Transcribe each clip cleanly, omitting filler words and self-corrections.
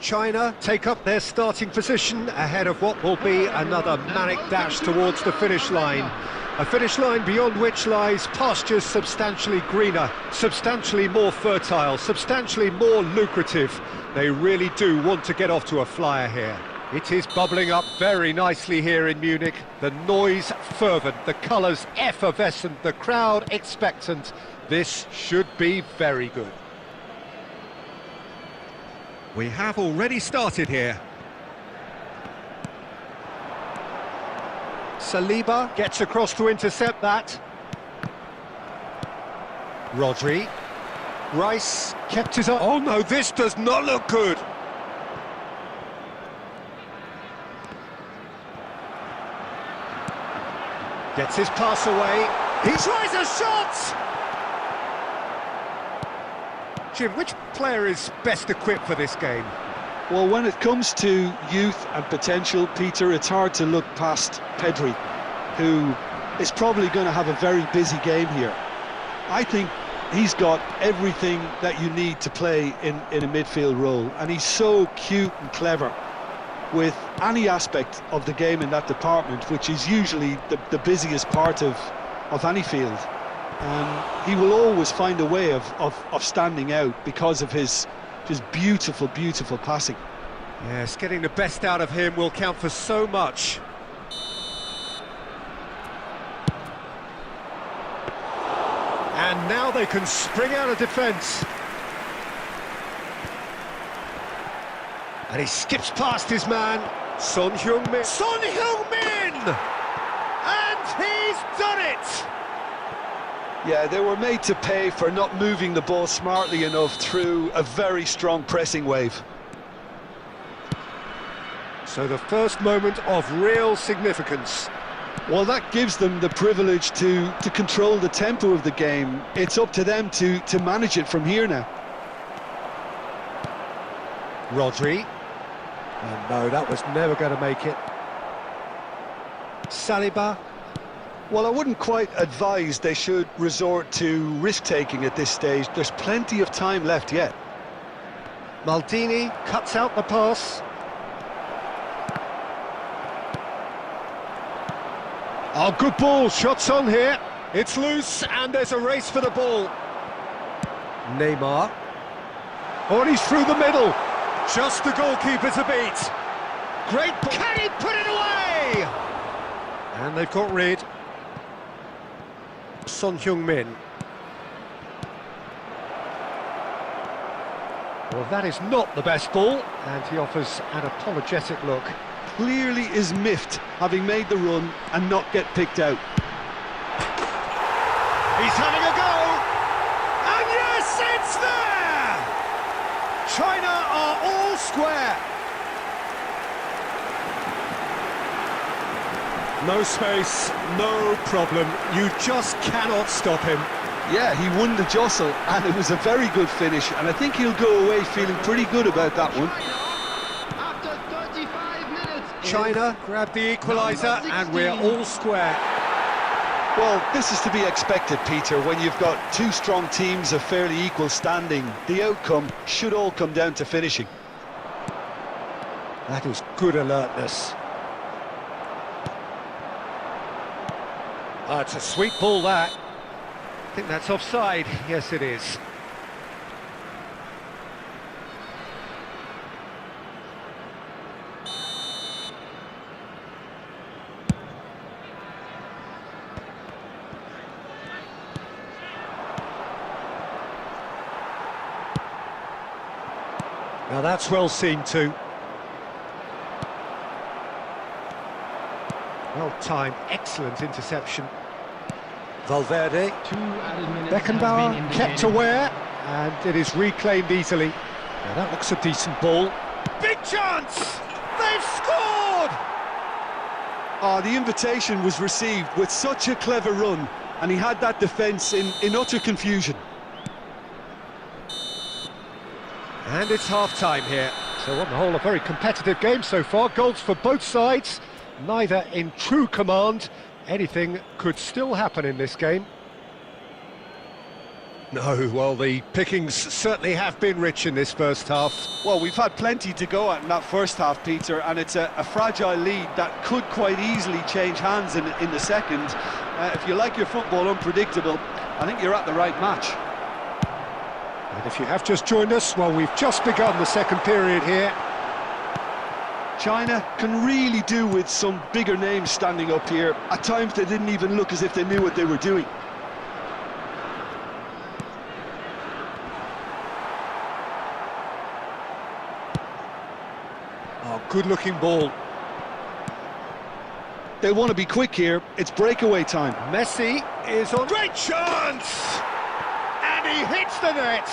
China take up their starting position ahead of what will be another manic dash towards the finish line. A finish line beyond which lies pastures substantially greener, substantially more fertile, substantially more lucrative. They really do want to get off to a flyer here. It is bubbling up very nicely here in Munich. The noise fervent, the colours effervescent, the crowd expectant. This should be very good. We have already started here. Saliba gets across to intercept that. Rodri. Rice kept his eye. Oh no, this does not look good. Gets his pass away. He tries a shot! Jim, which player is best equipped for this game? Well, when it comes to youth and potential, Peter, it's hard to look past Pedri, who is probably going to have a very busy game here. I think he's got everything that you need to play in a midfield role, and he's so cute and clever with any aspect of the game in that department, which is usually the busiest part of any field. And he will always find a way of standing out because of his beautiful, beautiful passing. Yes, getting the best out of him will count for so much. And now they can spring out of defence. And he skips past his man, Son Heung-min. Son Heung-min! And he's done it! Yeah, they were made to pay for not moving the ball smartly enough through a very strong pressing wave. So the first moment of real significance. Well, that gives them the privilege to control the tempo of the game. It's up to them to manage it from here now. Rodri. And no, that was never going to make it. Saliba. Well, I wouldn't quite advise they should resort to risk-taking at this stage. There's plenty of time left yet. Maldini cuts out the pass. Oh, good ball, shots on here. It's loose, and there's a race for the ball. Neymar. Oh, and he's through the middle. Just the goalkeeper to beat. Great, can he put it away? And they've got rid. Son Heung-min. Well, that is not the best ball, and he offers an apologetic look. Clearly is miffed, having made the run and not get picked out. He's having a go! And yes, it's there! China are all square. No space, no problem. You just cannot stop him. Yeah, he won the jostle, and it was a very good finish, and I think he'll go away feeling pretty good about that one. China grabbed the equaliser, and we're all square. Well, this is to be expected, Peter, when you've got two strong teams of fairly equal standing. The outcome should all come down to finishing. That is good alertness. Oh, it's a sweet ball, that. I think that's offside. Yes, it is. Now that's well seen too. Well timed, excellent interception. Valverde, Beckenbauer kept aware, and it is reclaimed easily. Now that looks a decent ball. Big chance! They've scored! Oh, the invitation was received with such a clever run, and he had that defence in utter confusion. And it's half-time here. So on the whole, a very competitive game so far. Goals for both sides, neither in true command. Anything could still happen in this game. No, well, the pickings certainly have been rich in this first half. Well, we've had plenty to go at in that first half, Peter, and it's a fragile lead that could quite easily change hands in the second. If you like your football unpredictable, I think you're at the right match. And if you have just joined us, well, we've just begun the second period here. China can really do with some bigger names standing up here. At times they didn't even look as if they knew what they were doing. Oh, good-looking ball. They want to be quick here. It's breakaway time. Messi is on. Great chance! And he hits the net.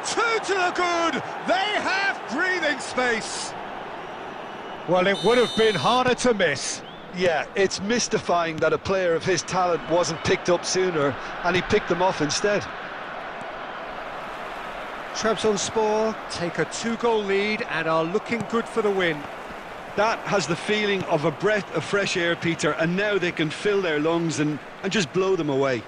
Two to the good. They have breathing space. Well, it would have been harder to miss. Yeah, it's mystifying that a player of his talent wasn't picked up sooner, and he picked them off instead. Trabzonspor take a 2-goal lead and are looking good for the win. That has the feeling of a breath of fresh air, Peter, and now they can fill their lungs and just blow them away.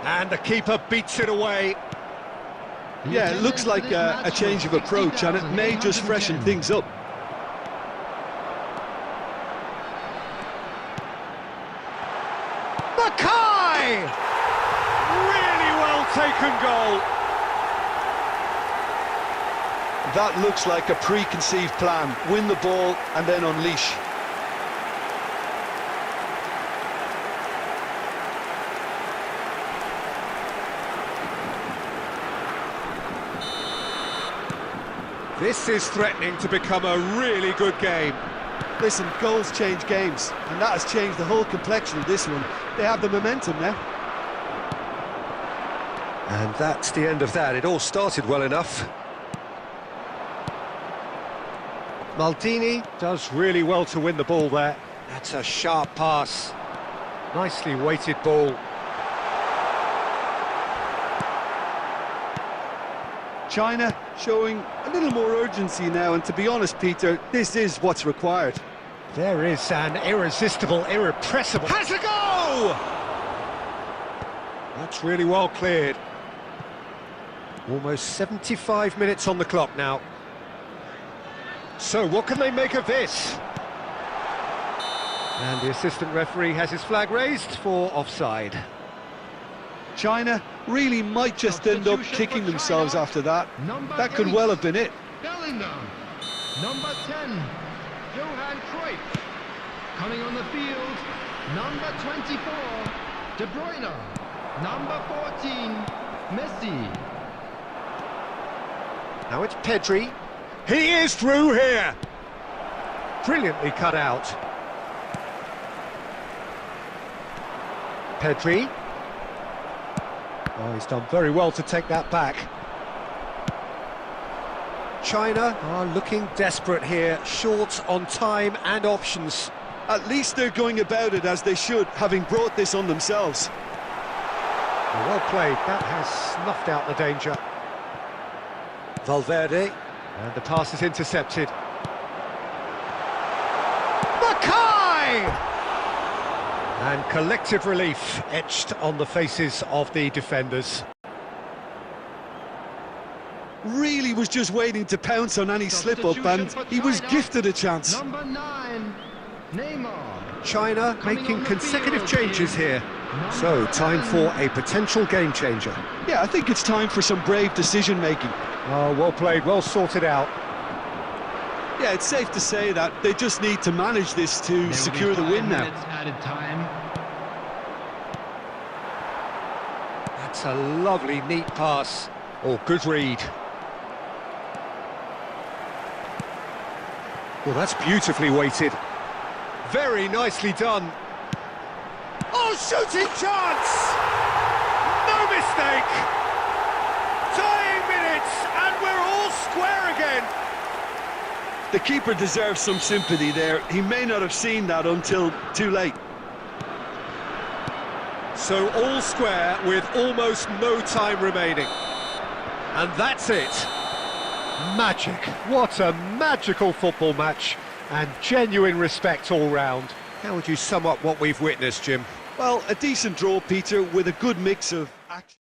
And the keeper beats it away. Yeah, it looks like a change of approach, and it may just freshen things up. Mackay! Really well taken goal. That looks like a preconceived plan. Win the ball and then unleash. This is threatening to become a really good game. Listen, goals change games, and that has changed the whole complexion of this one. They have the momentum now. And that's the end of that. It all started well enough. Maldini does really well to win the ball there. That's a sharp pass. Nicely weighted ball. China showing a little more urgency now, and to be honest, Peter, this is what's required. There is an irresistible, irrepressible... Has a go! That's really well cleared. Almost 75 minutes on the clock now. So, what can they make of this? And the assistant referee has his flag raised for offside. China really might just end up kicking themselves after that. That could well have been it. Bellingham, number 10, Johan Cruyff. Coming on the field, number 24, De Bruyne. Number 14, Messi. Now it's Pedri. He is through here. Brilliantly cut out. Pedri. Oh, he's done very well to take that back. China are looking desperate here, short on time and options. At least they're going about it as they should, having brought this on themselves. Well played, that has snuffed out the danger. Valverde, and the pass is intercepted. Mackay! And collective relief etched on the faces of the defenders. Really was just waiting to pounce on any slip-up, and he was gifted a chance. Number 9, Neymar. China making consecutive changes here. So, time for a potential game changer. Yeah, I think it's time for some brave decision-making. Oh, well played, well sorted out. Yeah, it's safe to say that they just need to manage this to secure the win now. Added time. That's a lovely, neat pass. Oh, good read. Well, that's beautifully weighted. Very nicely done. Oh, shooting chance! No mistake! Tying minutes, and we're all square again. The keeper deserves some sympathy there. He may not have seen that until too late. So all square with almost no time remaining. And that's it. Magic. What a magical football match, and genuine respect all round. How would you sum up what we've witnessed, Jim? Well, a decent draw, Peter, with a good mix of action.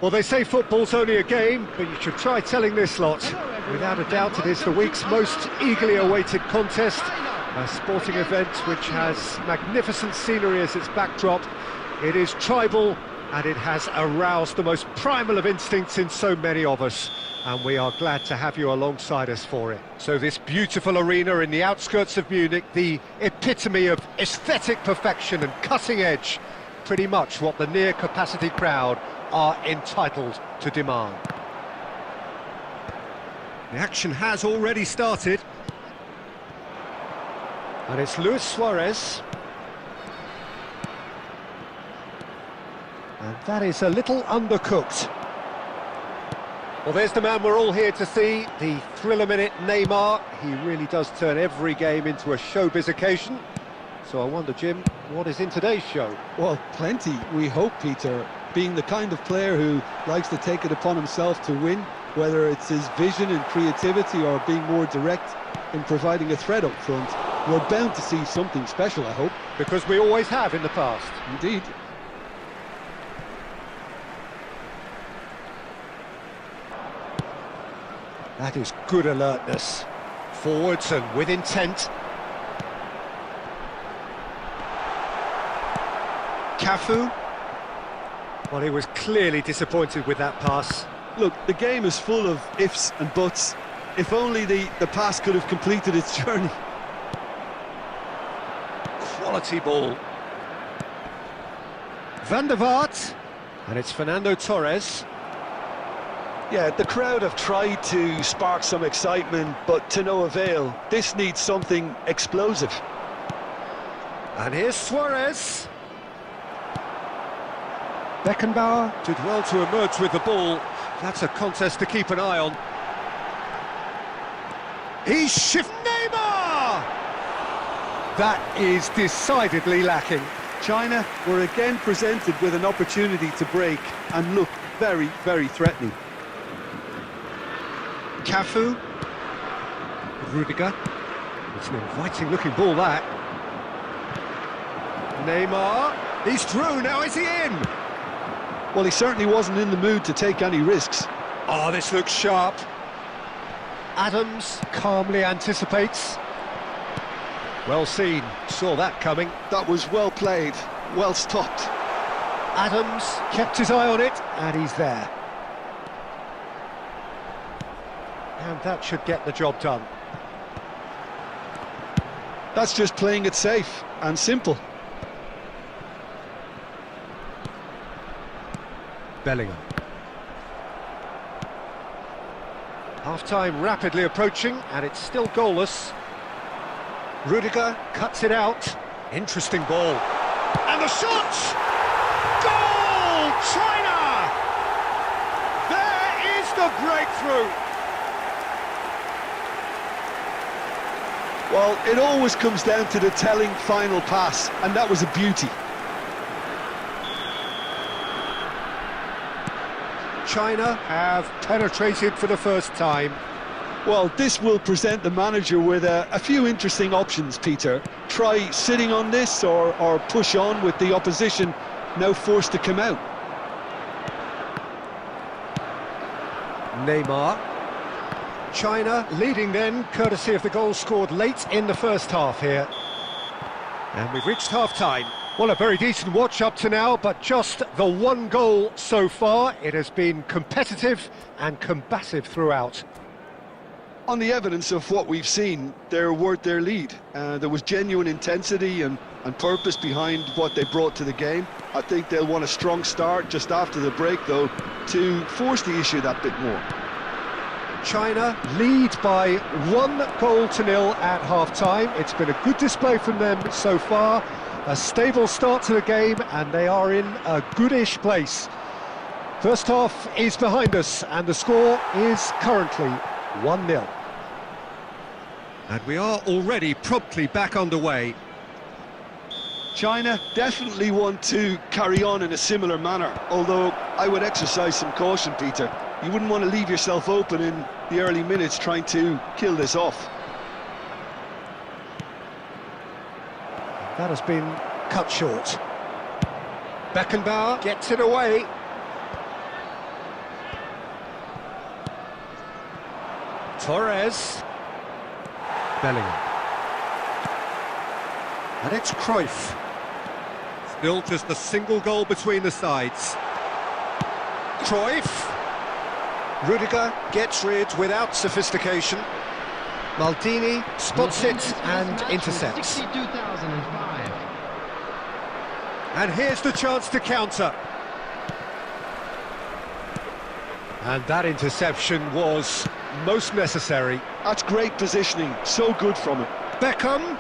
Well, they say football's only a game, but you should try telling this lot. Without a doubt, it is the week's most eagerly awaited contest, a sporting event which has magnificent scenery as its backdrop. It is tribal, and it has aroused the most primal of instincts in so many of us, and we are glad to have you alongside us for it. So this beautiful arena in the outskirts of Munich, the epitome of aesthetic perfection and cutting edge, pretty much what the near-capacity crowd are entitled to demand. The action has already started. And it's Luis Suarez. And that is a little undercooked. Well, there's the man we're all here to see, the thriller-minute Neymar. He really does turn every game into a showbiz occasion. So I wonder, Jim, what is in today's show? Well, plenty, we hope, Peter. Being the kind of player who likes to take it upon himself to win, whether it's his vision and creativity or being more direct in providing a threat up front, we're bound to see something special, I hope. Because we always have in the past. Indeed. That is good alertness. Forwards and with intent. Cafu. Well, he was clearly disappointed with that pass. Look, the game is full of ifs and buts. If only the pass could have completed its journey. Quality ball. Van der Vaart. And it's Fernando Torres. Yeah, the crowd have tried to spark some excitement, but to no avail. This needs something explosive. And here's Suarez. Beckenbauer did well to emerge with the ball. That's a contest to keep an eye on. He's Neymar! That is decidedly lacking. China were again presented with an opportunity to break and look very, very threatening. Cafu. Rudiger. It's an inviting looking ball, that. Neymar. He's through, now is he in? Well, he certainly wasn't in the mood to take any risks. Oh, this looks sharp. Adams calmly anticipates. Well seen, saw that coming. That was well played, well stopped. Adams kept his eye on it, and he's there. and that should get the job done. That's just playing it safe and simple. Bellingham. Half-time rapidly approaching, and it's still goalless. Rudiger cuts it out. Interesting ball. And the shot! Goal! China! There is the breakthrough! Well, it always comes down to the telling final pass, and that was a beauty. China have penetrated for the first time. Well, this will present the manager with a few interesting options, Peter. Try sitting on this or push on with the opposition now forced to come out. Neymar. China leading then, courtesy of the goal scored late in the first half here. And we've reached half-time. Well, a very decent watch up to now, but just the one goal so far. It has been competitive and combative throughout. On the evidence of what we've seen, they're worth their lead. There was genuine intensity and purpose behind what they brought to the game. I think they'll want a strong start just after the break, though, to force the issue that bit more. China lead by 1-0 at half-time. It's been a good display from them so far. A stable start to the game, and they are in a goodish place. First half is behind us, and the score is currently 1-0. And we are already promptly back underway. China definitely want to carry on in a similar manner, although I would exercise some caution, Peter. You wouldn't want to leave yourself open in the early minutes trying to kill this off. That has been cut short. Beckenbauer gets it away. Torres. Bellingham. And it's Cruyff. Still just a single goal between the sides. Cruyff. Rudiger gets rid without sophistication. Maldini spots it and intercepts. 62,005. And here's the chance to counter. And that interception was most necessary. That's great positioning, so good from it. Beckham.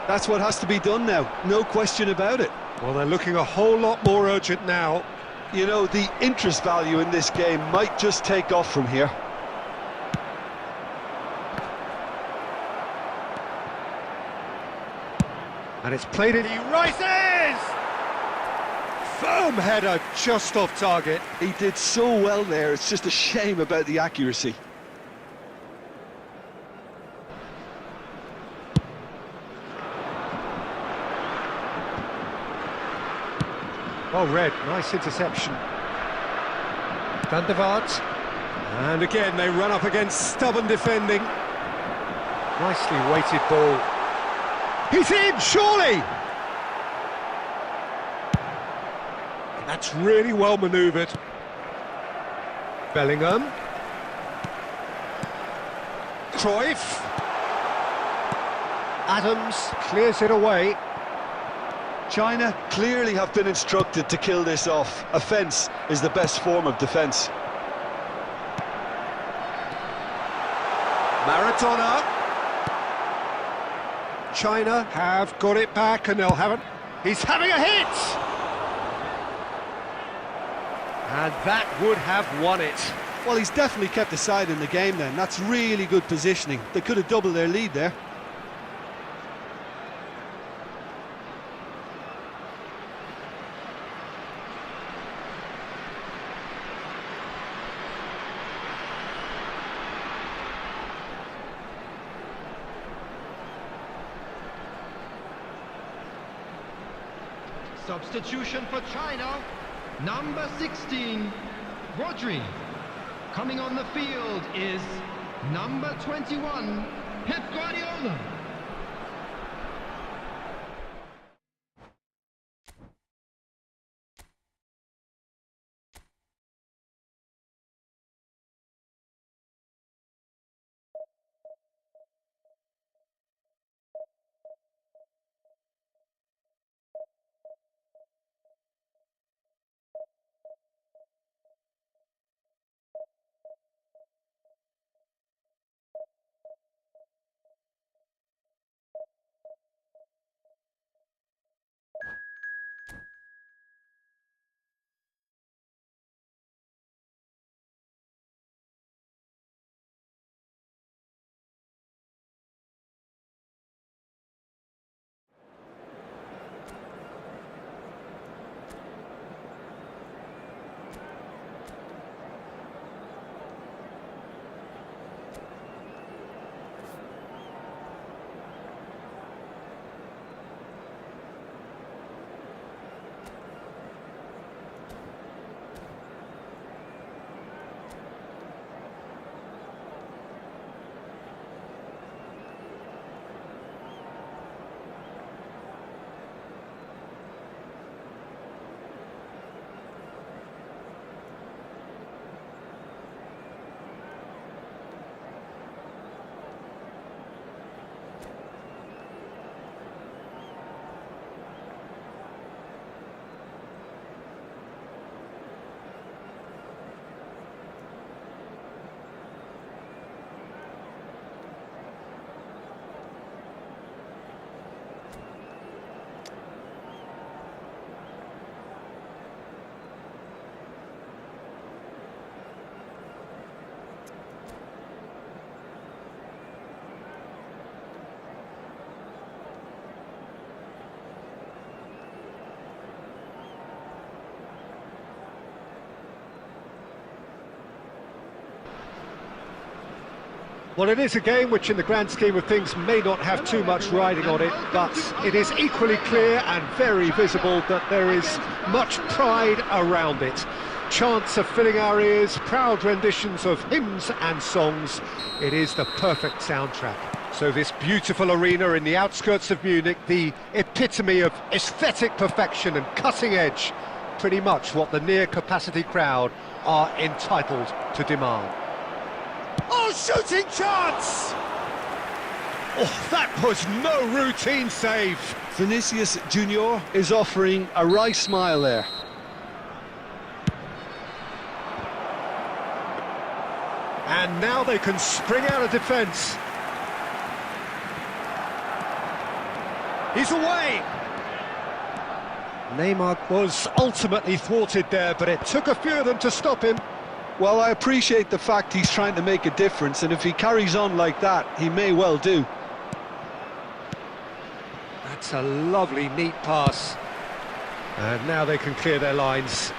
That's what has to be done now, no question about it. Well, they're looking a whole lot more urgent now. You know, the interest value in this game might just take off from here. And it's played in, he rises! Firm header just off target. He did so well there, it's just a shame about the accuracy. Well read, nice interception. Van der Vaart. And again, they run up against stubborn defending. Nicely weighted ball. He's in, surely! That's really well manoeuvred. Bellingham. Cruyff. Adams clears it away. China clearly have been instructed to kill this off. Offence is the best form of defence. Maradona. China have got it back and they'll have it. He's having a hit! And that would have won it. Well, he's definitely kept the side in the game then. That's really good positioning. They could have doubled their lead there. Substitution for China, number 16, Rodri. Coming on the field is number 21, Pep Guardiola. Well, it is a game which in the grand scheme of things may not have too much riding on it, but it is equally clear and very visible that there is much pride around it. Chants are filling our ears, proud renditions of hymns and songs. It is the perfect soundtrack. So this beautiful arena in the outskirts of Munich, the epitome of aesthetic perfection and cutting edge, pretty much what the near-capacity crowd are entitled to demand. Oh, shooting chance! Oh, that was no routine save. Vinicius Junior is offering a wry smile there. And now they can spring out of defence. He's away! Neymar was ultimately thwarted there, but it took a few of them to stop him. Well, I appreciate the fact he's trying to make a difference, and if he carries on like that, he may well do. That's a lovely, neat pass. And now they can clear their lines.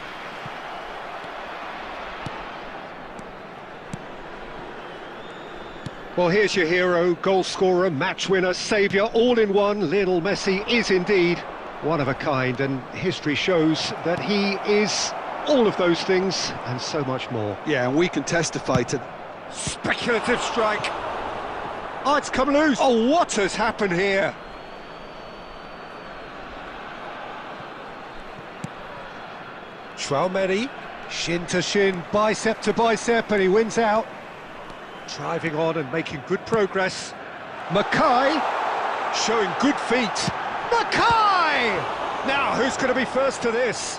Well, here's your hero, goal scorer, match winner, saviour, all in one. Lionel Messi is indeed one of a kind, and history shows that he is all of those things and so much more. Yeah, and we can testify to... Speculative strike. Oh, it's come loose. Oh, what has happened here? Traumeri, shin to shin, bicep to bicep, and he wins out. Driving on and making good progress. Mackay showing good feet. Mackay! Now, who's going to be first to this?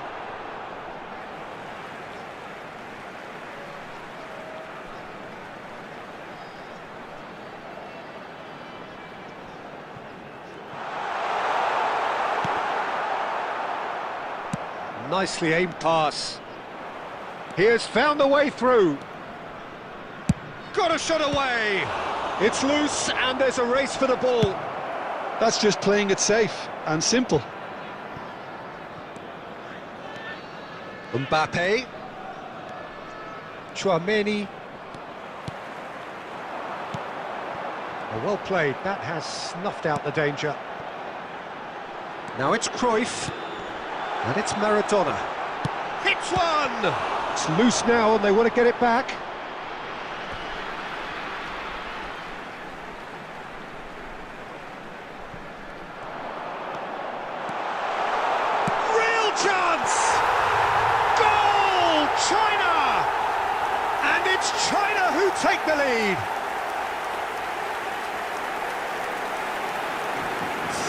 Nicely aimed pass. He has found a way through. Got a shot away. It's loose and there's a race for the ball. That's just playing it safe and simple. Mbappe. Traumeri. Well played. That has snuffed out the danger. Now it's Cruyff. And it's Maradona. Hits one! It's loose now and they want to get it back. Real chance! Goal! China! And it's China who take the lead.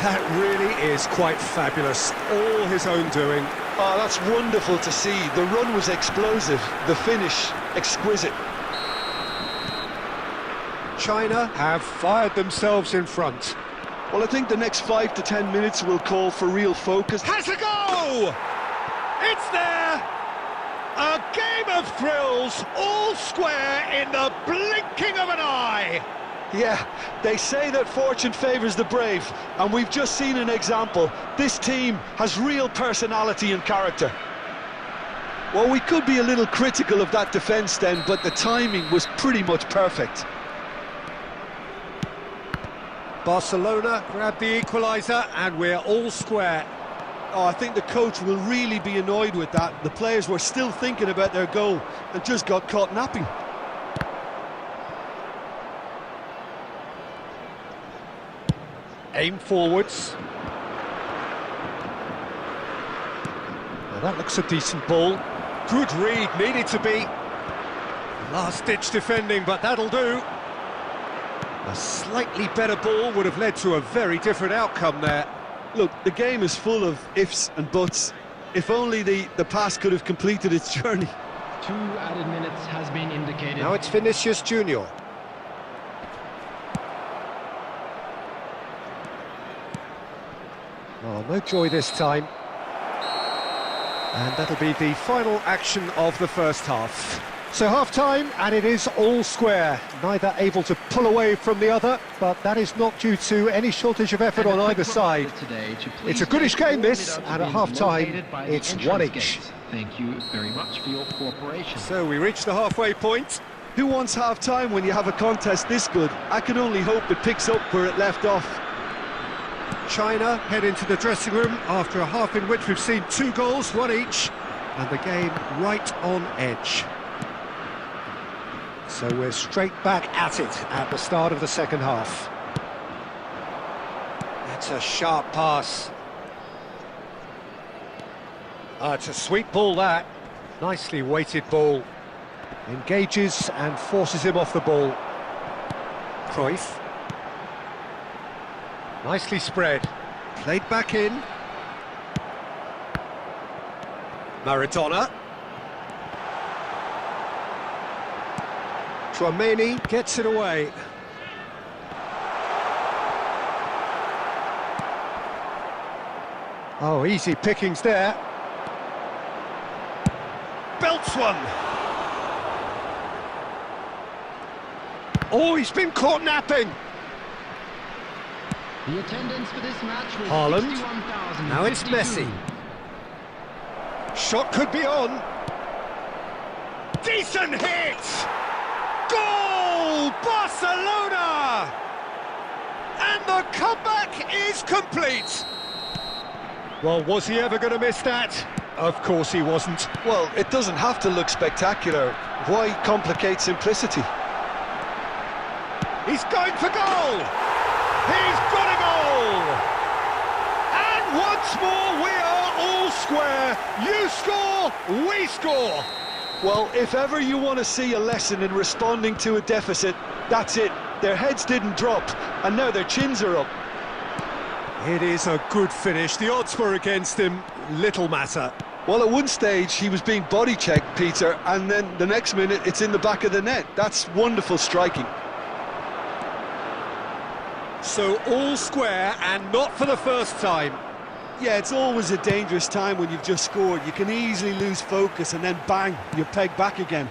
That really is quite fabulous, all his own doing. Oh, that's wonderful to see. The run was explosive, the finish exquisite. China have fired themselves in front. Well, I think the next 5 to 10 minutes will call for real focus. Has a go! It's there! A game of thrills, all square in the blinking of an eye. Yeah, they say that fortune favours the brave, and we've just seen an example. This team has real personality and character. Well, we could be a little critical of that defence then, but the timing was pretty much perfect. Barcelona grab the equaliser, and we're all square. Oh, I think the coach will really be annoyed with that. The players were still thinking about their goal and just got caught napping. Aim forwards. Well, that looks a decent ball. Good read, needed to be. Last-ditch defending, but that'll do. A slightly better ball would have led to a very different outcome there. Look, the game is full of ifs and buts. If only the pass could have completed its journey. 2 added minutes has been indicated. Now it's Vinicius Junior. Oh, no joy this time. And that'll be the final action of the first half. So half-time, and it is all square. Neither able to pull away from the other, but that is not due to any shortage of effort on either side. It's a goodish game, this, and at half-time, it's one each. Thank you very much for your cooperation. So we reach the halfway point. Who wants half-time when you have a contest this good? I can only hope it picks up where it left off. China head into the dressing room after a half in which we've seen 2 goals, 1 each, and the game right on edge. So we're straight back at it at the start of the second half. That's a sharp pass. It's a sweet ball, that. Nicely weighted ball. Engages and forces him off the ball. Cruyff. Nicely spread. Played back in. Maradona. Tchouameni gets it away. Oh, easy pickings there. Belts one. Oh, he's been caught napping. The attendance for this match was Haaland. 61,000. Now it's Messi. Shot could be on. Decent hit! Goal! Barcelona! And the comeback is complete. Well, was he ever going to miss that? Of course he wasn't. Well, it doesn't have to look spectacular. Why complicate simplicity? He's going for goal! He's got a goal! And once more we are all square. You score, we score. Well, if ever you want to see a lesson in responding to a deficit, that's it. Their heads didn't drop, and now their chins are up. It is a good finish. The odds were against him. Little matter. Well, at one stage he was being body-checked, Peter, and then the next minute it's in the back of the net. That's wonderful striking. So all square, and not for the first time. Yeah, it's always a dangerous time when you've just scored. You can easily lose focus and then bang, you're pegged back again.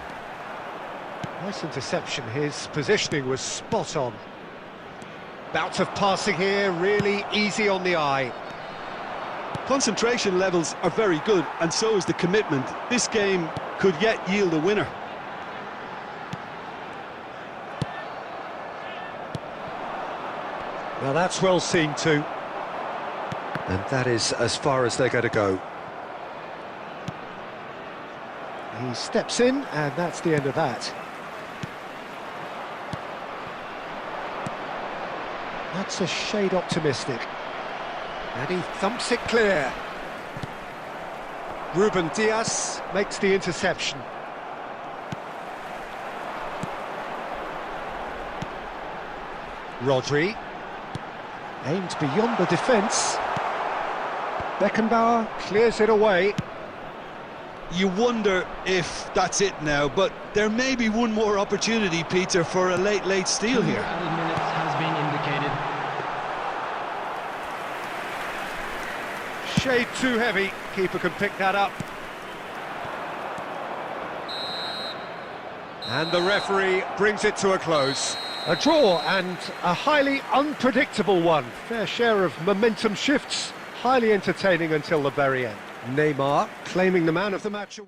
Nice interception. His positioning was spot on. Bouts of passing here, really easy on the eye. Concentration levels are very good, and so is the commitment. This game could yet yield a winner. Now that's well seen too. And that is as far as they're going to go. He steps in, and that's the end of that. That's a shade optimistic. And he thumps it clear. Ruben Diaz makes the interception. Rodri. Aimed beyond the defence. Beckenbauer clears it away. You wonder if that's it now, but there may be one more opportunity, Peter, for a late steal here. 2 added minutes has been indicated. Shade too heavy. Keeper can pick that up. And the referee brings it to a close. A draw, and a highly unpredictable one. Fair share of momentum shifts. Highly entertaining until the very end. Neymar claiming the man of the match.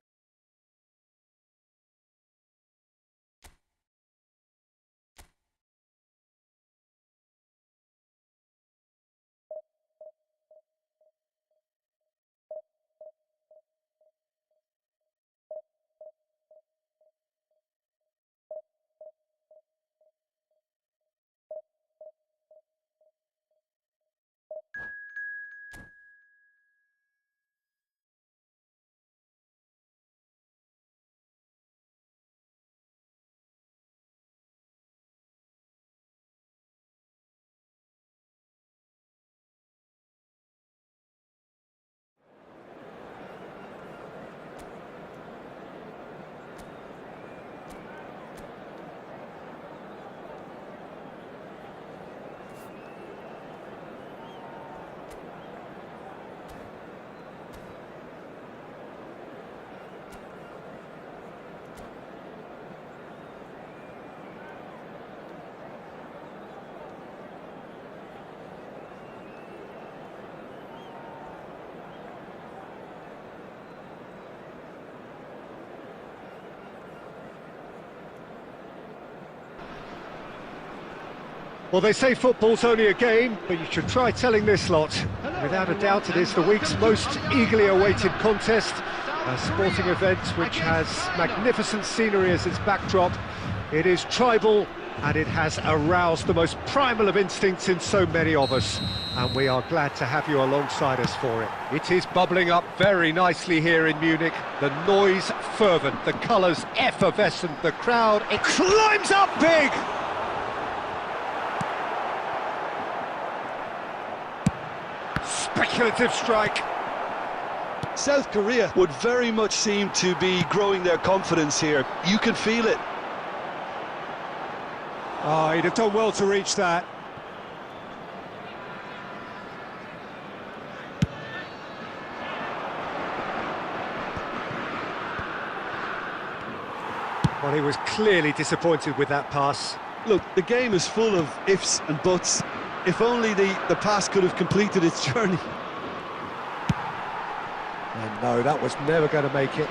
Well, they say football's only a game, but you should try telling this lot. Without a doubt, it is the week's most eagerly awaited contest, a sporting event which has magnificent scenery as its backdrop. It is tribal, and it has aroused the most primal of instincts in so many of us, and we are glad to have you alongside us for it. It is bubbling up very nicely here in Munich, the noise fervent, the colours effervescent, the crowd, it climbs up big! Speculative strike. South Korea would very much seem to be growing their confidence here. You can feel it. Oh, he'd have done well to reach that. Well, he was clearly disappointed with that pass. Look, the game is full of ifs and buts. If only the pass could have completed its journey. And no, that was never going to make it.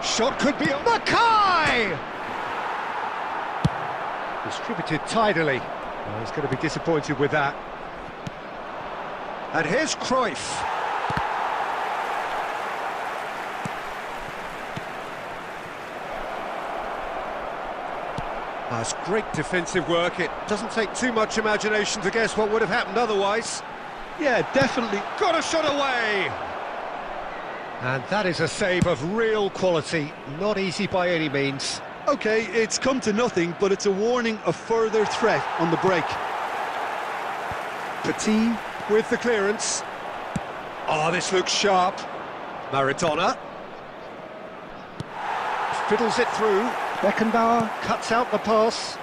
Shot could be on Mackay! Distributed tidily. Oh, he's going to be disappointed with that. And here's Cruyff. That's great defensive work. It doesn't take too much imagination to guess what would have happened otherwise. Yeah, definitely. Got a shot away! And that is a save of real quality, not easy by any means. Okay, it's come to nothing, but it's a warning of further threat on the break. Petit with the clearance. Oh, this looks sharp. Maradona. Fiddles it through. Beckenbauer cuts out the pass.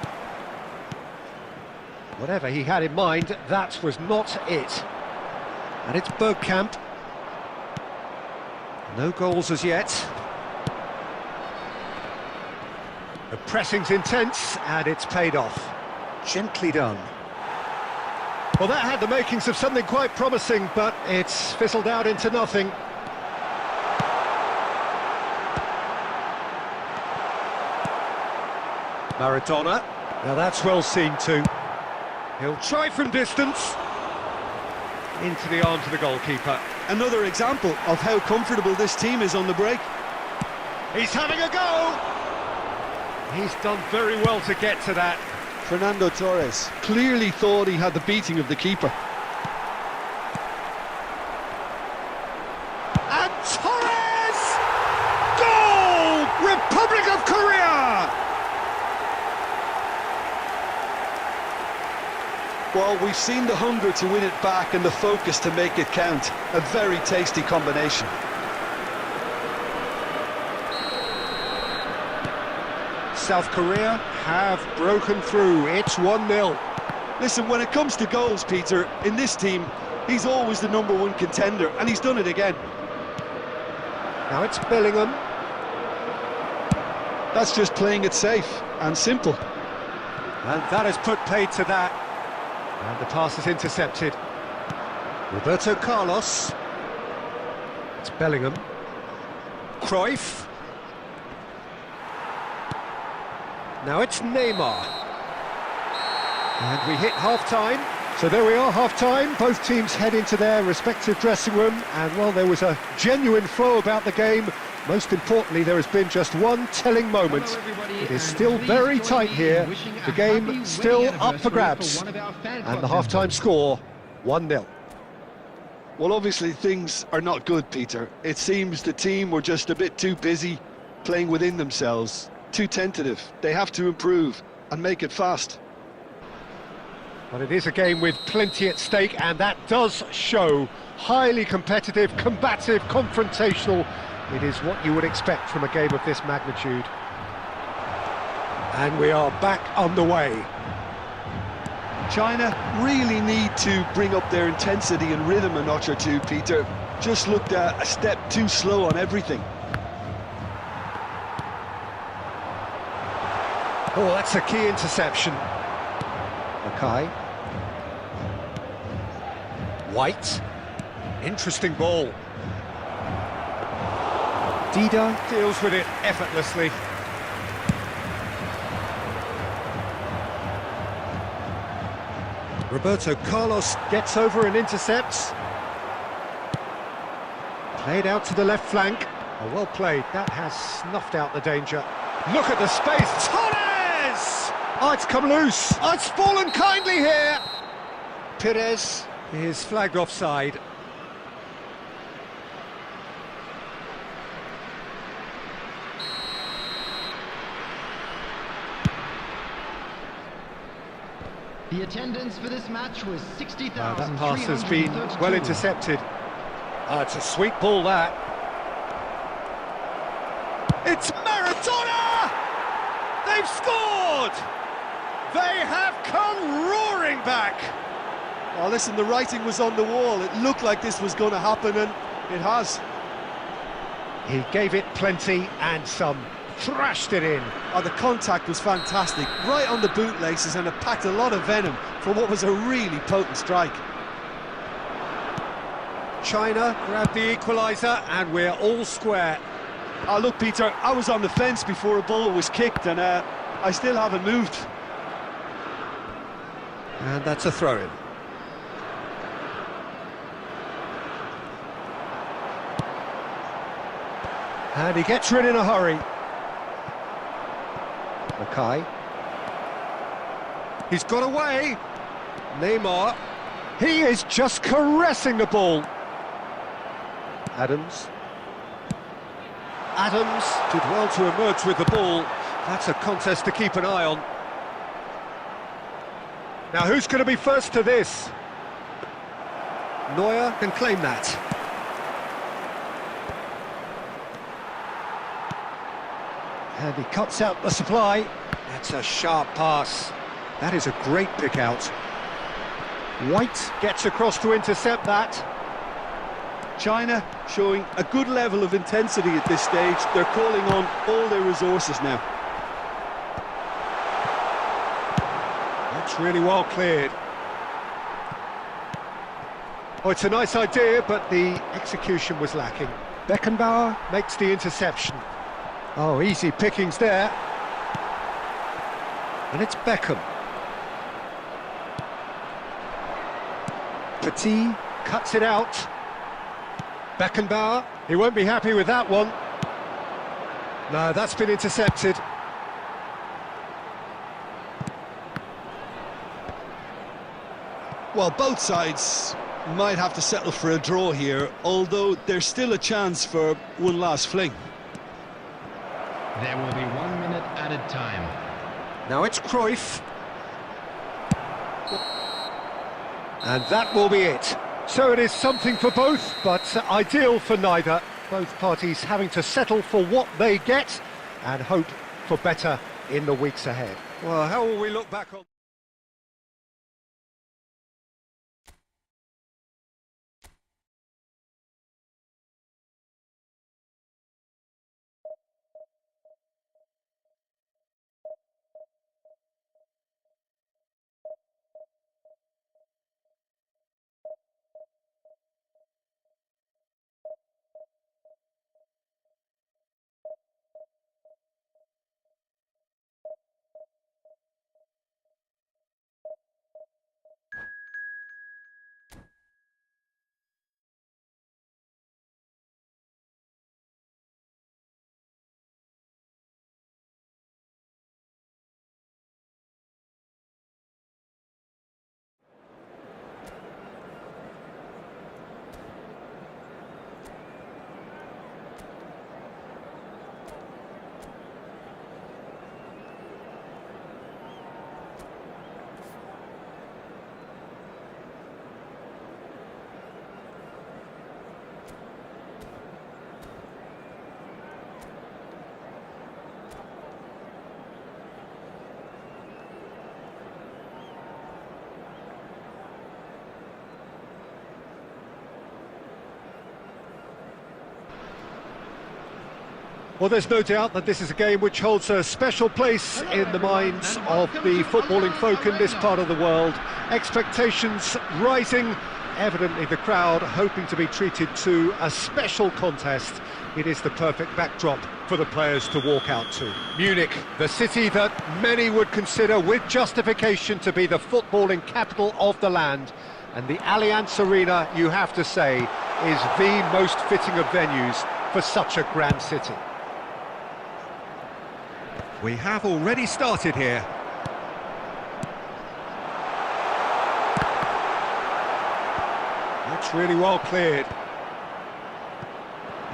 Whatever he had in mind, that was not it. And it's Bergkamp. No goals as yet. The pressing's intense, and it's paid off. Gently done. Well, that had the makings of something quite promising, but it's fizzled out into nothing. Maradona. Now that's well seen too. He'll try from distance. Into the arms of the goalkeeper. Another example of how comfortable this team is on the break. He's having a go! He's done very well to get to that. Fernando Torres clearly thought he had the beating of the keeper. And Torres! Goal! Republic of Korea! Well, we've seen the hunger to win it back and the focus to make it count. A very tasty combination. South Korea have broken through. It's 1-0. Listen, when it comes to goals, Peter, in this team, he's always the #1 contender, and he's done it again. Now it's Bellingham. That's just playing it safe and simple. And that has put paid to that. And the pass is intercepted. Roberto Carlos. It's Bellingham. Cruyff. Now it's Neymar. And we hit half-time. So there we are, half-time. Both teams head into their respective dressing room. And, well, there was a genuine flow about the game. Most importantly, there has been just one telling moment. It is still very tight here. The game still up for grabs. And the half-time score, 1-0. Well, obviously things are not good, Peter. It seems the team were just a bit too busy playing within themselves, too tentative. They have to improve and make it fast. But it is a game with plenty at stake, and that does show. Highly competitive, combative, confrontational. It is what you would expect from a game of this magnitude. And we are back on the way. China really need to bring up their intensity and rhythm a notch or two, Peter. Just looked a step too slow on everything. Oh, that's a key interception. Mackay. White. Interesting ball. Dida deals with it effortlessly. Roberto Carlos gets over and intercepts. Played out to the left flank. Oh, well played. That has snuffed out the danger. Look at the space. Torres! Oh, it's come loose. Oh, it's fallen kindly here. Perez is flagged offside. The attendance for this match was 60,000. That pass has been well intercepted. It's a sweet ball, that. It's Maradona! They've scored! They have come roaring back! Oh, listen, the writing was on the wall. It looked like this was going to happen, and it has. He gave it plenty and some. Thrashed it in. Oh, the contact was fantastic, right on the bootlaces, and it packed a lot of venom for what was a really potent strike. China grabbed the equaliser, and we're all square. Oh, look, Peter, I was on the fence before a ball was kicked, and I still haven't moved. And that's a throw-in. And he gets rid in a hurry. Mackay. He's got away. Neymar. He is just caressing the ball. Adams. Adams did well to emerge with the ball. That's a contest to keep an eye on. Now who's going to be first to this? Neuer can claim that. And he cuts out the supply. That's a sharp pass. That is a great pick out. White gets across to intercept that. China showing a good level of intensity at this stage. They're calling on all their resources now. That's really well cleared. Oh, it's a nice idea, but the execution was lacking. Beckenbauer makes the interception. Oh, easy pickings there. And it's Beckham. Petit cuts it out. Beckenbauer, he won't be happy with that one. No, that's been intercepted. Well, both sides might have to settle for a draw here, although there's still a chance for one last fling. There will be 1 minute added time. Now it's Cruyff. And that will be it. So it is something for both, but ideal for neither. Both parties having to settle for what they get and hope for better in the weeks ahead. Well, how will we look back on... Well, there's no doubt that this is a game which holds a special place in the minds of the footballing folk in this part of the world. Expectations rising evidently the crowd hoping to be treated to a special contest. It is the perfect backdrop for the players to walk out to. Munich, the city that many would consider with justification to be the footballing capital of the land. And the Allianz Arena, you have to say, is the most fitting of venues for such a grand city. We have already started here. That's really well cleared.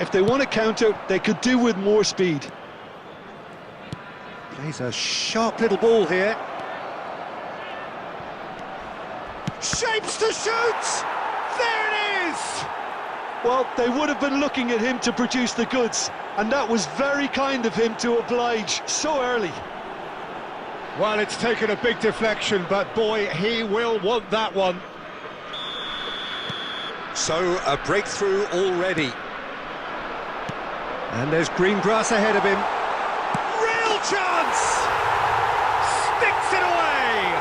If they want to counter, they could do with more speed. Plays a sharp little ball here. Shapes to shoot! There it is! Well, they would have been looking at him to produce the goods, and that was very kind of him to oblige so early. Well, it's taken a big deflection, but boy, he will want that one. So, a breakthrough already. And there's green grass ahead of him. Real chance! Sticks it away!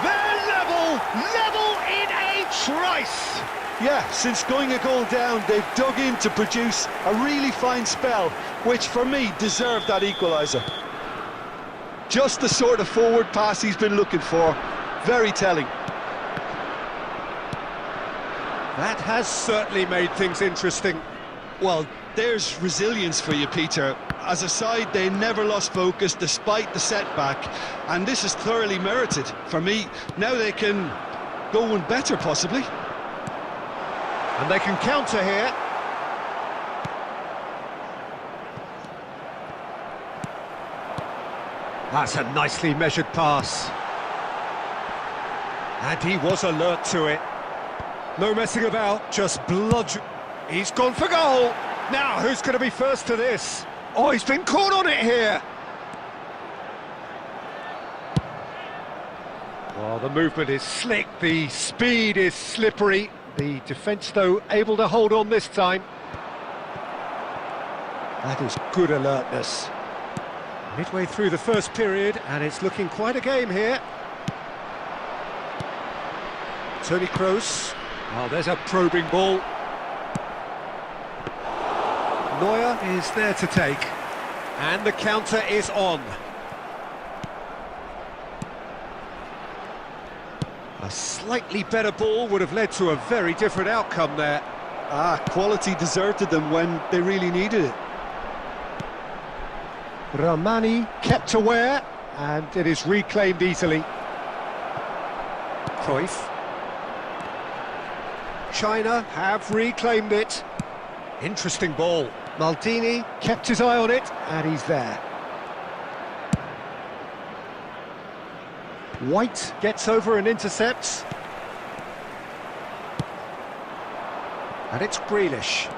They're level in a trice! Yeah, since going a goal down, they've dug in to produce a really fine spell, which for me deserved that equaliser. Just the sort of forward pass he's been looking for. Very telling. That has certainly made things interesting. Well, there's resilience for you, Peter. As a side, they never lost focus despite the setback, and this is thoroughly merited. For me, now they can go one better, possibly. And they can counter here. That's a nicely measured pass. And he was alert to it. No messing about, just bludgeon. He's gone for goal. Now, who's going to be first to this? Oh, he's been caught on it here. Well, the movement is slick, the speed is slippery. The defence, though, able to hold on this time. That is good alertness. Midway through the first period, and it's looking quite a game here. Toni Kroos. Oh, there's a probing ball. Neuer is there to take. And the counter is on. A slightly better ball would have led to a very different outcome there. Quality deserted them when they really needed it. Ramani kept aware, and it is reclaimed easily. Cruyff. China have reclaimed it. Interesting ball. Maldini kept his eye on it, and he's there. White gets over and intercepts. And it's Grealish.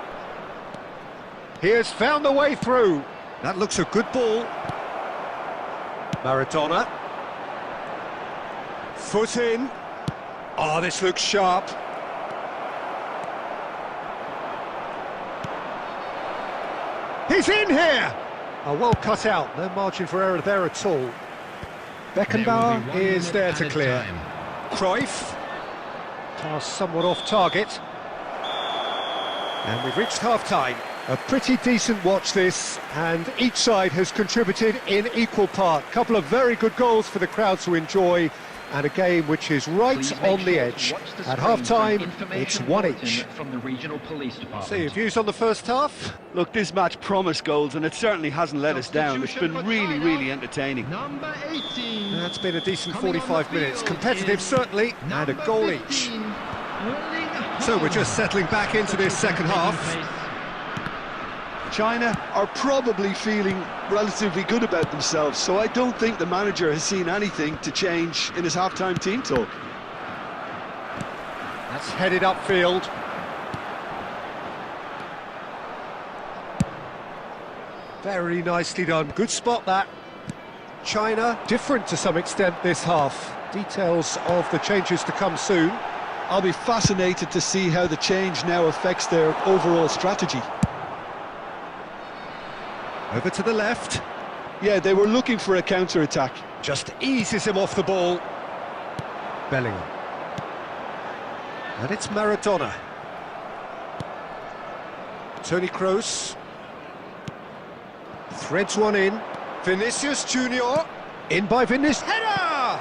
He has found the way through. That looks a good ball. Maradona. Foot in. Oh, this looks sharp. He's in here! Oh, well cut out. No margin for error there at all. Beckenbauer is there to clear. Cruyff. Pass somewhat off target. And we've reached half-time. A pretty decent watch this, and each side has contributed in equal part. Couple of very good goals for the crowd to enjoy, and a game which is right on the edge. At half-time, it's one each. From the regional police department. So your views on the first half? Look, this match promised goals, and it certainly hasn't let us down. It's been really, really entertaining. Number 18. That's been a decent 45 minutes. Competitive, certainly, and a goal each. So we're just settling back into this second half. China are probably feeling relatively good about themselves, so I don't think the manager has seen anything to change in his half-time team talk. That's headed upfield. Very nicely done. Good spot, that. China, different to some extent this half. Details of the changes to come soon. I'll be fascinated to see how the change now affects their overall strategy. Over to the left. Yeah, they were looking for a counter-attack. Just eases him off the ball. Bellingham. And it's Maradona. Toni Kroos. Threads one in. Vinicius Junior. In by Vinicius. Header!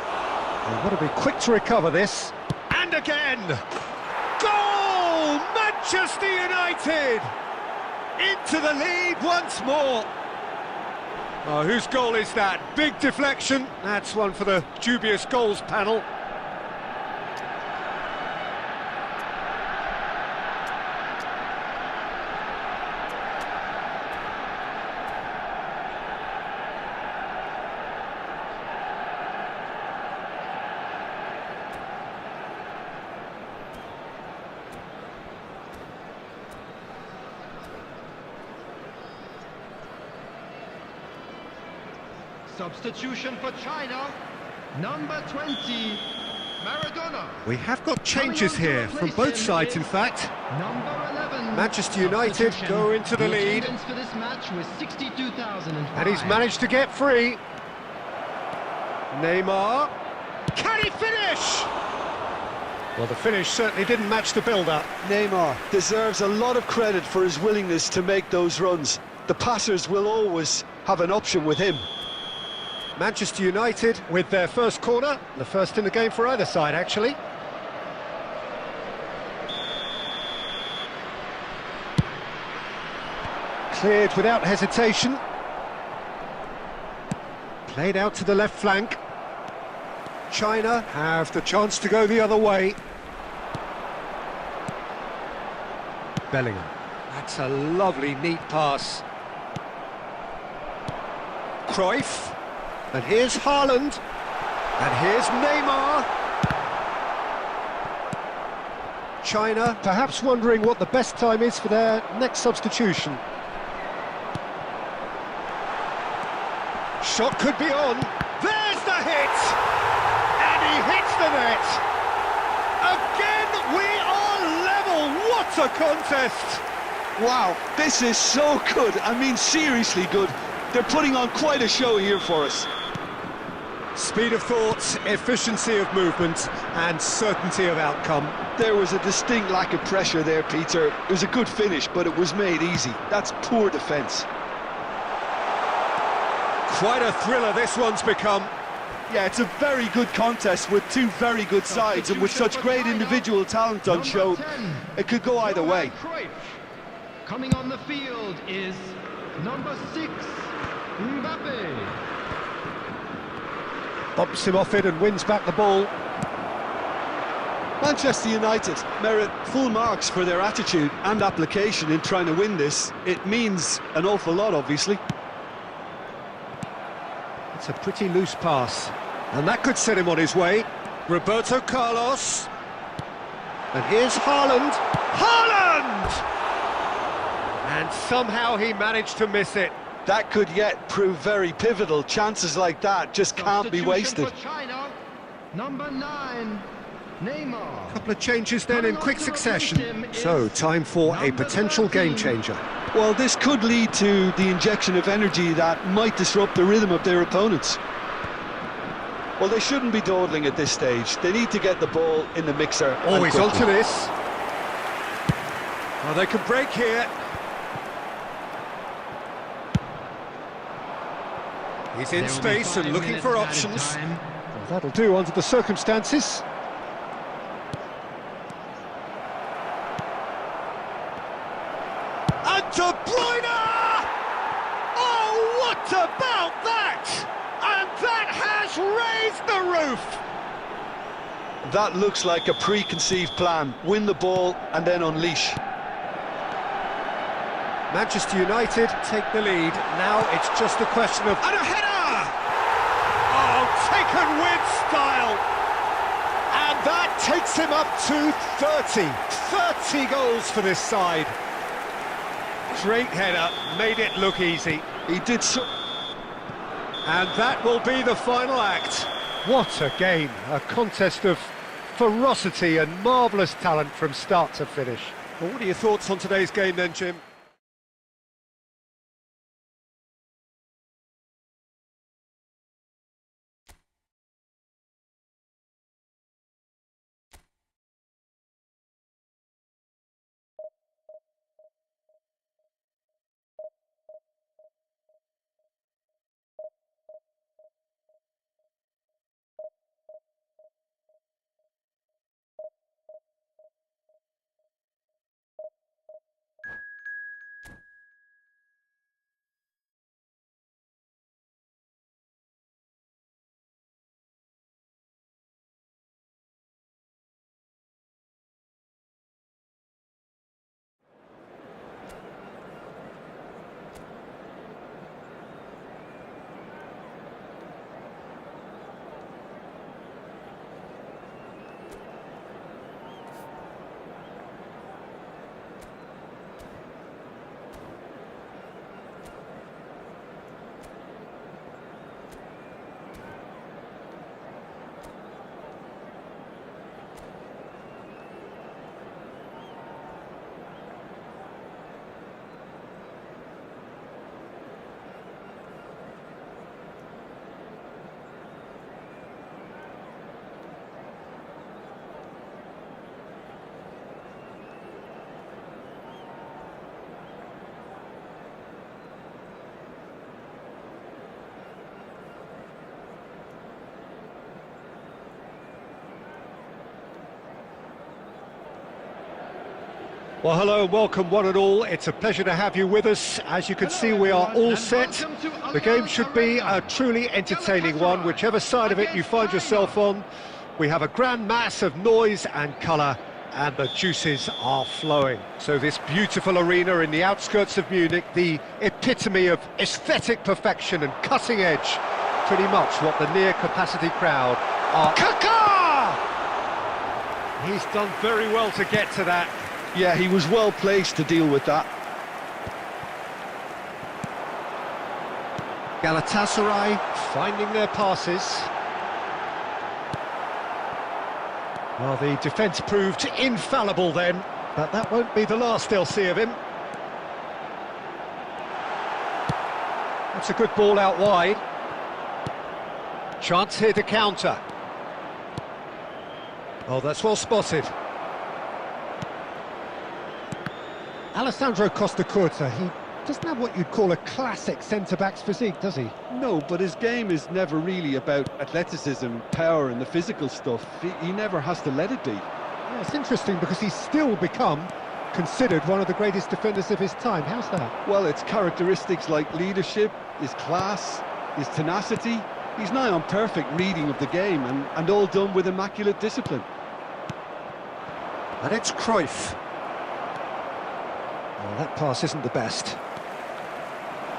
They've got to be quick to recover this. And again! Goal! Manchester United! Into the lead once more. Oh, whose goal is that? Big deflection. That's one for the dubious goals panel. Substitution for China, number 20, Maradona. We have got changes here from both sides, in fact. Number 11. Manchester United go into the lead. Attendance for this match was 62,005. And he's managed to get free. Neymar. Can he finish? Well, the finish certainly didn't match the build-up. Neymar deserves a lot of credit for his willingness to make those runs. The passers will always have an option with him. Manchester United with their first corner, the first in the game for either side, actually. Cleared without hesitation. Played out to the left flank. China have the chance to go the other way. Bellingham. That's a lovely, neat pass. Cruyff. And here's Haaland. And here's Neymar. China perhaps wondering what the best time is for their next substitution. Shot could be on. There's the hit! And he hits the net! Again, we are level! What a contest! Wow, this is so good. I mean, seriously good. They're putting on quite a show here for us. Speed of thought, efficiency of movement, and certainty of outcome. There was a distinct lack of pressure there, Peter. It was a good finish, but it was made easy. That's poor defence. Quite a thriller this one's become. Yeah, it's a very good contest with two very good sides, and with such great individual talent on show, it could go either way. Coming on the field is number 6, Mbappe. Bumps him off it and wins back the ball. Manchester United merit full marks for their attitude and application in trying to win this. It means an awful lot, obviously. It's a pretty loose pass, and that could set him on his way. Roberto Carlos. And here's Haaland. Haaland! And somehow he managed to miss it. That could yet prove very pivotal. Chances like that just can't be wasted. For China, number 9, Neymar. A couple of changes then in quick succession. So, time for a potential game changer. Well, this could lead to the injection of energy that might disrupt the rhythm of their opponents. Well, they shouldn't be dawdling at this stage. They need to get the ball in the mixer. Always onto this. Well, they could break here. He's in space and looking for options. Well, that'll do under the circumstances. And De Bruyne! Oh, what about that? And that has raised the roof! That looks like a preconceived plan. Win the ball and then unleash. Manchester United take the lead. Now it's just a question of... And a header! Oh, taken with style! And that takes him up to 30. 30 goals for this side. Great header, made it look easy. He did so... And that will be the final act. What a game. A contest of ferocity and marvellous talent from start to finish. Well, what are your thoughts on today's game then, Jim? Well, hello and welcome one and all. It's a pleasure to have you with us. As you can see, we are all set. The game should be a truly entertaining one, whichever side of it you find yourself on. We have a grand mass of noise and colour, and the juices are flowing. So this beautiful arena in the outskirts of Munich, the epitome of aesthetic perfection and cutting edge, pretty much what the near-capacity crowd are. Kaka! He's done very well to get to that. Yeah, he was well placed to deal with that. Galatasaray finding their passes. Well, the defence proved infallible then, but that won't be the last they'll see of him. That's a good ball out wide. Chance here to counter. Oh, that's well spotted. Alessandro Costacurta, he doesn't have what you'd call a classic centre-back's physique, does he? No, but his game is never really about athleticism, power and the physical stuff. He never has to let it be. Yeah, it's interesting because he's still become considered one of the greatest defenders of his time. How's that? Well, it's characteristics like leadership, his class, his tenacity. He's nigh on perfect reading of the game and all done with immaculate discipline. And it's Cruyff. Well, that pass isn't the best.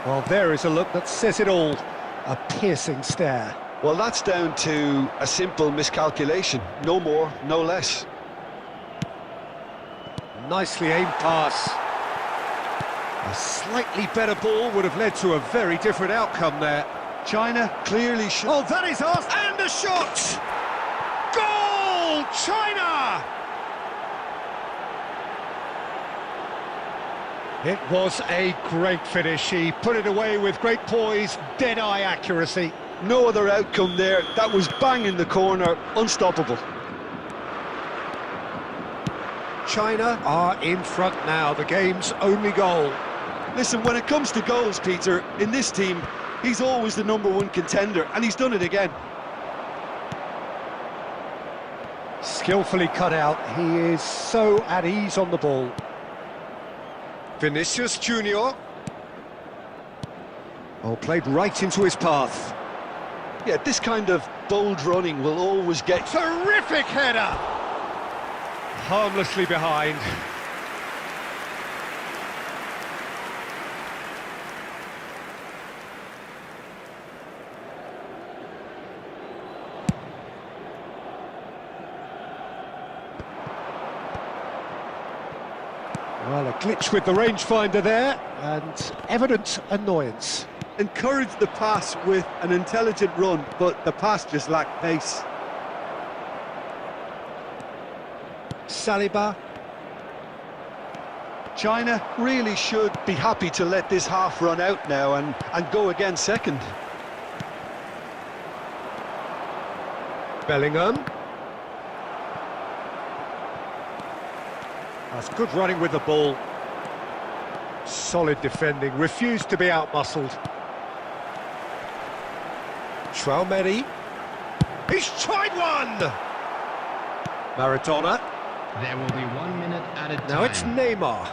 Well, there is a look that says it all. A piercing stare. Well, that's down to a simple miscalculation. No more, no less. Nicely aimed pass. A slightly better ball would have led to a very different outcome there. China clearly should... Oh, that is us! And a shot! Goal! China! It was a great finish. He put it away with great poise, dead-eye accuracy. No other outcome there. That was bang in the corner, unstoppable. China are in front now, the game's only goal. Listen, when it comes to goals, Peter, in this team, he's always the #1 contender, and he's done it again. Skillfully cut out, he is so at ease on the ball. Vinicius Junior. Oh, played right into his path. Yeah, this kind of bold running will always get... Terrific header! Harmlessly behind. Well, a glitch with the rangefinder there, and evident annoyance. Encouraged the pass with an intelligent run, but the pass just lacked pace. Saliba. China really should be happy to let this half run out now and go again second. Bellingham. That's good running with the ball. Solid defending, refused to be out-muscled. Traumeri. He's tried one! Maradona. There will be 1 minute added time. Now it's Neymar.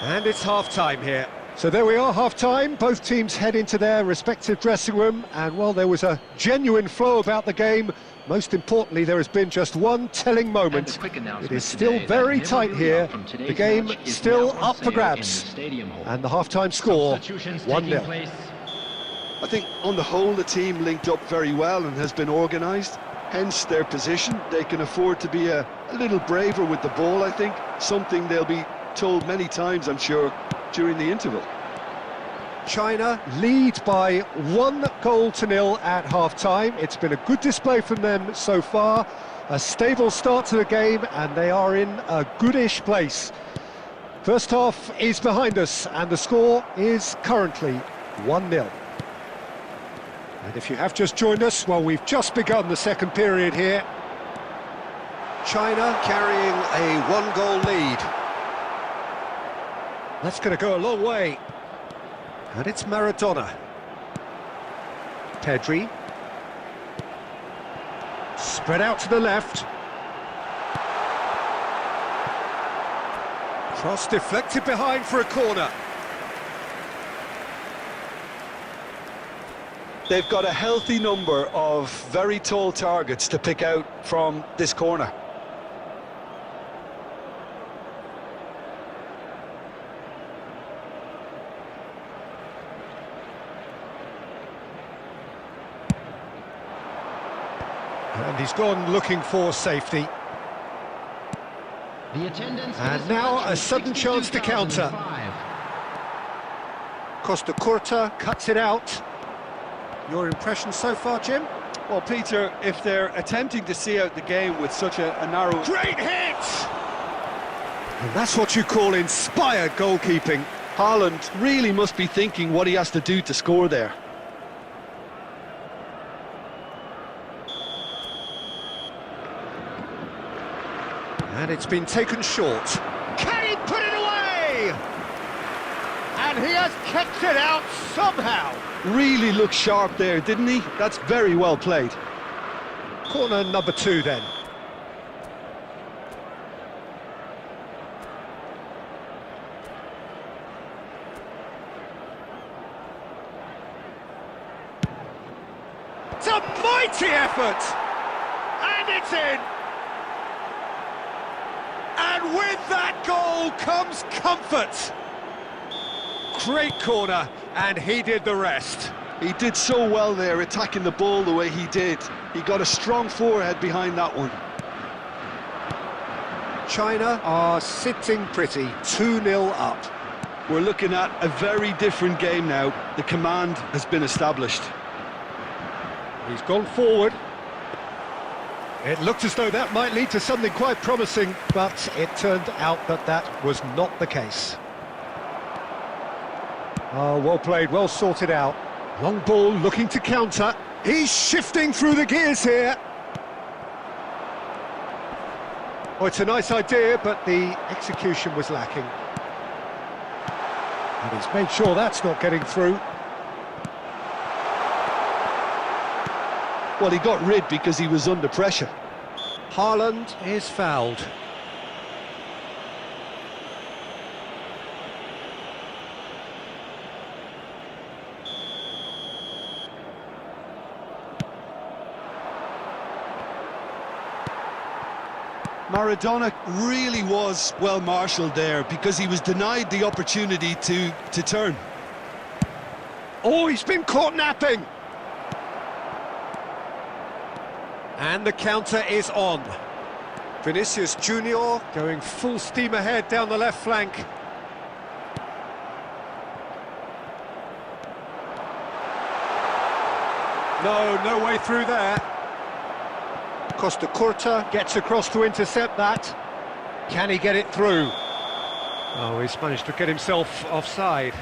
And it's half-time here. So there we are, half-time. Both teams head into their respective dressing room, and well, there was a genuine flow about the game. Most importantly, there has been just one telling moment. It is still very tight here. The game still up for grabs. And the half-time score, 1-0. I think on the whole the team linked up very well and has been organised. Hence their position. They can afford to be a little braver with the ball, I think. Something they'll be told many times, I'm sure, during the interval. China lead by 1-0 at half-time. It's been a good display from them so far. A stable start to the game, and they are in a goodish place. First half is behind us, and the score is currently 1-0. And if you have just joined us, well, we've just begun the second period here. China carrying a 1-goal lead. That's going to go a long way. And it's Maradona. Pedri. Spread out to the left. Cross deflected behind for a corner. They've got a healthy number of very tall targets to pick out from this corner. And he's gone looking for safety. The attendance for And this now match a was sudden chance to counter. 62,005. Costa Curta cuts it out. Your impression so far, Jim? Well, Peter, if they're attempting to see out the game with such a narrow... Great hit! And that's what you call inspired goalkeeping. Haaland really must be thinking what he has to do to score there. And it's been taken short. Can he put it away? And he has kept it out somehow. Really looked sharp there, didn't he? That's very well played. Corner number 2 then. It's a mighty effort! And it's in! And with that goal comes comfort. Great corner, and he did the rest. He did so well there, attacking the ball the way he did. He got a strong forehead behind that one. China are sitting pretty, 2-0 up. We're looking at a very different game now. The command has been established. He's gone forward. It looked as though that might lead to something quite promising, but it turned out that that was not the case. Oh, well played, well sorted out. Long ball looking to counter. He's shifting through the gears here. Oh, it's a nice idea, but the execution was lacking. And he's made sure that's not getting through. Well, he got rid because he was under pressure. Haaland is fouled. Maradona really was well marshalled there because he was denied the opportunity to turn. Oh, he's been caught napping! And the counter is on. Vinicius Junior going full steam ahead down the left flank. No way through there. Costa Curta gets across to intercept that. Can he get it through? Oh, he's managed to get himself offside.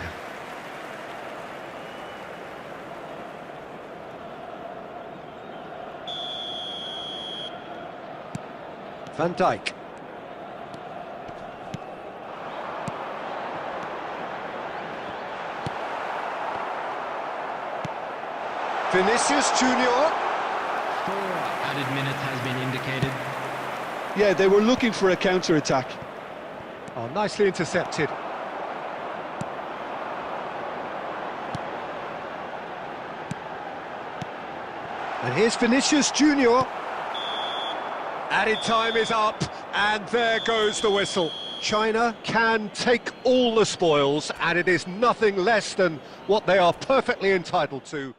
Van Dijk. Vinicius Junior. 4 added minutes has been indicated. Yeah, they were looking for a counter-attack. Oh, nicely intercepted. And here's Vinicius Junior. Added time is up, and there goes the whistle. China can take all the spoils, and it is nothing less than what they are perfectly entitled to.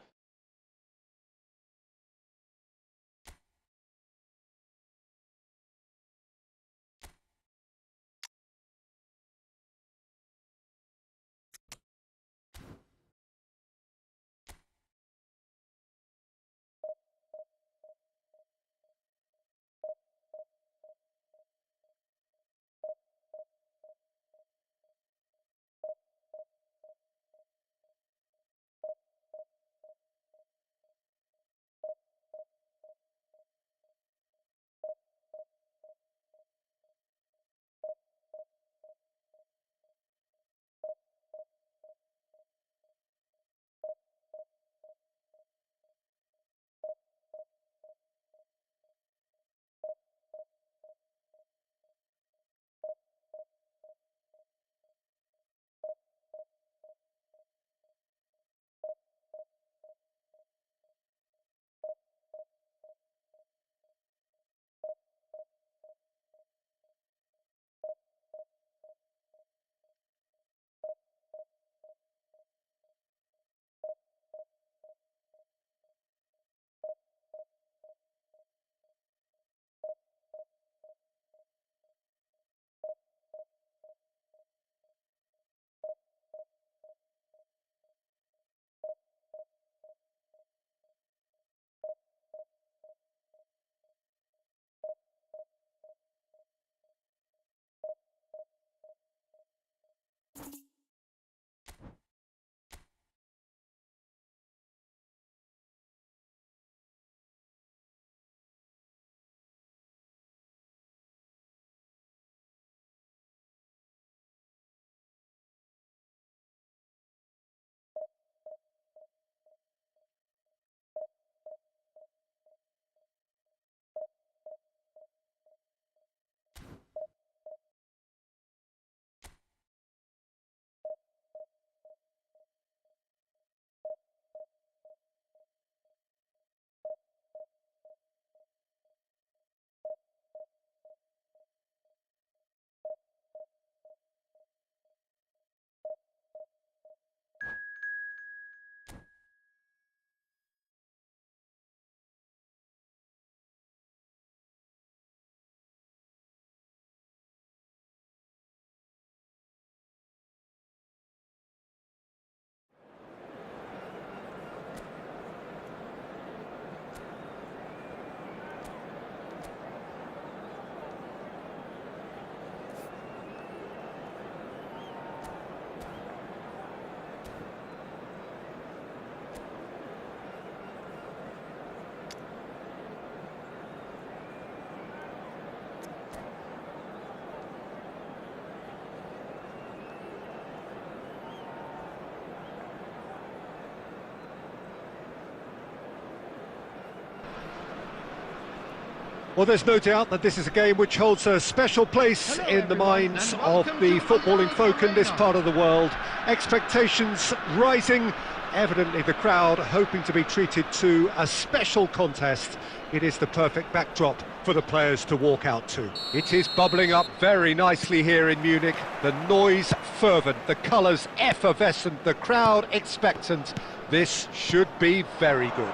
Well, there's no doubt that this is a game which holds a special place in the minds of the footballing folk in this part of the world. Expectations rising, evidently the crowd hoping to be treated to a special contest. It is the perfect backdrop for the players to walk out to. It is bubbling up very nicely here in Munich. The noise fervent, the colours effervescent, the crowd expectant. This should be very good.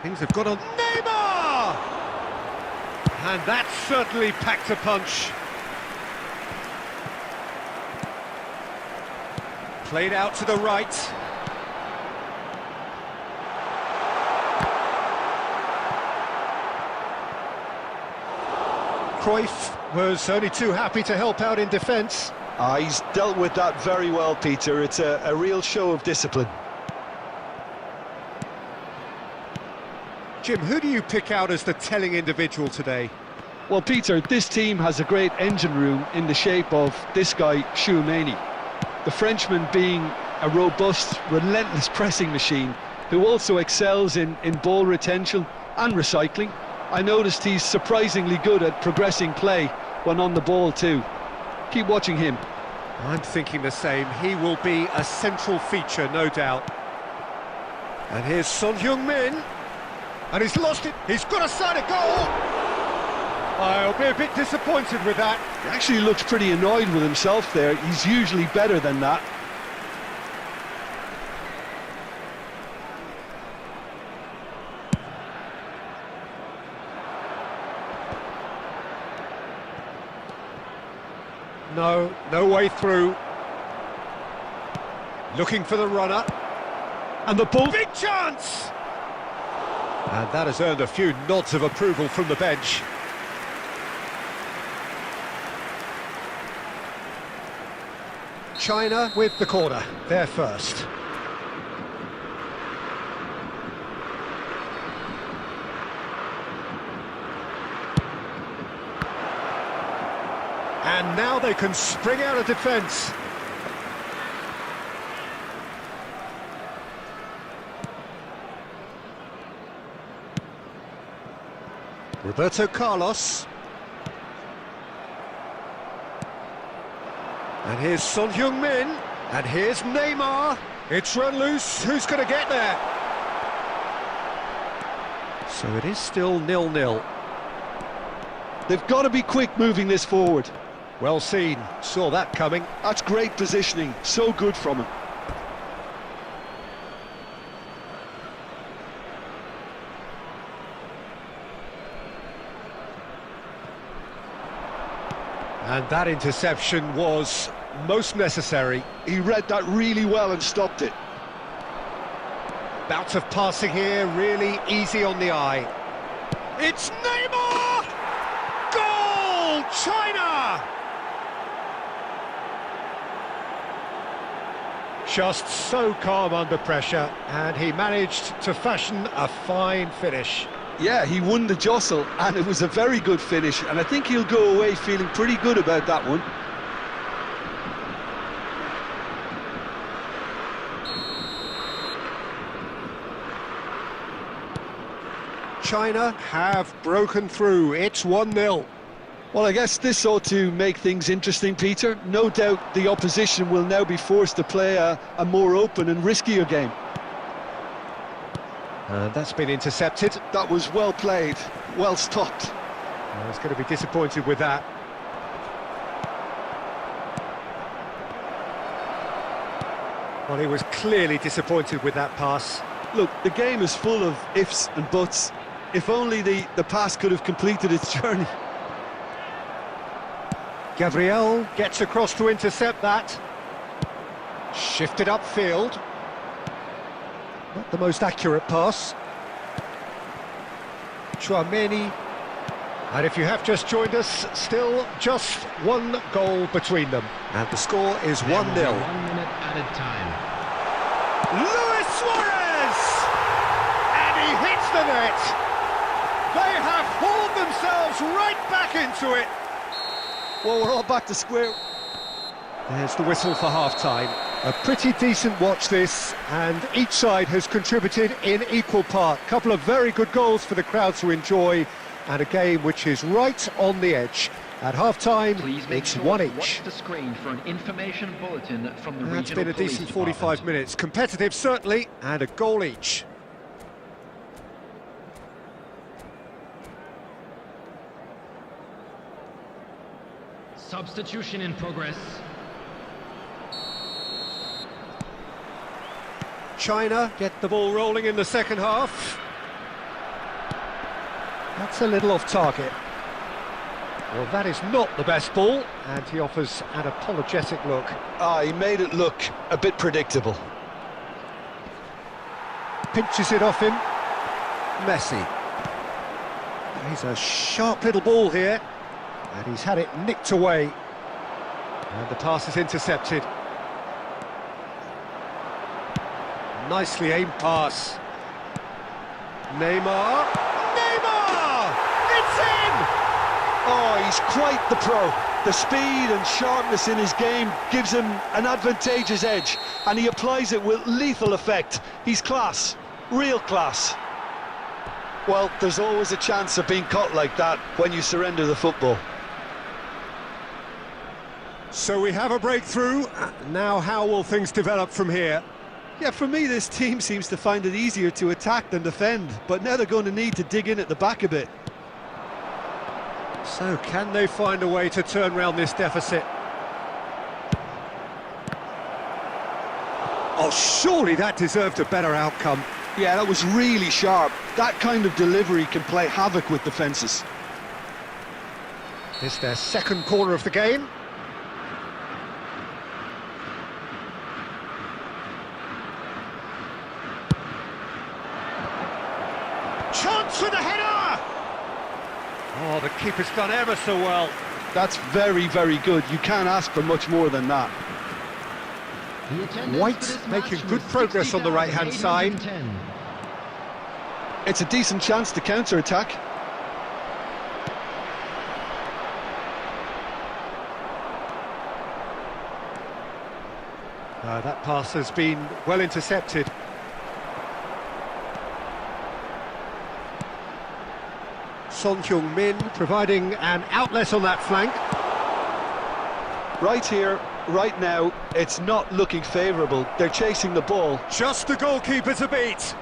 Things have got on Neymar! And that certainly packed a punch. Played out to the right. Cruyff was only too happy to help out in defence. He's dealt with that very well, Peter. It's a real show of discipline. Jim, who do you pick out as the telling individual today? Well, Peter, this team has a great engine room in the shape of this guy, Tchouaméni. The Frenchman being a robust, relentless pressing machine who also excels in ball retention and recycling. I noticed he's surprisingly good at progressing play when on the ball too. Keep watching him. I'm thinking the same. He will be a central feature, no doubt. And here's Son Heung-min. And he's lost it. He's got a side of goal. I'll be a bit disappointed with that. He actually looks pretty annoyed with himself there. He's usually better than that. No way through. Looking for the runner. And the ball. Big chance! And that has earned a few nods of approval from the bench. China with the corner, they're first. And now they can spring out of defence. Roberto Carlos. And here's Son Heung-min. And here's Neymar. It's run loose. Who's going to get there? So it is still 0-0. They've got to be quick moving this forward. Well seen. Saw that coming. That's great positioning. So good from him. And that interception was most necessary. He read that really well and stopped it. Bout of passing here, really easy on the eye. It's Neymar! Goal! China! Just so calm under pressure, and he managed to fashion a fine finish. Yeah, he won the jostle, and it was a very good finish, and I think he'll go away feeling pretty good about that one. China have broken through. It's 1-0. Well, I guess this ought to make things interesting, Peter. No doubt the opposition will now be forced to play a more open and riskier game. And that's been intercepted. That was well played, well stopped. I was going to be disappointed with that. Well, he was clearly disappointed with that pass. Look, the game is full of ifs and buts. If only the pass could have completed its journey. Gabriel gets across to intercept that. Shifted upfield. Not the most accurate pass. Tchouaméni. And if you have just joined us, still just one goal between them. And the score is 1-0. 1 minute added time. Luis Suarez! And he hits the net. They have hauled themselves right back into it. Well, we're all back to square. There's the whistle for half-time. A pretty decent watch this, and each side has contributed in equal part. Couple of very good goals for the crowd to enjoy, and a game which is right on the edge. At half-time, it's sure one to each. watch the screen for an information bulletin from the That's regional been a police decent department. 45 minutes. Competitive, certainly, and a goal each. Substitution in progress. China get the ball rolling in the second half. That's a little off target. Well, that is not the best ball, and he offers an apologetic look. He made it look a bit predictable. Pinches it off him. Messi. He's a sharp little ball here, and he's had it nicked away. And the pass is intercepted. Nicely aimed pass. Neymar. Neymar! It's in! Oh, he's quite the pro. The speed and sharpness in his game gives him an advantageous edge, and he applies it with lethal effect. He's class, real class. Well, there's always a chance of being caught like that when you surrender the football. So we have a breakthrough. Now how will things develop from here? Yeah, for me, this team seems to find it easier to attack than defend, but now they're going to need to dig in at the back a bit. So can they find a way to turn around this deficit? Oh, surely that deserved a better outcome. Yeah, that was really sharp. That kind of delivery can play havoc with defences. It's their second corner of the game. Chance for the header! Oh, the keeper's done ever so well. That's very, very good. You can't ask for much more than that. The attendance White for this making match good was progress on the right-hand side. 60,810. It's a decent chance to counter-attack. That pass has been well intercepted. Son Heung-min providing an outlet on that flank. Right here, right now, it's not looking favourable. They're chasing the ball. Just the goalkeeper to beat.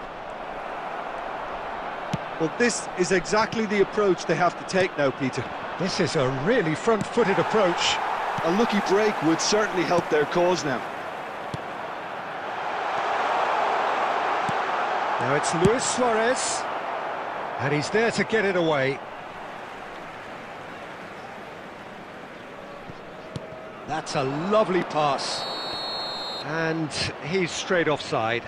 Well, this is exactly the approach they have to take now, Peter. This is a really front-footed approach. A lucky break would certainly help their cause now. Now it's Luis Suarez, and he's there to get it away. That's a lovely pass, and he's straight offside.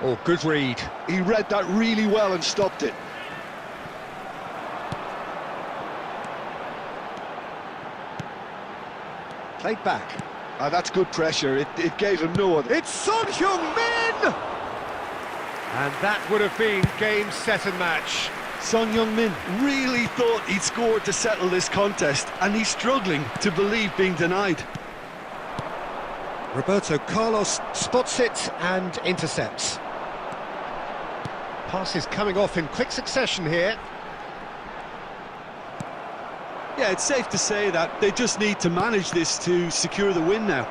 Oh, good read. He read that really well and stopped it. Played back. That's good pressure. It gave him no other. It's Son Heung-min! And that would have been game, set and match. Son Heung-min really thought he'd scored to settle this contest, and he's struggling to believe being denied. Roberto Carlos spots it and intercepts. Pass is coming off in quick succession here. Yeah, it's safe to say that they just need to manage this to secure the win now.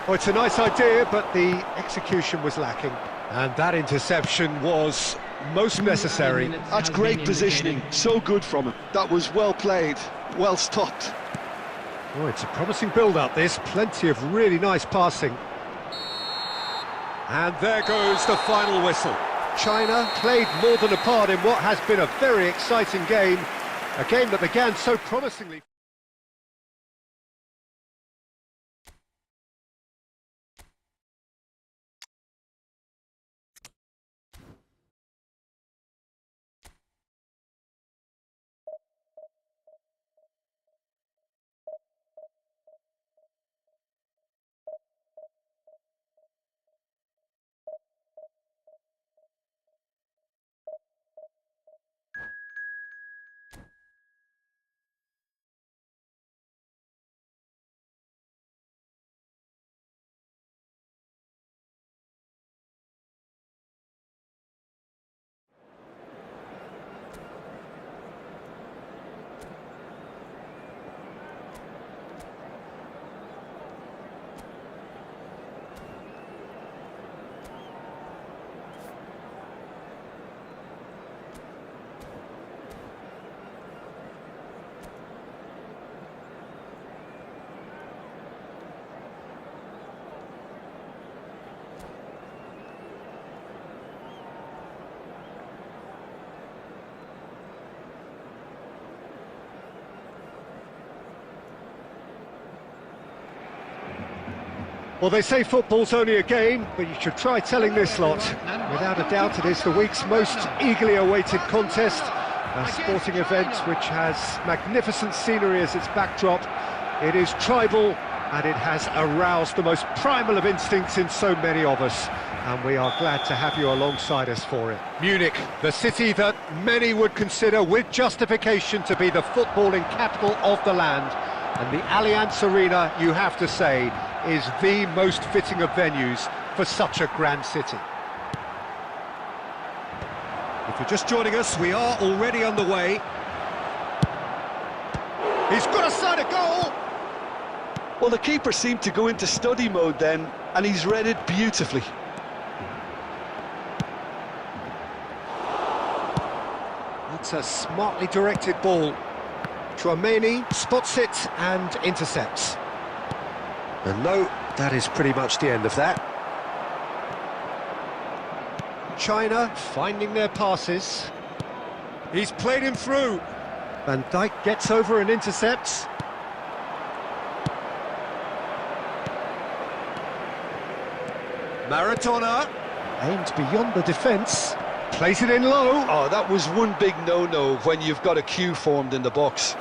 Oh, it's a nice idea, but the execution was lacking. And that interception was most necessary. That's great positioning, so good from him. That was well played, well stopped. Oh, it's a promising build-up, this. Plenty of really nice passing. And there goes the final whistle. China played more than a part in what has been a very exciting game. A game that began so promisingly. Well, they say football's only a game, but you should try telling this lot. Without a doubt, it is the week's most eagerly awaited contest. A sporting event which has magnificent scenery as its backdrop. It is tribal, and it has aroused the most primal of instincts in so many of us. And we are glad to have you alongside us for it. Munich, the city that many would consider with justification to be the footballing capital of the land. And the Allianz Arena, you have to say, is the most fitting of venues for such a grand city. If you're just joining us, we are already underway. He's got a side of goal! Well, the keeper seemed to go into study mode then, and he's read it beautifully. That's a smartly directed ball. Chouameni spots it and intercepts. And no, that is pretty much the end of that. China finding their passes. He's played him through. Van Dijk gets over and intercepts. Maradona aimed beyond the defence. Plays it in low. Oh, that was one big no-no when you've got a queue formed in the box.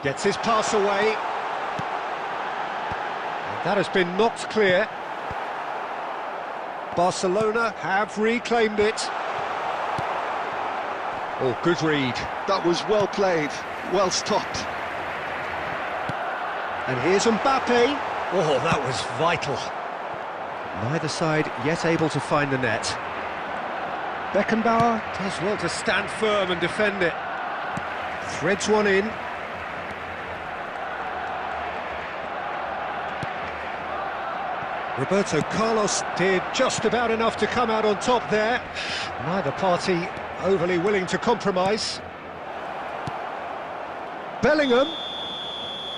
Gets his pass away. And that has been knocked clear. Barcelona have reclaimed it. Oh, good read. That was well played, well stopped. And here's Mbappe. Oh, that was vital. Neither side yet able to find the net. Beckenbauer does well to stand firm and defend it. Threads one in. Roberto Carlos did just about enough to come out on top there. Neither party overly willing to compromise. Bellingham.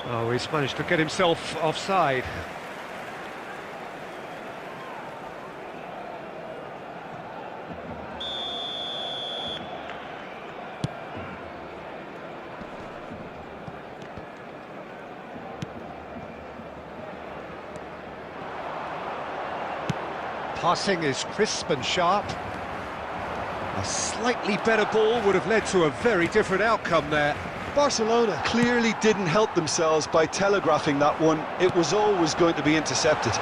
Oh, he's managed to get himself offside. Passing is crisp and sharp. A slightly better ball would have led to a very different outcome there. Barcelona clearly didn't help themselves by telegraphing that one. It was always going to be intercepted.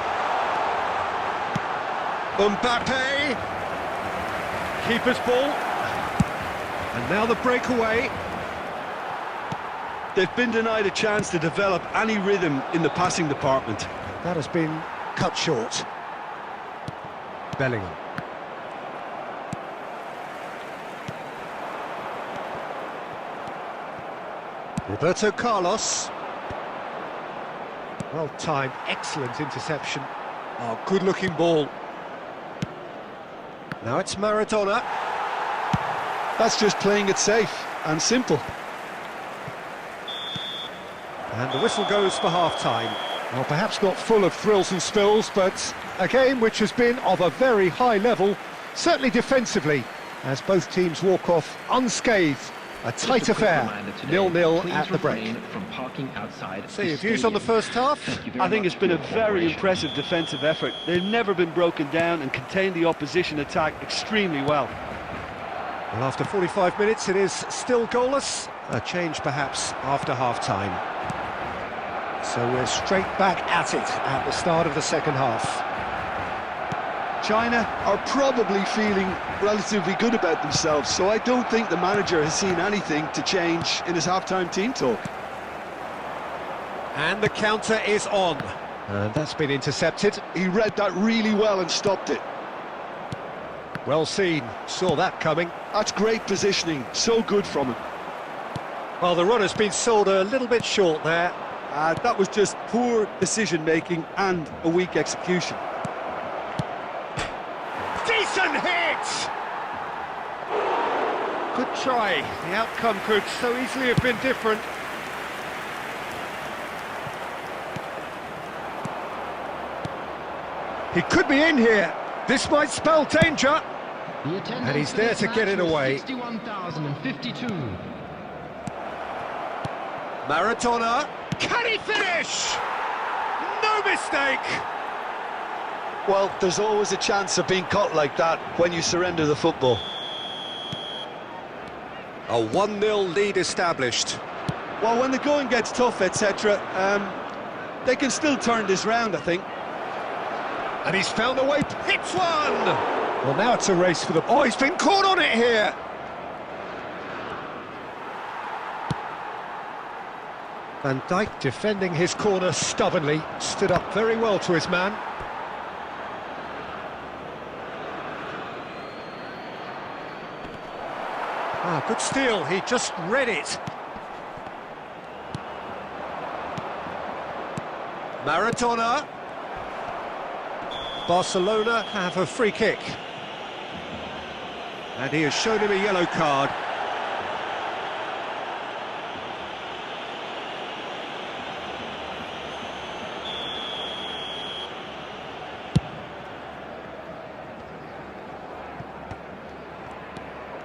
Mbappe. Keeper's ball. And now the breakaway. They've been denied a chance to develop any rhythm in the passing department. That has been cut short. Bellingham. Roberto Carlos. Well timed, excellent interception. Oh, good looking ball. Now it's Maradona. That's just playing it safe and simple. And the whistle goes for half-time. Well, perhaps not full of thrills and spills, but a game which has been of a very high level, certainly defensively, as both teams walk off unscathed. A tight affair, 0-0 at the break. From parking outside So your views on the first half? I think it's been a very impressive defensive effort. They've never been broken down and contained the opposition attack extremely well. Well, after 45 minutes, it is still goalless. A change, perhaps, after half-time. So we're straight back at it at the start of the second half. China are probably feeling relatively good about themselves, so I don't think the manager has seen anything to change in his half-time team talk. And the counter is on. And that's been intercepted. He read that really well and stopped it. Well seen, saw that coming. That's great positioning, so good from him. Well, the run has been sold a little bit short there. That was just poor decision-making and a weak execution. Decent hit! Good try. The outcome could so easily have been different. He could be in here. This might spell danger. The attendance And he's for there this to get match it was away. 61,052. Maradona. Can he finish? No mistake. Well, there's always a chance of being caught like that when you surrender the football. A 1-0 lead established. Well, when the going gets tough, etc., they can still turn this round, I think. And he's found a way, hits one! Well, now it's a race for the... Oh, he's been caught on it here! Van Dijk defending his corner stubbornly, stood up very well to his man. Ah, good steal, he just read it. Maradona. Barcelona have a free kick. And he has shown him a yellow card.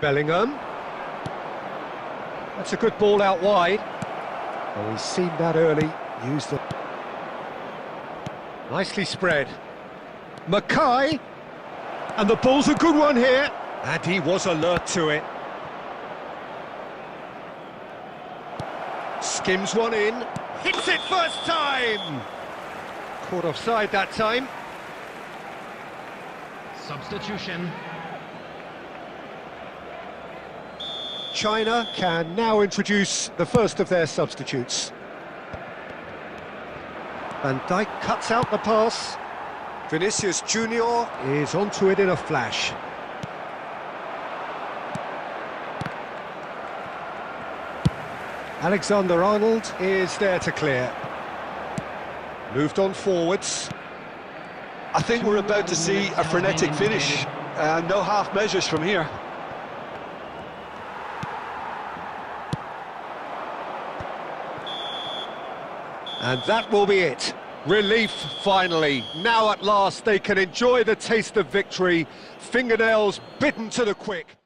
Bellingham. That's a good ball out wide. Oh, he's seen that early, used it. Nicely spread. Mackay, and the ball's a good one here, and he was alert to it. Skims one in, hits it first time! Caught offside that time. Substitution. China can now introduce the first of their substitutes. Van Dijk cuts out the pass. Vinicius Junior is onto it in a flash. Alexander-Arnold is there to clear. Moved on forwards. I think we're about to see a frenetic finish. No half measures from here. And that will be it. Relief, finally. Now at last they can enjoy the taste of victory. Fingernails bitten to the quick.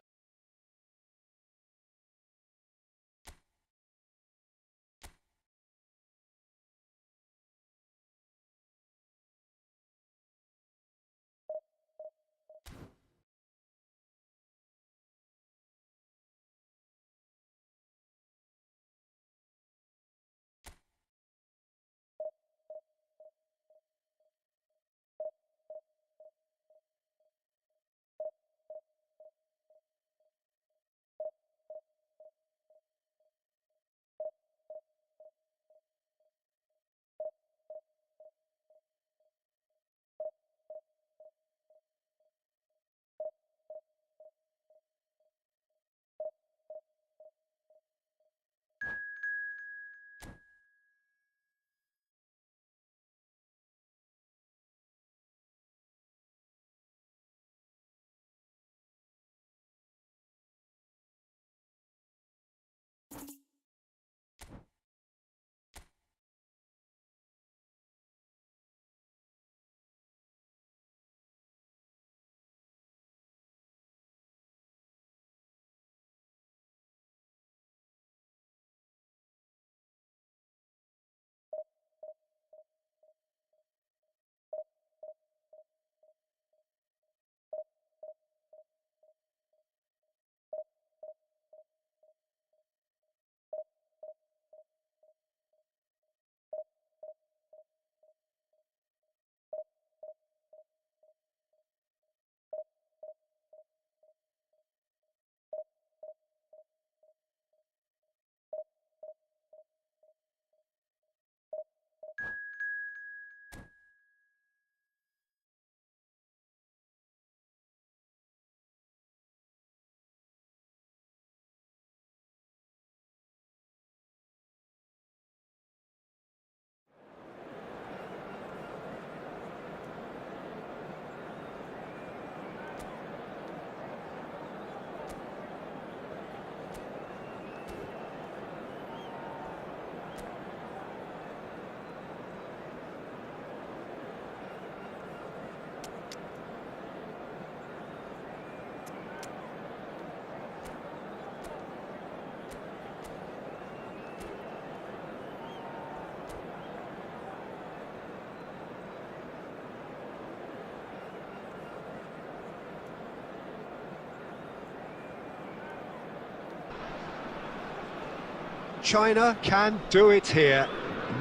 China can do it here.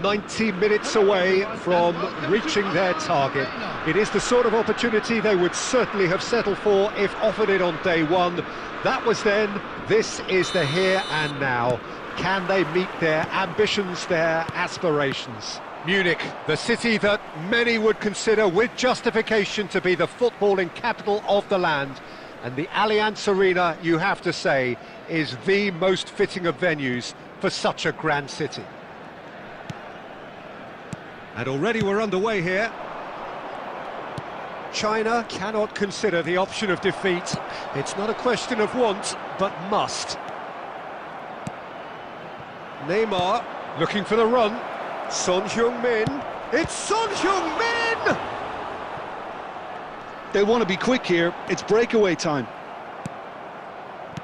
90 minutes away from reaching their target. It is the sort of opportunity they would certainly have settled for if offered it on day one. That was then, this is the here and now. Can they meet their ambitions, their aspirations? Munich, the city that many would consider with justification to be the footballing capital of the land. And the Allianz Arena, you have to say, is the most fitting of venues for such a grand city. And already we're underway here. China cannot consider the option of defeat. It's not a question of want, but must. Neymar looking for the run. Son Heung-min. It's Son Heung-min! They want to be quick here. It's breakaway time.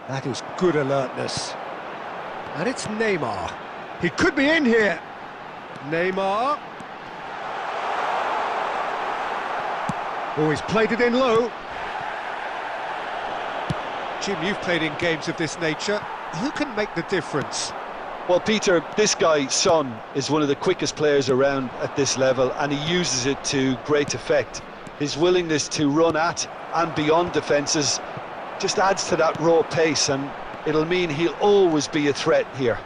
That is good alertness. And it's Neymar. He could be in here. Neymar. Oh, he's played it in low. Jim, you've played in games of this nature. Who can make the difference? Well, Peter, this guy, Son, is one of the quickest players around at this level, and he uses it to great effect. His willingness to run at and beyond defences just adds to that raw pace, and it'll mean he'll always be a threat here.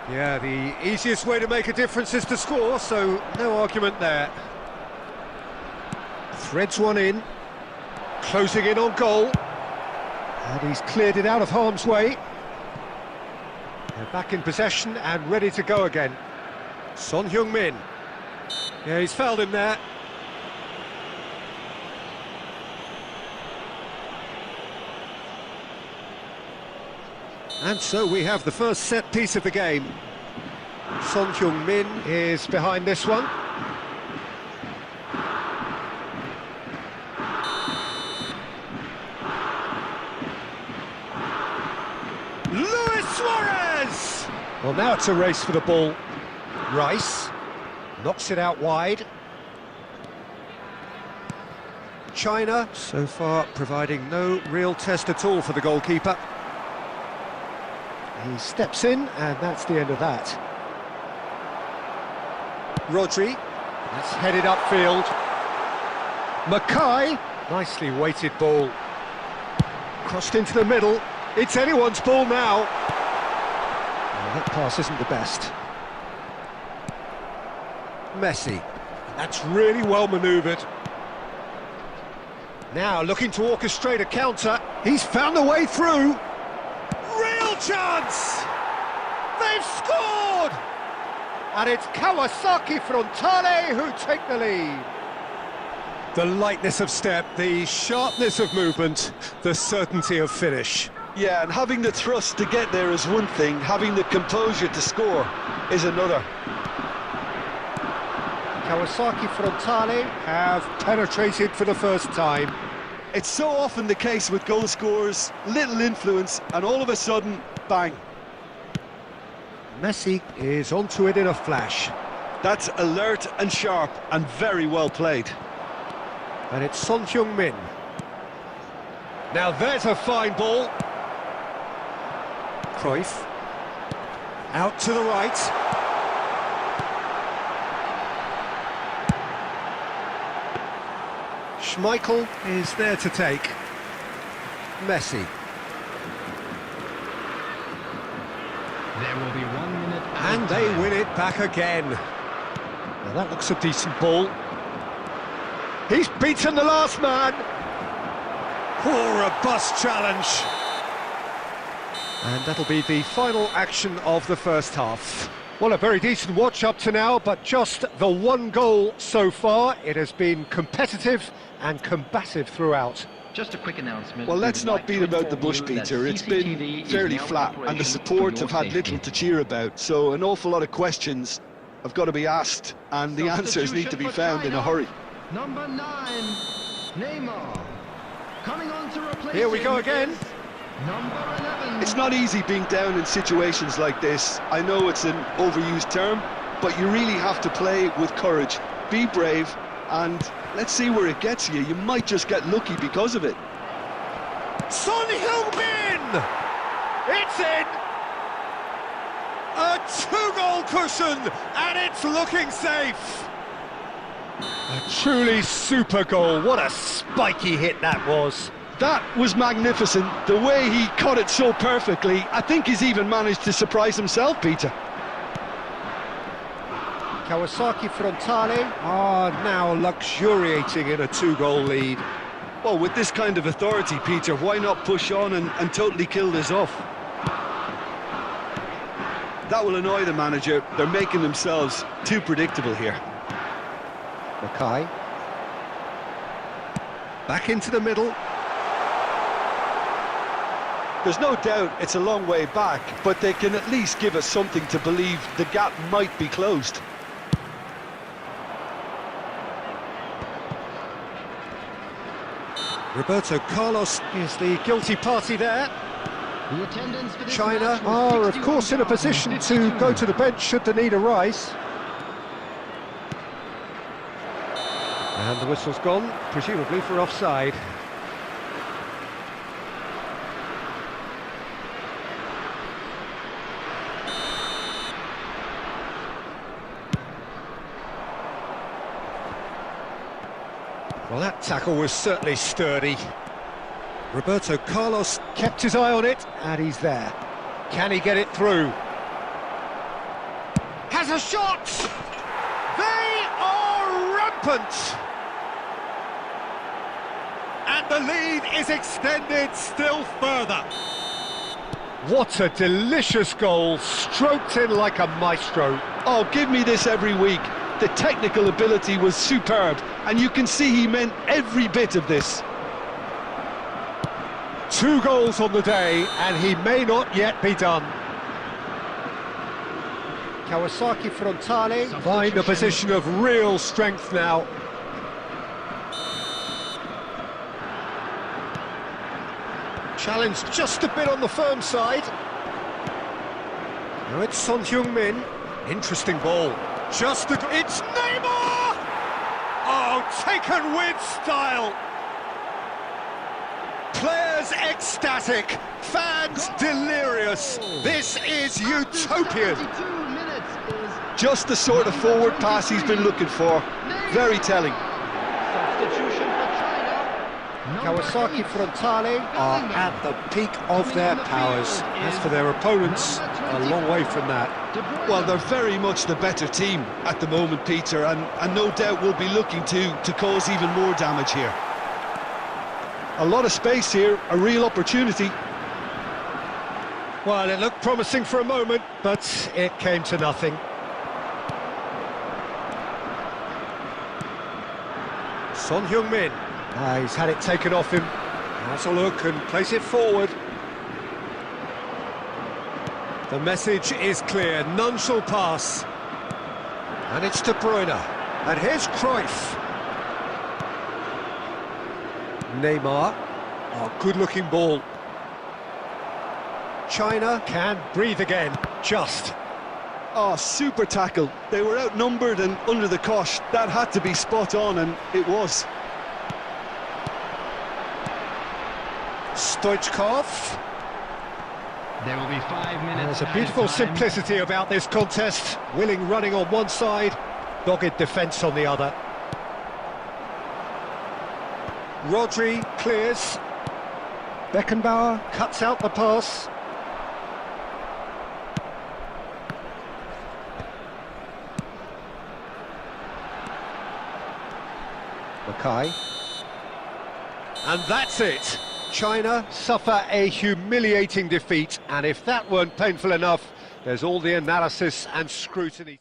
Yeah, the easiest way to make a difference is to score, so no argument there. Threads one in, closing in on goal, and he's cleared it out of harm's way. They're back in possession and ready to go again. Son Heung-min. Yeah, he's fouled him there. And so we have the first set piece of the game. Son Heung-min is behind this one. Suarez! Well, now it's a race for the ball. Rice knocks it out wide. China, so far, providing no real test at all for the goalkeeper. He steps in, and that's the end of that. Rodri, that's headed upfield. Mackay, nicely weighted ball. Crossed into the middle. It's anyone's ball now. Well, that pass isn't the best. Messi. That's really well manoeuvred. Now looking to orchestrate a counter. He's found a way through. Real chance! They've scored! And it's Kawasaki Frontale who take the lead. The lightness of step, the sharpness of movement, the certainty of finish. Yeah, and having the thrust to get there is one thing, having the composure to score is another. Kawasaki Frontale have penetrated for the first time. It's so often the case with goal scorers, little influence, and all of a sudden, bang. Messi is onto it in a flash. That's alert and sharp and very well played. And it's Son Heung-min. Now there's a fine ball. Cruyff. Out to the right. Schmeichel is there to take. Messi. There will be 1 minute. And they win it back again. Now that looks a decent ball. He's beaten the last man. Poor robust challenge. And that'll be the final action of the first half. Well, a very decent watch up to now, but just the one goal so far. It has been competitive and combative throughout. Just a quick announcement. Well, let's not beat about the bush, Peter. It's been fairly flat, and the support have had little to cheer about, so an awful lot of questions have got to be asked, and the answers need to be found in a hurry. Number 9, Neymar. Coming on to replace Here we go again. Number 11. It's not easy being down in situations like this. I know it's an overused term, but you really have to play with courage. Be brave, and let's see where it gets you. You might just get lucky because of it. Son Heung-min! It's in! A Two-goal cushion, and it's looking safe. A truly super goal. What a spiky hit that was. That was magnificent. The way he caught it so perfectly, I think he's even managed to surprise himself, Peter. Kawasaki Frontale are now luxuriating in a two-goal lead. Well, with this kind of authority, Peter, why not push on and totally kill this off? That will annoy the manager. They're making themselves too predictable here. Mackay. Back into the middle. There's no doubt it's a long way back, but they can at least give us something to believe the gap might be closed. Roberto Carlos is the guilty party there. The attendance for this China match was are, of course, in a position to go to the bench should the need arise. And the whistle's gone, presumably for offside. Well, that tackle was certainly sturdy. Roberto Carlos kept his eye on it, and he's there. Can he get it through? Has a shot! They are rampant! And the lead is extended still further. What a delicious goal, stroked in like a maestro. Oh, give me this every week. The technical ability was superb, and you can see he meant every bit of this. 2 goals on the day, and he may not yet be done. Kawasaki Frontale find a position of real strength now. Challenged just a bit on the firm side. Now it's Son Heung-min. Interesting ball. It's Neymar! Oh, taken with style. Players ecstatic, fans delirious. This is utopian. Just the sort of forward pass he's been looking for. Very telling. Substitution for China. Kawasaki Frontale are at the peak of their powers. As for their opponents, a long way from that. Well, they're very much the better team at the moment, Peter, and no doubt will be looking to cause even more damage here. A lot of space here, a real opportunity. Well, it looked promising for a moment, but it came to nothing. Son Heung-min. He's had it taken off him. Has a look and place it forward. The message is clear, none shall pass. And it's De Bruyne. And here's Cruyff. Neymar. Oh, good-looking ball. China can breathe again, just. Oh, super tackle. They were outnumbered and under the cosh. That had to be spot on, and it was. Stoichkov. There will be 5 minutes. There's a beautiful simplicity about this contest. Willing running on one side, dogged defence on the other. Rodri clears. Beckenbauer cuts out the pass. Mackay. And that's it. China suffer a humiliating defeat, and if that weren't painful enough, there's all the analysis and scrutiny.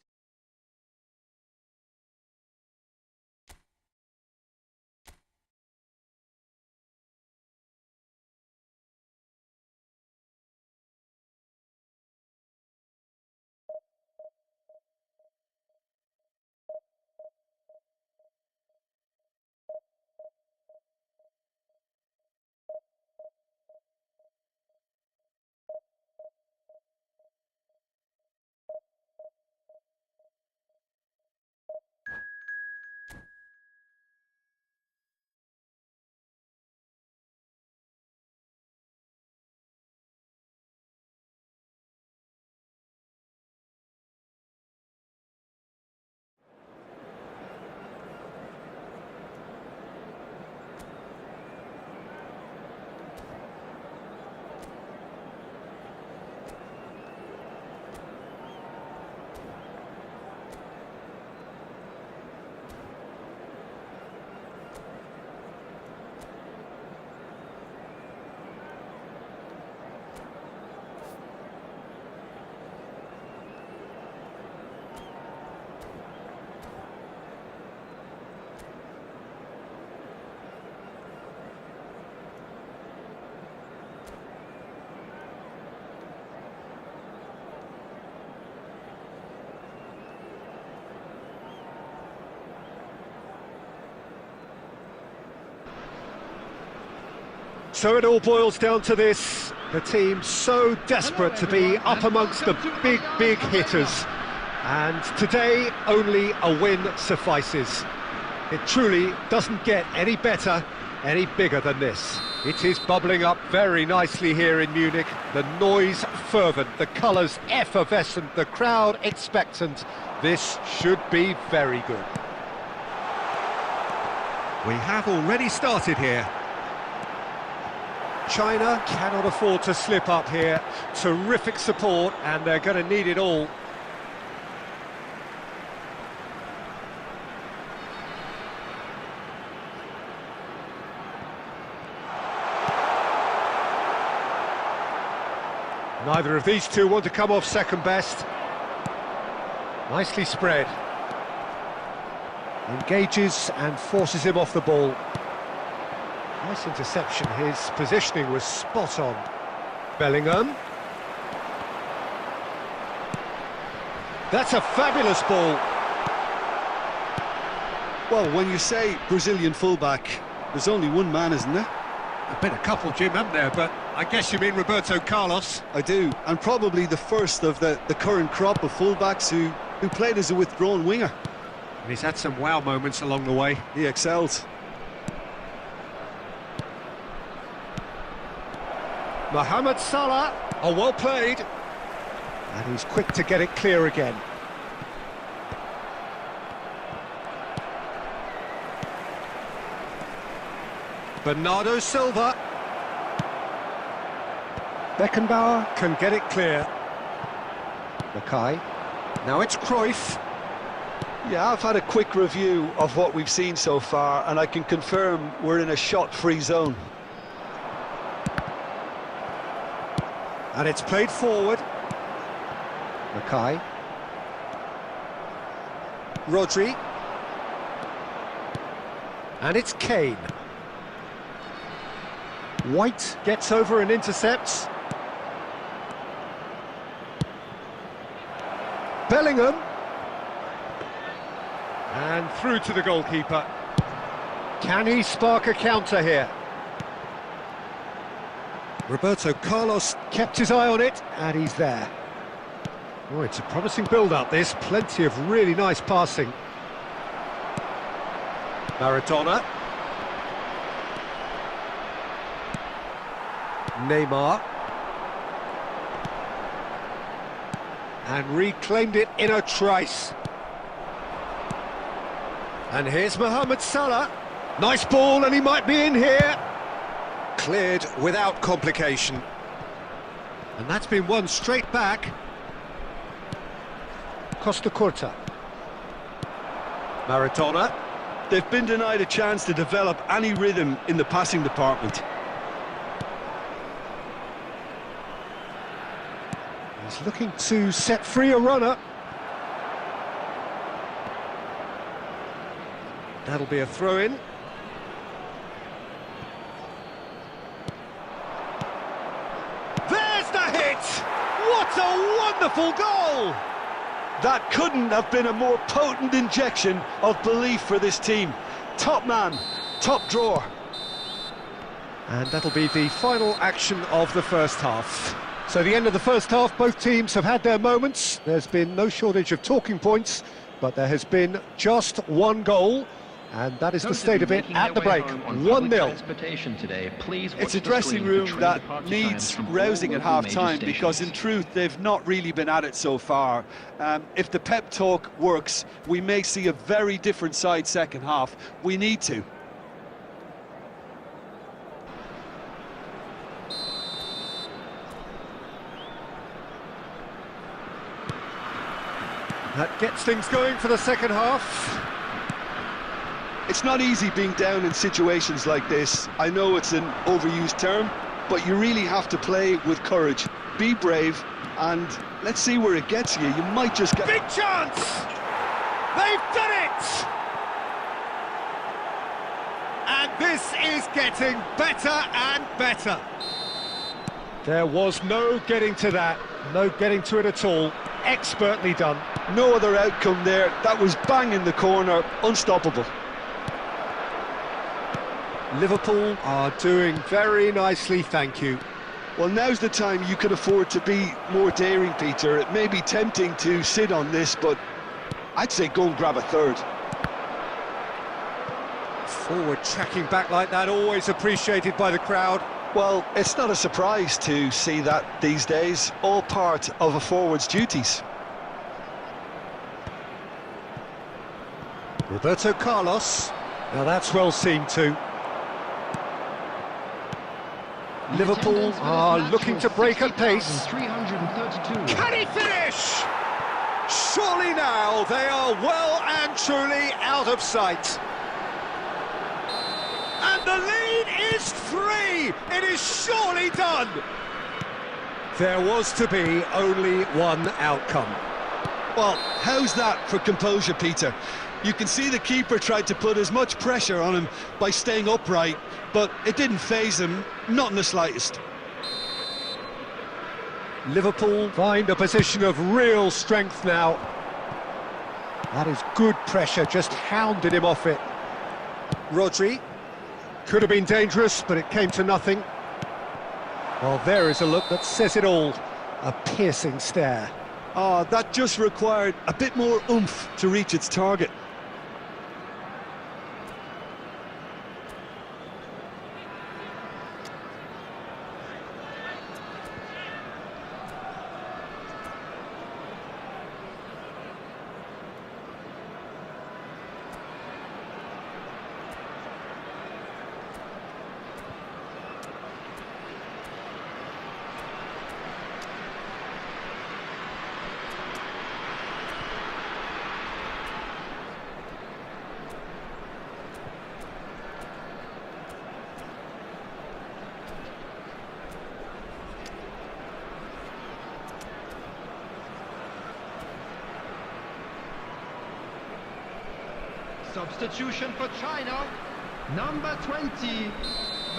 So it all boils down to this. The team so desperate to be up amongst the big hitters. And today, only a win suffices. It truly doesn't get any better, any bigger than this. It is bubbling up very nicely here in Munich. The noise fervent, the colours effervescent, the crowd expectant. This should be very good. We have already started here. China cannot afford to slip up here. Terrific support, and they're going to need it all. Neither of these two want to come off second best. Nicely spread. Engages and forces him off the ball. Nice interception, his positioning was spot on. Bellingham. That's a fabulous ball. Well, when you say Brazilian fullback, there's only one man, isn't there? There's been a couple, Jim, haven't there? But I guess you mean Roberto Carlos. I do, and probably the first of the current crop of fullbacks who played as a withdrawn winger. And he's had some wow moments along the way. He excels. Mohamed Salah, oh, well played. And he's quick to get it clear again. Bernardo Silva. Beckenbauer can get it clear. Mackay. Now it's Cruyff. Yeah, I've had a quick review of what we've seen so far, and I can confirm we're in a shot-free zone. And it's played forward. Mackay. Rodri. And it's Kane. White gets over and intercepts. Bellingham. And through to the goalkeeper. Can he spark a counter here? Roberto Carlos kept his eye on it, and he's there. Oh, it's a promising build-up, this. Plenty of really nice passing. Maradona. Neymar. And reclaimed it in a trice. And here's Mohamed Salah. Nice ball, and he might be in here. Cleared without complication. And that's been won straight back. Costa Curta. Maradona. They've been denied a chance to develop any rhythm in the passing department. He's looking to set free a runner. That'll be a throw-in. There's the hit! What a wonderful goal! That couldn't have been a more potent injection of belief for this team. Top man, top drawer. And that'll be the final action of the first half. So the end of the first half, both teams have had their moments. There's been no shortage of talking points, but there has been just one goal, and that is the state of it at the break. 1-0. It's a dressing room that needs rousing at half-time, because in truth they've not really been at it so far. If the pep talk works, we may see a very different side second half. We need to. That gets things going for the second half. It's not easy being down in situations like this. I know it's an overused term, but you really have to play with courage. Be brave, and let's see where it gets you. You might just get... Big chance! They've done it! And this is getting better and better. There was no getting to that, no getting to it at all. Expertly done. No other outcome there. That was bang in the corner, unstoppable. Liverpool are doing very nicely, thank you. Well, now's the time you can afford to be more daring, Peter. It may be tempting to sit on this, but I'd say go and grab a third. Forward tracking back like that, always appreciated by the crowd. Well, it's not a surprise to see that these days, all part of a forward's duties. Roberto Carlos. Now that's well seen too. Liverpool are looking to break at pace. Can he finish? Surely now they are well and truly out of sight. And the lead is 3. It is surely done. There was to be only one outcome. Well, how's that for composure, Peter? You can see the keeper tried to put as much pressure on him by staying upright, but it didn't faze him, not in the slightest. Liverpool find a position of real strength now. That is good pressure, just hounded him off it. Rodri. Could have been dangerous, but it came to nothing. Well, there is a look that says it all. A piercing stare. Ah, that just required a bit more oomph to reach its target. Substitution for China, number 20.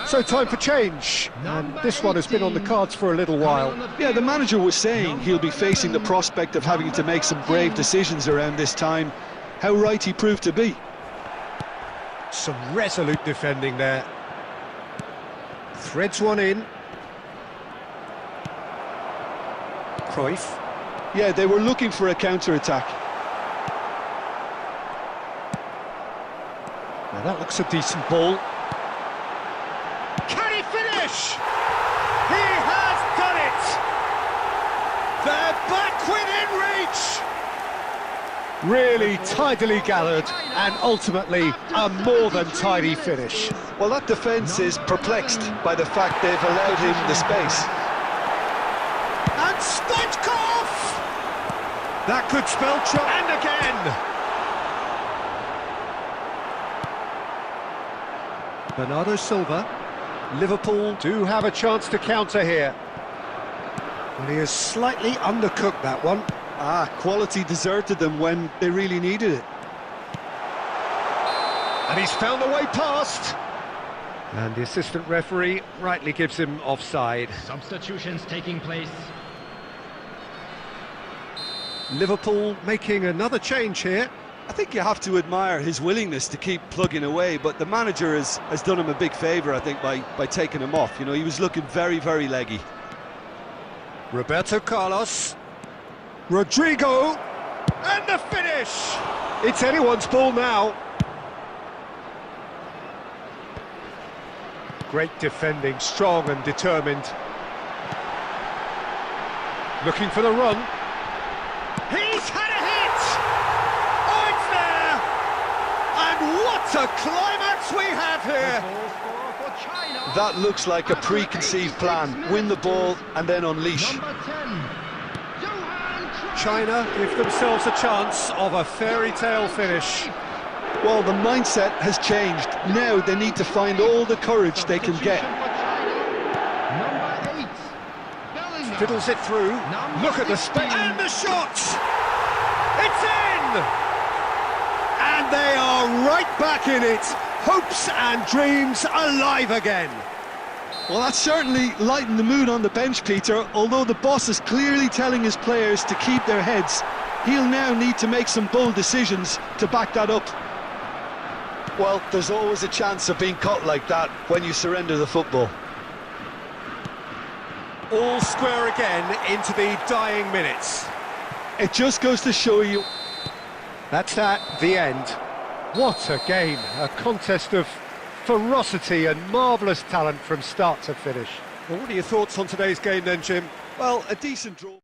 So time for change, and this one has been on the cards for a little while. Yeah, the manager was saying he'll be facing the prospect of having to make some brave decisions around this time. How right he proved to be. Some resolute defending there. Threads one in. Cruyff. Yeah, they were looking for a counter-attack. Now that looks a decent ball. Can he finish? He has done it! They're back within reach! Really tidily gathered, and ultimately a more than tidy finish. Well, that defence is perplexed by the fact they've allowed him the space. And Stoichkov! That could spell trouble. And again! Bernardo Silva. Liverpool do have a chance to counter here. Well, he has slightly undercooked that one. Ah, quality deserted them when they really needed it. And he's found a way past. And the assistant referee rightly gives him offside. Substitutions taking place. Liverpool making another change here. I think you have to admire his willingness to keep plugging away, but the manager has done him a big favour, I think, by taking him off. You know, he was looking very, very leggy. Roberto Carlos. Rodrigo. And the finish! It's anyone's ball now. Great defending, strong and determined. Looking for the run. He's had a hit! Oh, it's there! And what a climax we have here! That looks like a preconceived plan. Win the ball and then unleash. China give themselves a chance of a fairy tale finish. Well, the mindset has changed. Now they need to find all the courage they can get. Fiddles it through. Look at the space. And the shot! It's in! And they are right back in it. Hopes and dreams alive again. Well, that's certainly lightened the mood on the bench, Peter. Although the boss is clearly telling his players to keep their heads, he'll now need to make some bold decisions to back that up. Well, there's always a chance of being caught like that when you surrender the football. All square again into the dying minutes. It just goes to show you... That's that, the end. What a game, a contest of ferocity and marvellous talent from start to finish. Well, what are your thoughts on today's game then, Jim? Well, a decent draw.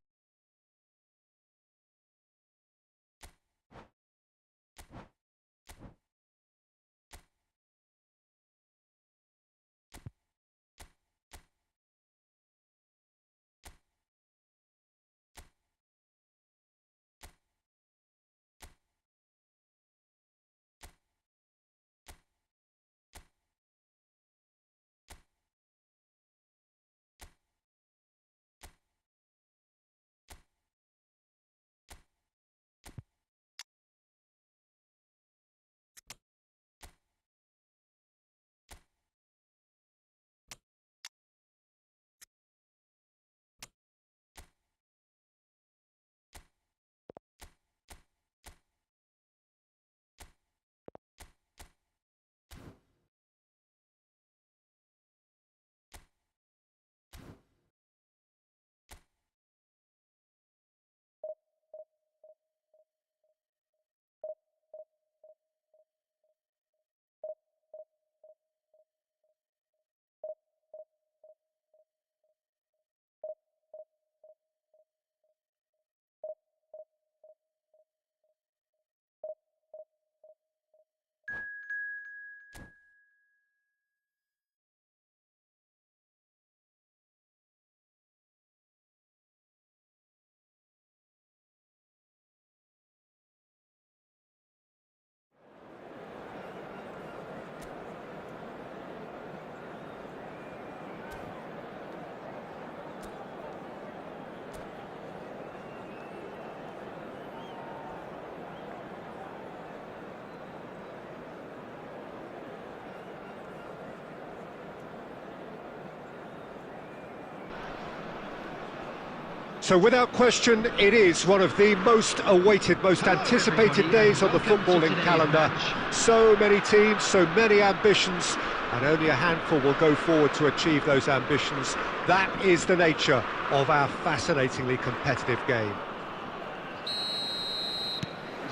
So without question, it is one of the most awaited, most anticipated days on the footballing calendar. So many teams, so many ambitions, and only a handful will go forward to achieve those ambitions. That is the nature of our fascinatingly competitive game.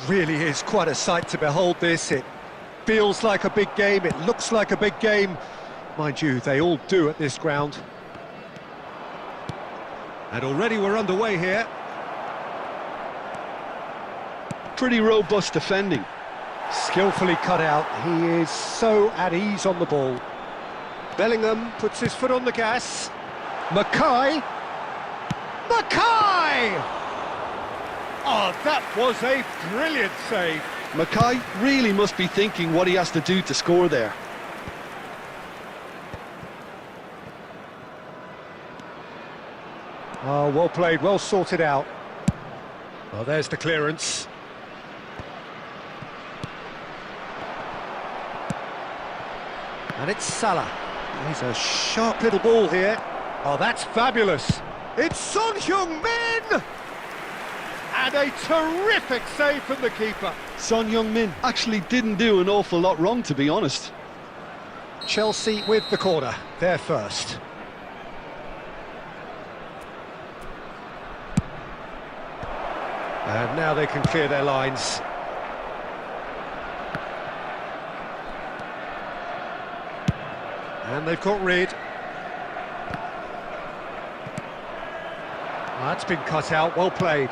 Really is quite a sight to behold this. It feels like a big game, it looks like a big game. Mind you, they all do at this ground. And already we're underway here. Pretty robust defending. Skillfully cut out. He is so at ease on the ball. Bellingham puts his foot on the gas. Mackay! Mackay! Oh, that was a brilliant save. Mackay really must be thinking what he has to do to score there. Oh, well played, well sorted out. Well, there's the clearance. And it's Salah. He's a sharp little ball here. Oh, that's fabulous. It's Son Heung-min! And a terrific save from the keeper. Son Heung-min actually didn't do an awful lot wrong, to be honest. Chelsea with the corner, they're first. And now they can clear their lines. And they've got rid. That's been cut out, well played.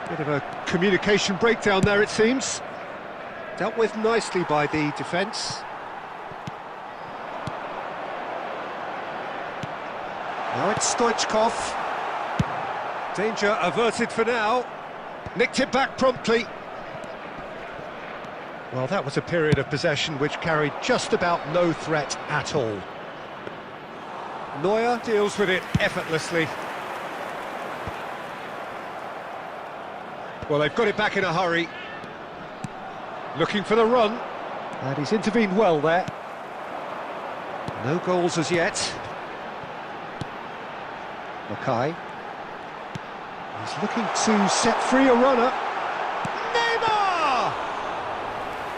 Bit of a communication breakdown there, it seems. Dealt with nicely by the defence. Now it's Stoichkov. Danger averted for now. Nicked it back promptly. Well, that was a period of possession which carried just about no threat at all. Neuer deals with it effortlessly. Well, they've got it back in a hurry. Looking for the run. And he's intervened well there. No goals as yet. Mackay. He's looking to set free a runner. Neymar!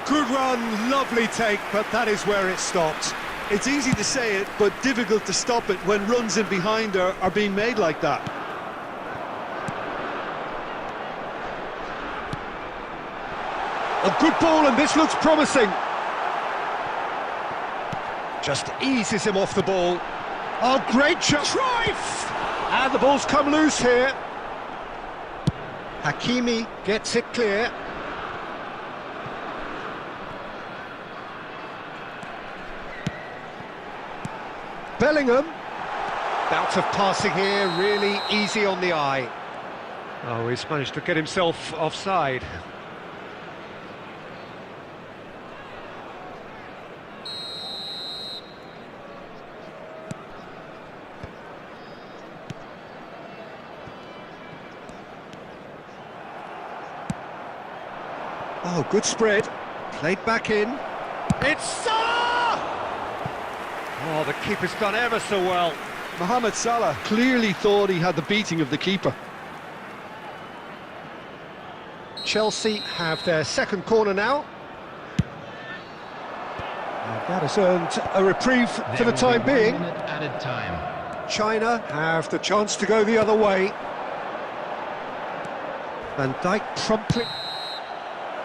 Good run, lovely take, but that is where it stopped. It's easy to say it, but difficult to stop it when runs in behind are being made like that. A good ball, and this looks promising. Just eases him off the ball. Oh, great shot! Trife! And the ball's come loose here. Hakimi gets it clear. Bellingham. Bout of passing here, really easy on the eye. Oh, he's managed to get himself offside. Oh, good spread. Played back in. It's Salah! Oh, the keeper's done ever so well. Mohamed Salah clearly thought he had the beating of the keeper. Chelsea have their second corner now. And that has earned a reprieve for the time being. 1 minute added time. China have the chance to go the other way. Van Dijk promptly.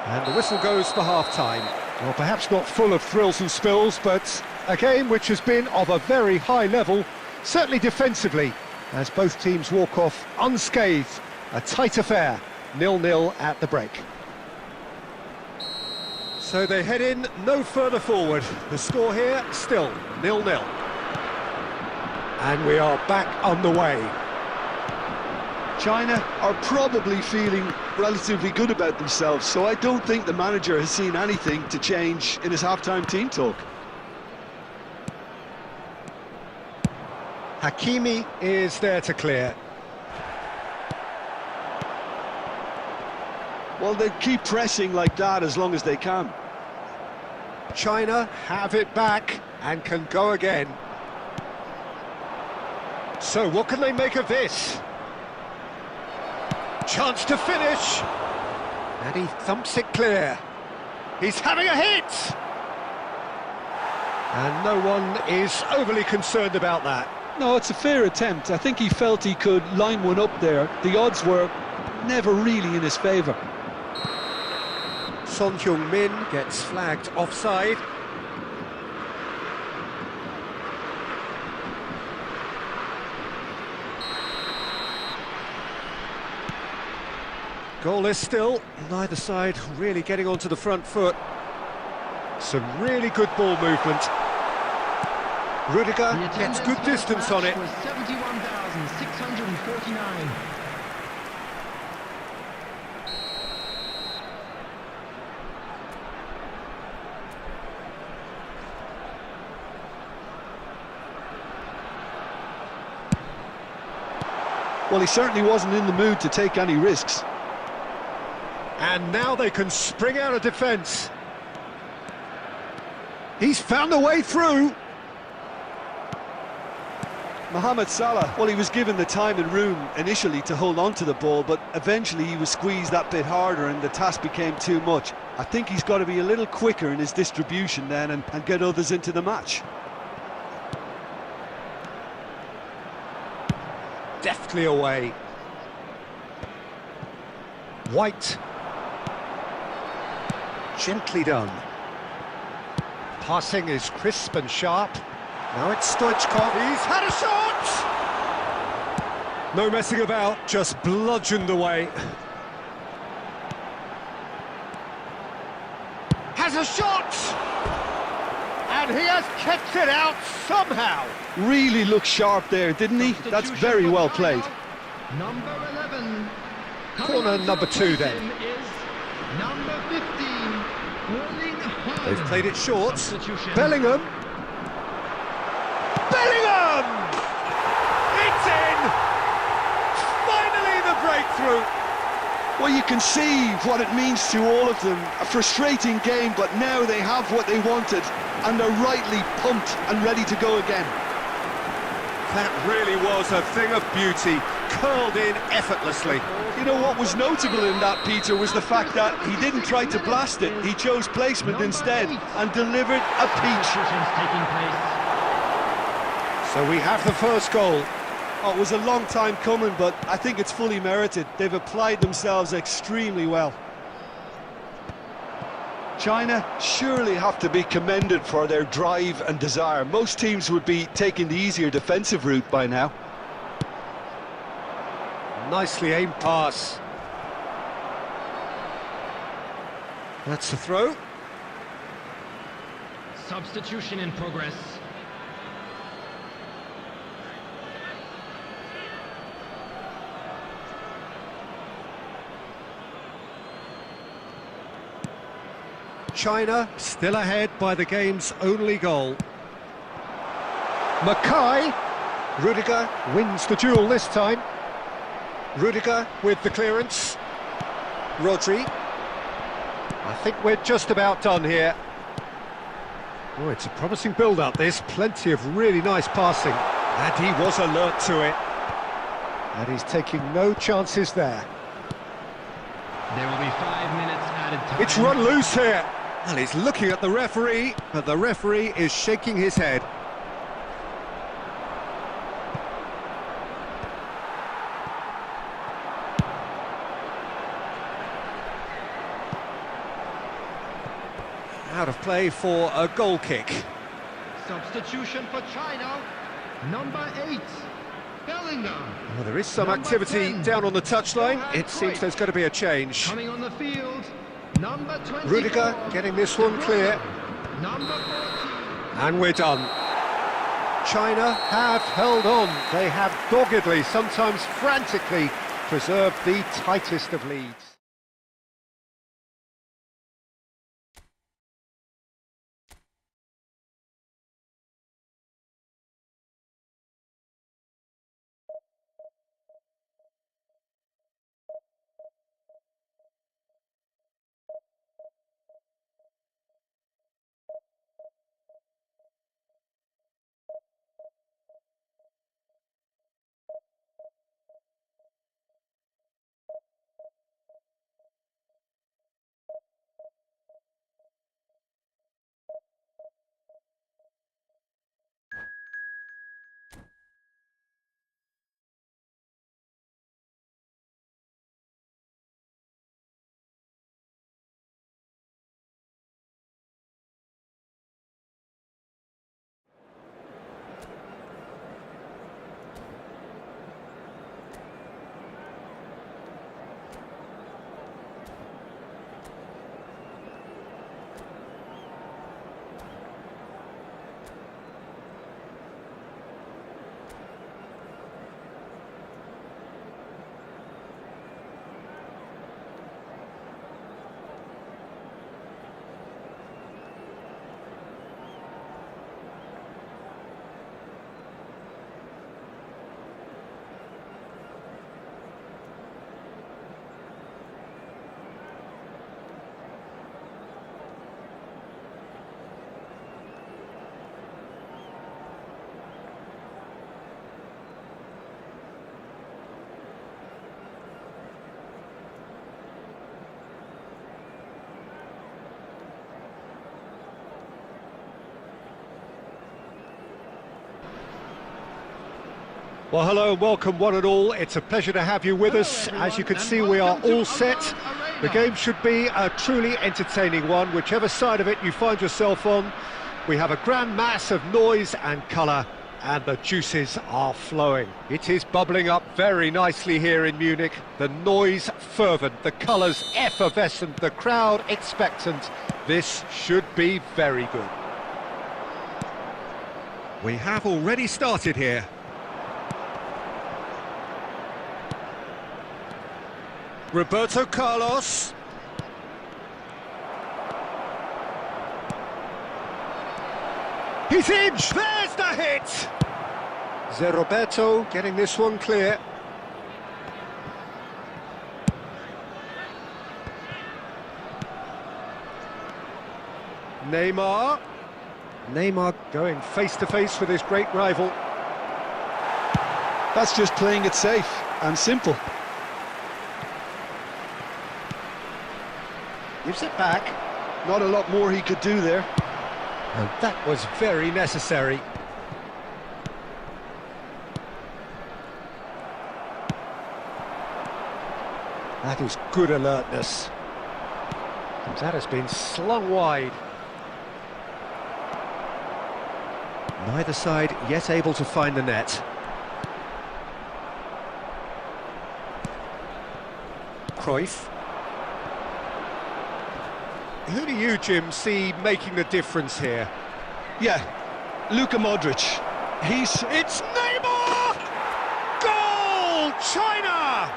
And the whistle goes for half-time. Well, perhaps not full of thrills and spills, but a game which has been of a very high level, certainly defensively, as both teams walk off unscathed. A tight affair, 0-0 at the break. So they head in no further forward. The score here, still 0-0. And we are back on the way. China are probably feeling relatively good about themselves, so I don't think the manager has seen anything to change in his half-time team talk. Hakimi is there to clear. Well, they keep pressing like that as long as they can. China have it back and can go again. So what can they make of this? Chance to finish, and he thumps it clear. He's having a hit, and no one is overly concerned about that. No, it's a fair attempt. I think he felt he could line one up there. The odds were never really in his favour. Son Heung-min gets flagged offside. Goalless still, neither side really getting onto the front foot. Some really good ball movement. Rudiger gets good distance on it. Was 71,649. Well, he certainly wasn't in the mood to take any risks. And now they can spring out of defence. He's found a way through. Mohamed Salah, well, he was given the time and room initially to hold on to the ball, but eventually he was squeezed that bit harder and the task became too much. I think he's got to be a little quicker in his distribution then and get others into the match. Deftly away. White. Gently done. Passing is crisp and sharp. Now it's Stoichkov. He's had a shot! No messing about, just bludgeoned away. Has a shot! And he has kept it out somehow. Really looked sharp there, didn't he? That's very well played. Number 11. Corner number 2 then. Is number 15. They've played it short. Substitution. Bellingham. Bellingham! It's in! Finally the breakthrough. Well, you can see what it means to all of them. A frustrating game, but now they have what they wanted and are rightly pumped and ready to go again. That really was a thing of beauty. curled in effortlessly. You know what was notable in that, Peter, was the fact that he didn't try to blast it. He chose placement instead and delivered a peach. Taking place. So we have the first goal. Oh, it was a long time coming, but I think it's fully merited. They've applied themselves extremely well. China surely have to be commended for their drive and desire. Most teams would be taking the easier defensive route by now. Nicely aimed pass. That's the throw. Substitution in progress. China still ahead by the game's only goal. Mackay. Rudiger wins the duel this time. Rudiger with the clearance. Rodri. I think we're just about done here. Oh, it's a promising build-up, this. Plenty of really nice passing. And he was alert to it. And he's taking no chances there. There will be 5 minutes added time. It's run loose here. Well, he's looking at the referee, but the referee is shaking his head. Out of play for a goal kick. Substitution for China. Number 8, Bellingham. Well, there is some Number activity 10, down on the touchline. It seems Cruyff. there's going to be a change. Coming on the field. Number 24. Rudiger getting this one clear. Number 14. And we're done. China have held on. They have doggedly, sometimes frantically, preserved the tightest of leads. Well, hello and welcome one and all. It's a pleasure to have you with us. As you can see, we are all set. The game should be a truly entertaining one, whichever side of it you find yourself on. We have a grand mass of noise and colour, and the juices are flowing. It is bubbling up very nicely here in Munich. The noise fervent, the colours effervescent, the crowd expectant. This should be very good. We have already started here. Roberto Carlos. He's in! There's the hit! Zé Roberto getting this one clear. Neymar. Neymar going face to face with his great rival. That's just playing it safe. and simple. Gives it back. Not a lot more he could do there. And that was very necessary. That is good alertness. And that has been slung wide. Neither side yet able to find the net. Cruyff. Who do you, Jim, see making the difference here? Yeah, Luka Modric. It's Neymar! Goal! China!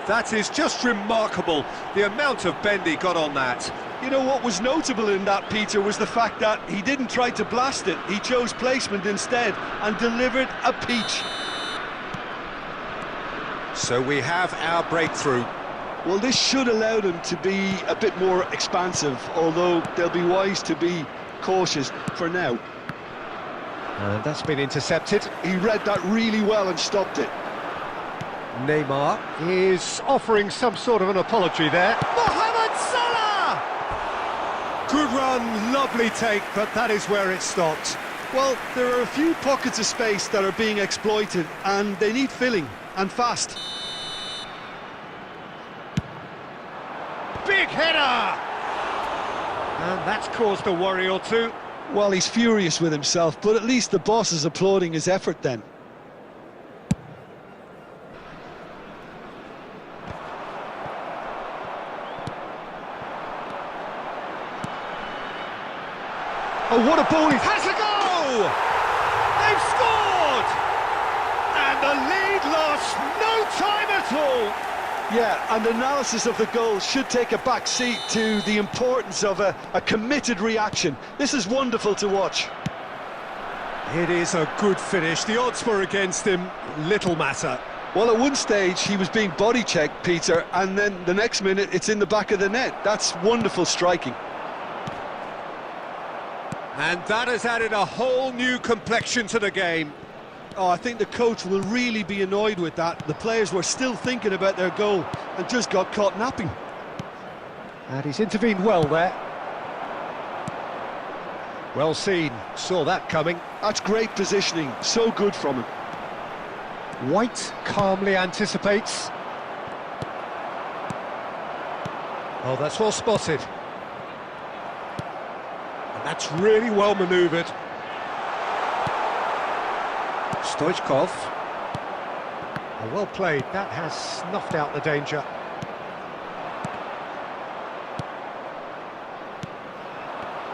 That is just remarkable, the amount of bend he got on that. You know what was notable in that, Peter, was the fact that he didn't try to blast it. He chose placement instead and delivered a peach. So we have our breakthrough. Well, this should allow them to be a bit more expansive, although they'll be wise to be cautious for now. And that's been intercepted. He read that really well and stopped it. Neymar is offering some sort of an apology there. Mohamed Salah! Good run, lovely take, but that is where it stopped. Well, there are a few pockets of space that are being exploited, and they need filling, and fast. Big header! And that's caused a worry or two. Well, he's furious with himself, but at least the boss is applauding his effort then. Oh, what a ball! Has a go! They've scored! And the lead lost no time at all. Yeah, and analysis of the goal should take a back seat to the importance of a committed reaction. This is wonderful to watch. It is a good finish. The odds were against him. Little matter. Well, at one stage he was being body checked, Peter, and then the next minute it's in the back of the net. That's wonderful striking. And that has added a whole new complexion to the game. Oh, I think the coach will really be annoyed with that. The players were still thinking about their goal and just got caught napping. And he's intervened well there. Well seen, saw that coming. That's great positioning, so good from him. White calmly anticipates. Oh, that's well spotted. And that's really well manoeuvred. Stoichkov. Oh, well played, that has snuffed out the danger.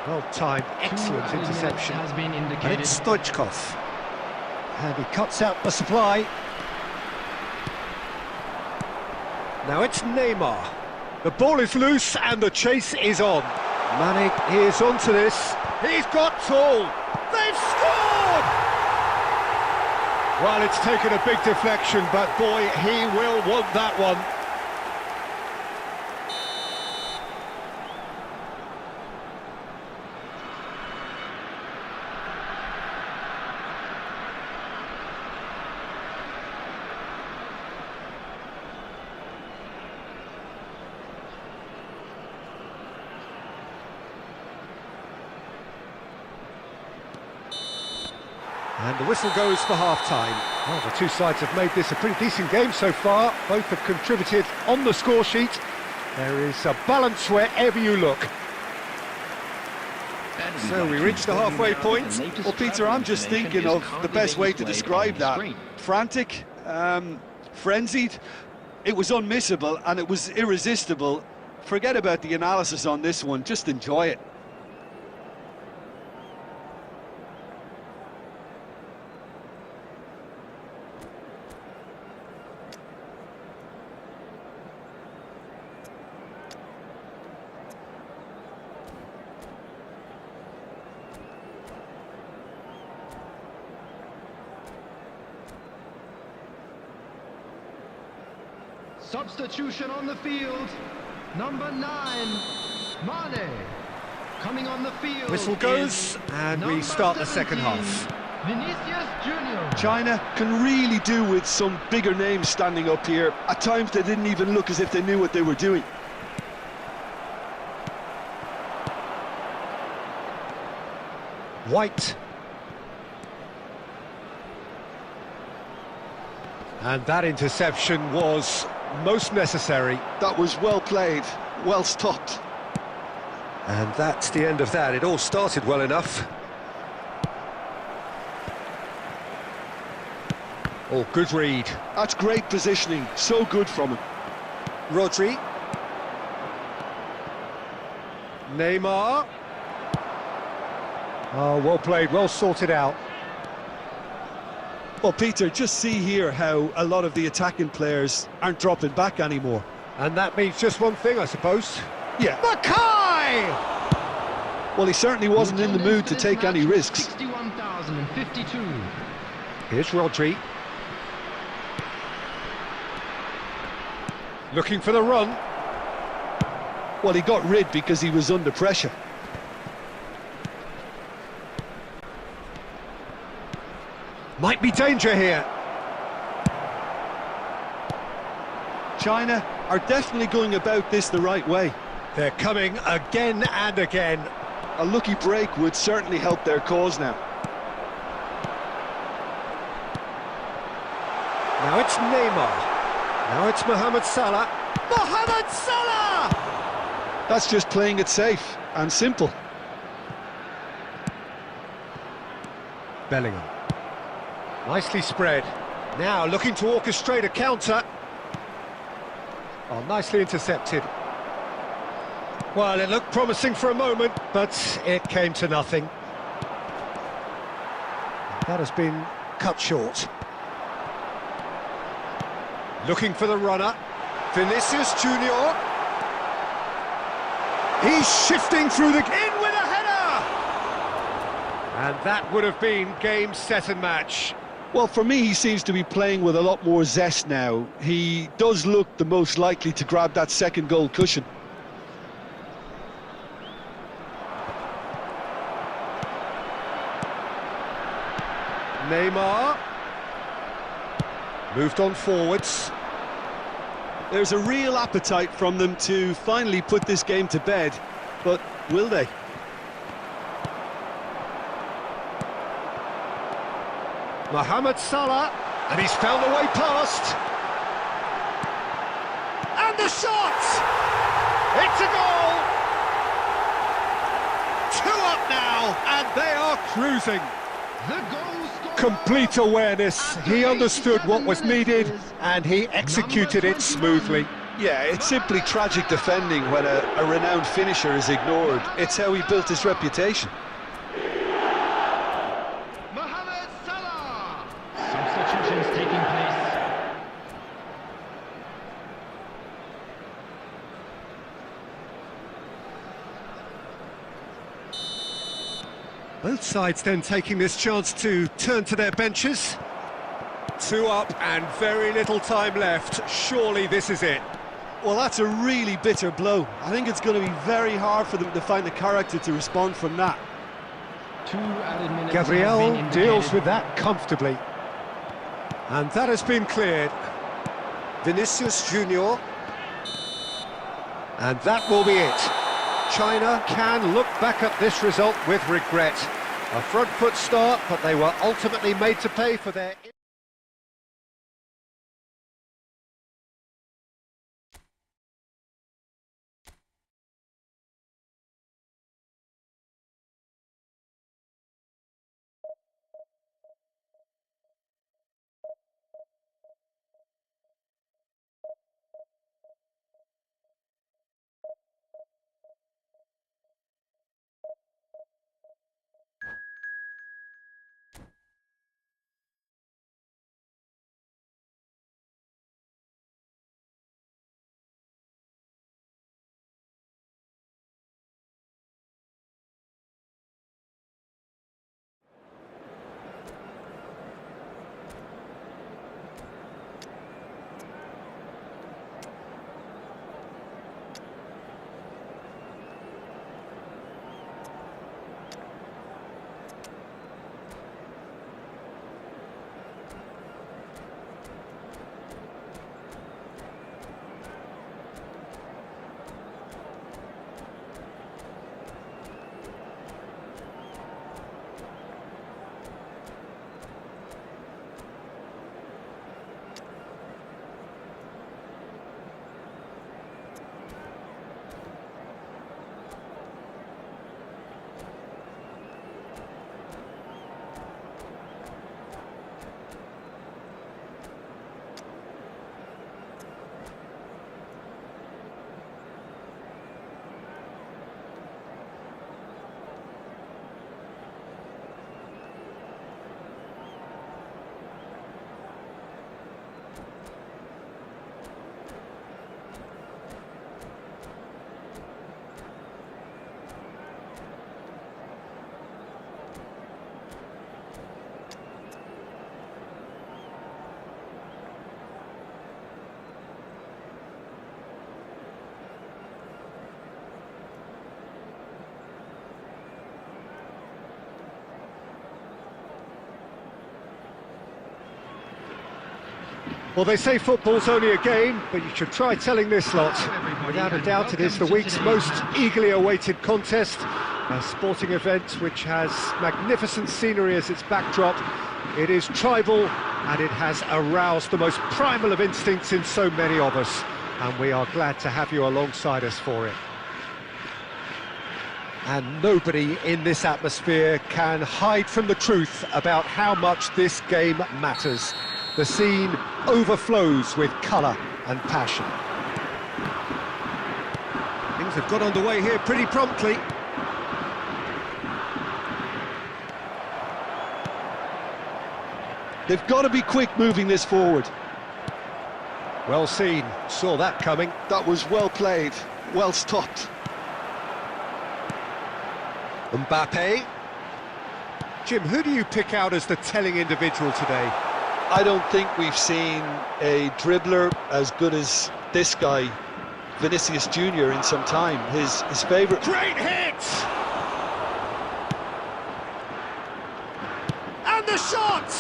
Well timed, excellent interception. Has been And indicated. it's Stoichkov. And he cuts out the supply. Now it's Neymar. The ball is loose and the chase is on. Mane is onto this. He's got tall. They've scored! Well, it's taken a big deflection, but boy, he will want that one. And the whistle goes for half-time. Well, the two sides have made this a pretty decent game so far. Both have contributed on the score sheet. There is a balance wherever you look. So we reach the halfway point. Well, Peter, I'm just thinking of the best way to describe that. Frantic, frenzied. It was unmissable and it was irresistible. Forget about the analysis on this one, just enjoy it. Substitution on the field. Number 9, Mane. Coming on the field. Whistle goes, and we start the second half. Vinicius Junior. China can really do with some bigger names standing up here. At times they didn't even look as if they knew what they were doing. White. And that interception was most necessary. That was well played, well stopped. And that's the end of that. It all started well enough. Oh, good read. That's great positioning, so good from him. Rodri. Neymar. Oh, well played, well sorted out. Well, Peter, just see here how a lot of the attacking players aren't dropping back anymore. And that means just one thing, I suppose. Yeah. Mackay! Well, he certainly wasn't in the mood to take any risks. 61,052. Here's Rodri. Looking for the run. Well, he got rid because he was under pressure. Might be danger here. China are definitely going about this the right way. They're coming again and again. A lucky break would certainly help their cause now. Now it's Neymar. Now it's Mohamed Salah. Mohamed Salah! That's just playing it safe and simple. Bellingham. Nicely spread. Now looking to orchestrate a counter. Oh, nicely intercepted. Well, it looked promising for a moment, but it came to nothing. That has been cut short. Looking for the runner. Vinicius Junior. He's shifting through the... In with a header! And that would have been game, set and match. Well, for me, he seems to be playing with a lot more zest now. He does look the most likely to grab that second goal cushion. Neymar. Moved on forwards. There's a real appetite from them to finally put this game to bed, but will they? Mohamed Salah, and he's found a way past. And the shot! It's a goal! 2 up now, and they are cruising. The goal scorer. Complete awareness. He understood what was needed, and he executed it smoothly. Yeah, it's simply tragic defending when a renowned finisher is ignored. It's how he built his reputation. Mohamed Salah. Substitutions taking place. Both sides then taking this chance to turn to their benches. 2 up and very little time left. Surely this is it. Well, that's a really bitter blow. I think it's going to be very hard for them to find the character to respond from that. 2 added minutes. Gabriel have been deals indicated. with that comfortably. And that has been cleared. Vinicius Junior. And that will be it. China can look back at this result with regret. A front foot start, but they were ultimately made to pay for their... Well, they say football's only a game, but you should try telling this lot. Without a doubt, it is the week's most eagerly awaited contest. A sporting event which has magnificent scenery as its backdrop. It is tribal, and it has aroused the most primal of instincts in so many of us. And we are glad to have you alongside us for it. And nobody in this atmosphere can hide from the truth about how much this game matters. The scene overflows with colour and passion. Things have got underway here pretty promptly. They've got to be quick moving this forward. Well seen, saw that coming. That was well played, well stopped. Mbappe. Jim, who do you pick out as the telling individual today? I don't think we've seen a dribbler as good as this guy, Vinicius Jr., in some time. His favourite... Great hit! And the shot!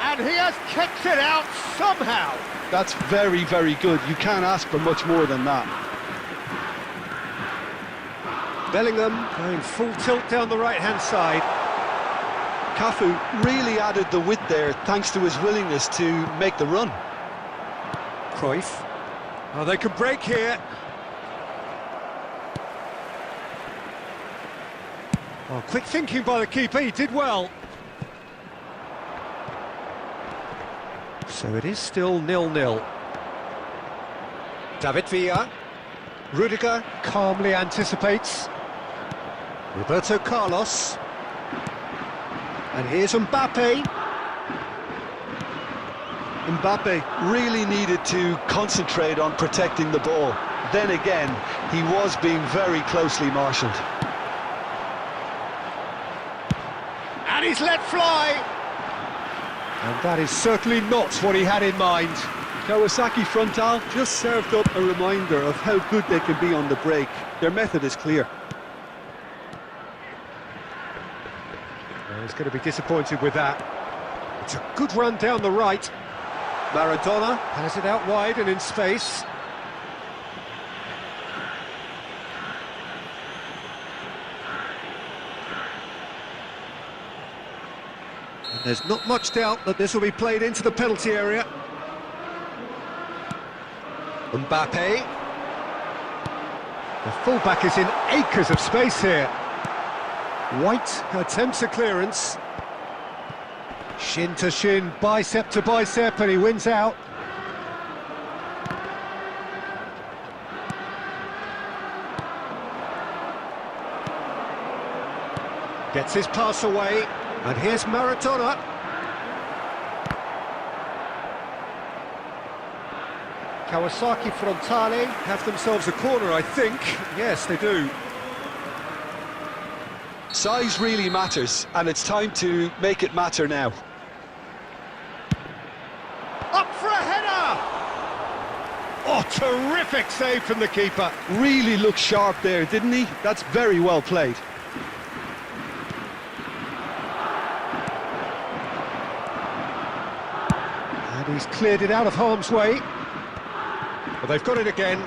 And he has kept it out somehow. That's very, very good. You can't ask for much more than that. Bellingham going full tilt down the right-hand side. Cafu really added the width there thanks to his willingness to make the run. Cruyff. Oh, they can break here. Oh, quick thinking by the keeper, he did well. So it is still 0-0. David Villa. Rudiger calmly anticipates. Roberto Carlos. And here's Mbappe. Mbappe really needed to concentrate on protecting the ball. Then again, he was being very closely marshalled. And he's let fly. And that is certainly not what he had in mind. Kawasaki Frontal just served up a reminder of how good they can be on the break. Their method is clear. He's going to be disappointed with that. It's a good run down the right. Maradona has it out wide and in space. And there's not much doubt that this will be played into the penalty area. Mbappe. The fullback is in acres of space here. White attempts a clearance. Shin to shin, bicep to bicep, and he wins out. Gets his pass away, and here's Maradona. Kawasaki Frontale have themselves a corner, I think. Yes, they do. Size really matters, and it's time to make it matter now. Up for a header! Oh, terrific save from the keeper. Really looked sharp there, didn't he? That's very well played. And he's cleared it out of harm's way. But they've got it again.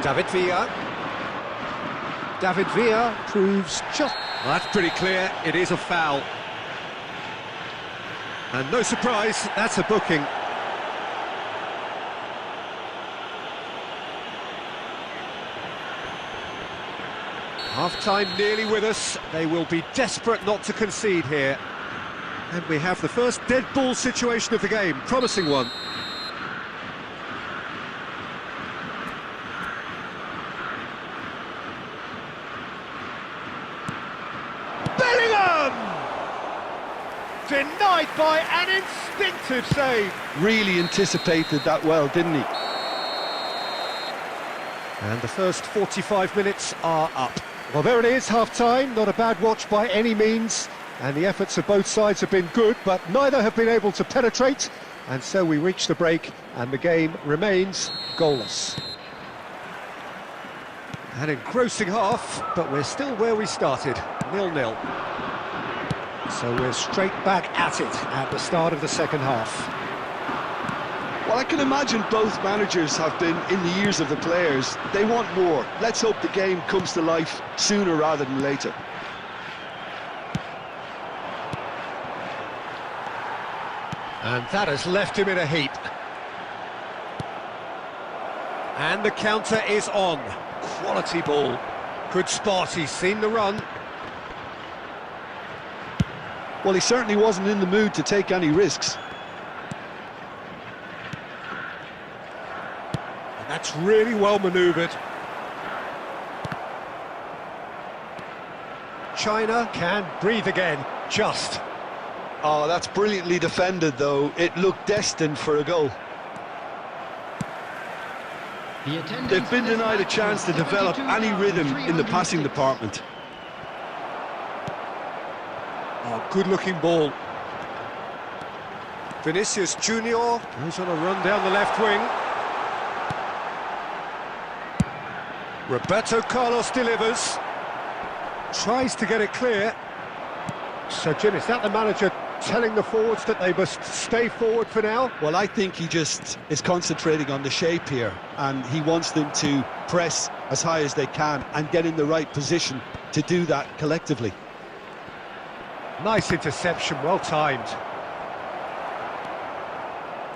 David Villa. David Villa proves just... Well, that's pretty clear, it is a foul. And no surprise, that's a booking. Half-time nearly with us. They will be desperate not to concede here. And we have the first dead ball situation of the game, promising one. Denied by an instinctive save. Really anticipated that well, didn't he? And the first 45 minutes are up. Well, there it is, half-time. Not a bad watch by any means. And the efforts of both sides have been good, but neither have been able to penetrate. And so we reach the break, and the game remains goalless. An engrossing half, but we're still where we started, 0-0. So we're straight back at it at the start of the second half. Well, I can imagine both managers have been in the ears of the players. They want more. Let's hope the game comes to life sooner rather than later. And that has left him in a heap. And the counter is on. Quality ball. Good spot, he's seen the run. Well, he certainly wasn't in the mood to take any risks. And that's really well manoeuvred. China can breathe again, just. Oh, that's brilliantly defended, though. It looked destined for a goal. They've been denied a chance to develop any rhythm in the passing department. Oh, good-looking ball. Vinicius Junior goes on a run down the left wing. Roberto Carlos delivers. Tries to get it clear. So, Jim, is that the manager telling the forwards that they must stay forward for now? Well, I think he just is concentrating on the shape here, and he wants them to press as high as they can and get in the right position to do that collectively. Nice interception, well timed.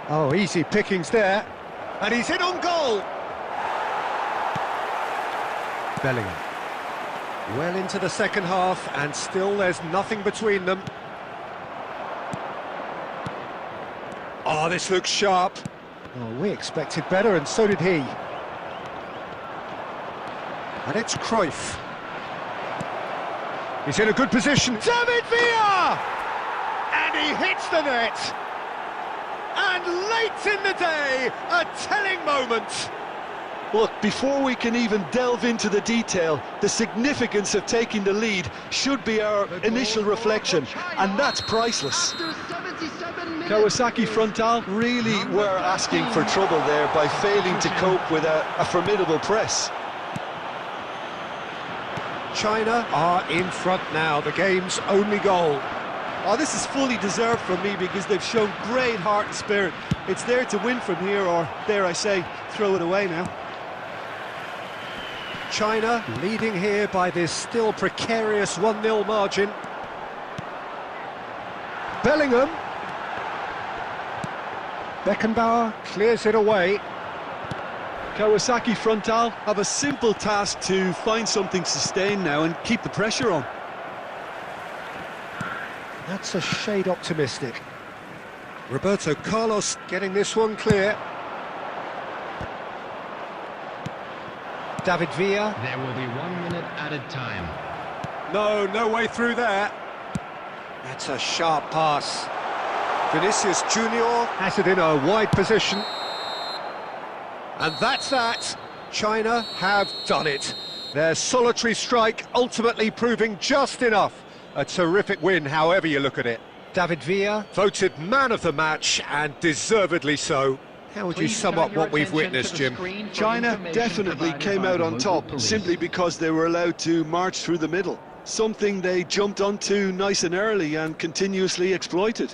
Oh, easy pickings there. And he's in on goal! Bellingham. Well into the second half, and still there's nothing between them. Oh, this looks sharp. Oh, we expected better, and so did he. And it's Cruyff. He's in a good position. David Villa! And he hits the net. And late in the day, a telling moment. Look, before we can even delve into the detail, the significance of taking the lead should be our initial reflection, and that's priceless. Kawasaki Frontal really were asking for trouble there by failing to cope with a formidable press. China are in front now, the game's only goal. Oh, this is fully deserved for me because they've shown great heart and spirit. It's there to win from here, or dare I say, throw it away now. China leading here by this still precarious 1-0 margin. Bellingham. Beckenbauer clears it away. Kawasaki Frontal have a simple task to find something sustained now and keep the pressure on. That's a shade optimistic. Roberto Carlos getting this one clear. David Villa. There will be 1 minute added time. No way through there. That's a sharp pass. Vinicius Junior has it in a wide position. And that's that. China have done it. Their solitary strike ultimately proving just enough. A terrific win, however you look at it. David Villa voted man of the match, and deservedly so. How would you sum up what we've witnessed, Jim? China definitely came out on top, simply because they were allowed to march through the middle. Something they jumped onto nice and early and continuously exploited.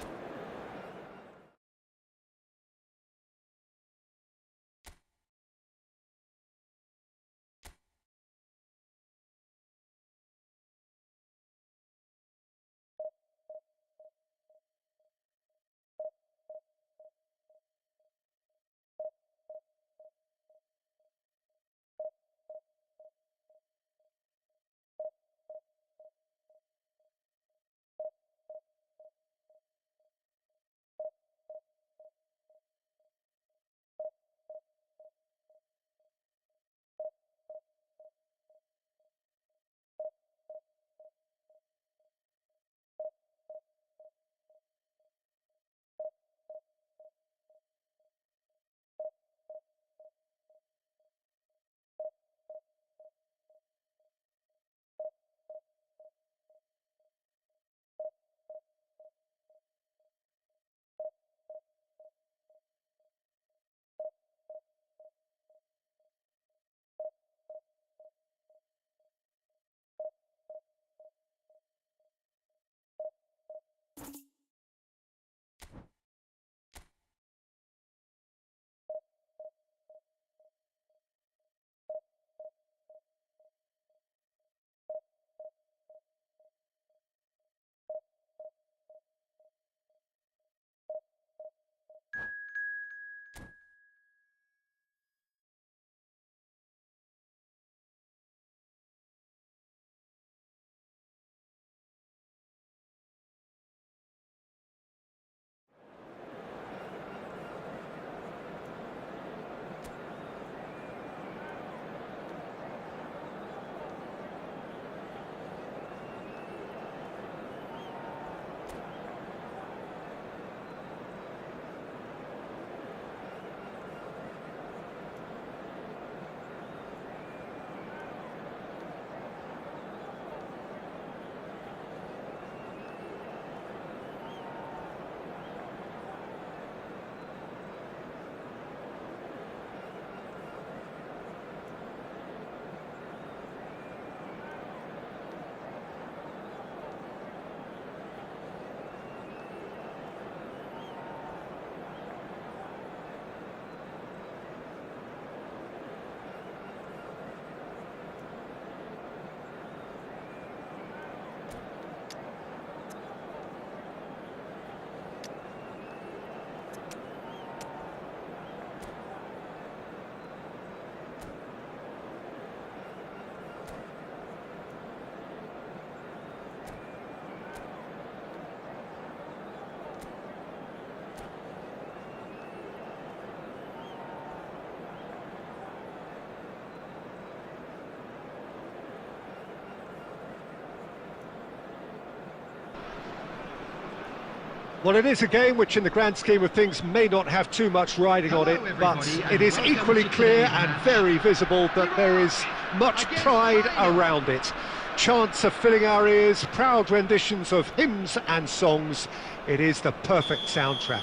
Well, it is a game which in the grand scheme of things may not have too much riding on it, but it is equally clear and very visible that there is much pride around it. Chants are filling our ears, proud renditions of hymns and songs. It is the perfect soundtrack.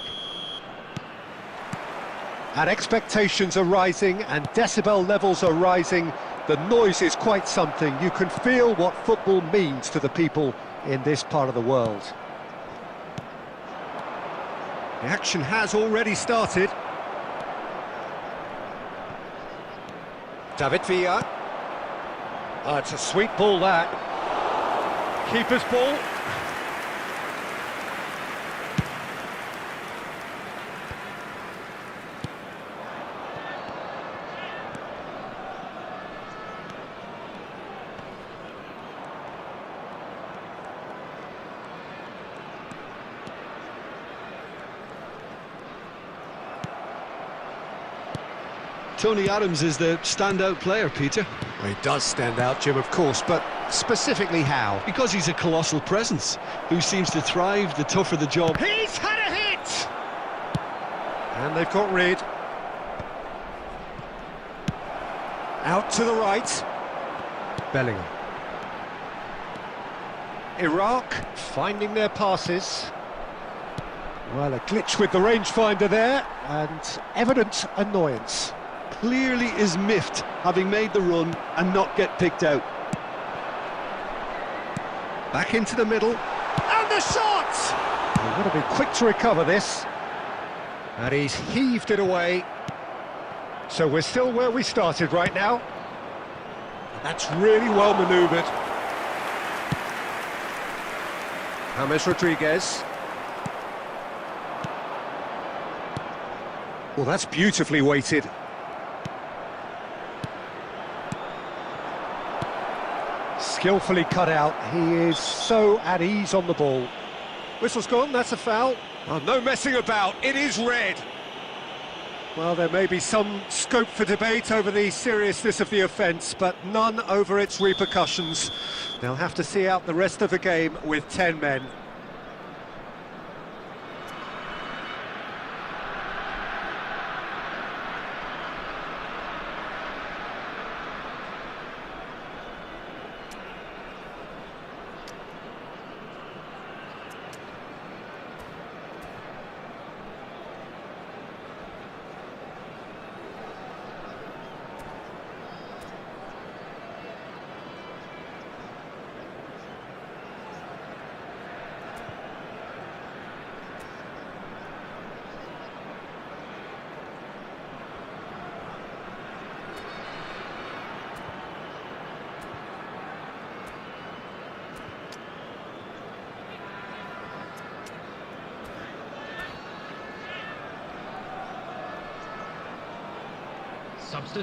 And expectations are rising and decibel levels are rising. The noise is quite something. You can feel what football means to the people in this part of the world. The action has already started. David Villa. Oh, it's a sweet ball, that. Keeper's ball. Tony Adams is the standout player, Peter. Well, he does stand out, Jim, of course, but specifically how? Because he's a colossal presence who seems to thrive the tougher the job. He's had a hit! And they've got rid. Out to the right. Bellingham. Iraq finding their passes. Well, a glitch with the rangefinder there, and evident annoyance. Clearly is miffed, having made the run and not get picked out. Back into the middle, and the shot! They've got to be quick to recover this. And he's heaved it away. So we're still where we started right now. And that's really well manoeuvred. James Rodriguez. Well, that's beautifully weighted. Skillfully cut out. He is so at ease on the ball. Whistle's gone, that's a foul. Oh, no messing about, it is red. Well, there may be some scope for debate over the seriousness of the offence, but none over its repercussions. They'll have to see out the rest of the game with 10 men.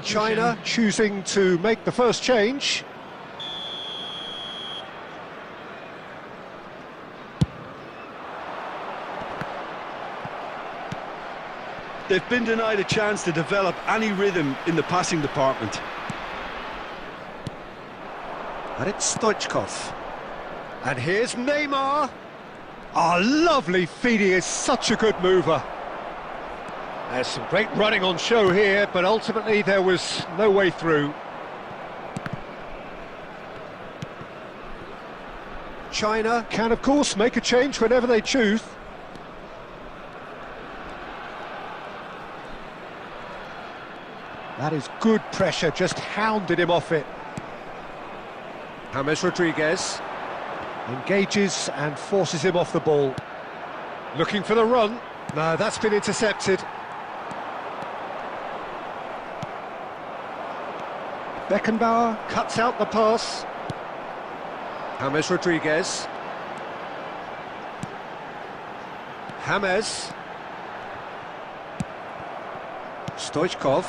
China choosing to make the first change. They've been denied a chance to develop any rhythm in the passing department. And it's Stoichkov. And here's Neymar. Oh, lovely feed, he is such a good mover. There's some great running on show here, but ultimately there was no way through. China can, of course, make a change whenever they choose. That is good pressure, just hounded him off it. James Rodriguez engages and forces him off the ball. Looking for the run. No, that's been intercepted. Beckenbauer cuts out the pass. James Rodriguez. James. Stoichkov.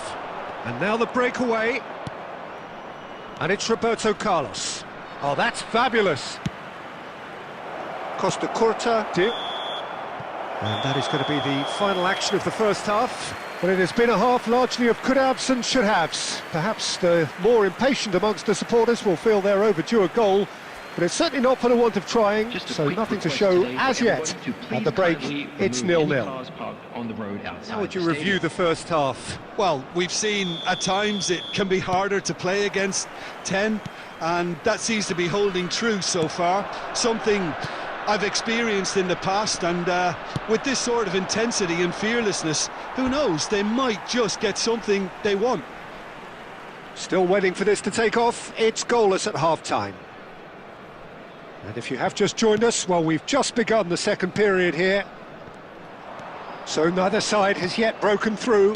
And now the breakaway. And it's Roberto Carlos. Oh, that's fabulous. Costa Curta. And that is going to be the final action of the first half. Well, it has been a half largely of could-haves and should-haves. Perhaps the more impatient amongst the supporters will feel they're overdue a goal, but it's certainly not for the want of trying, Just a so quick nothing to request show today as for yet. everyone to At please the break, kindly it's remove any 0-0. cars parked on the road outside How would you the review stadium. the first half? Well, we've seen at times it can be harder to play against 10, and that seems to be holding true so far. Something I've experienced in the past, and with this sort of intensity and fearlessness, who knows, they might just get something they want. Still waiting for this to take off. It's goalless at half-time. And if you have just joined us, well, we've just begun the second period here. So neither side has yet broken through.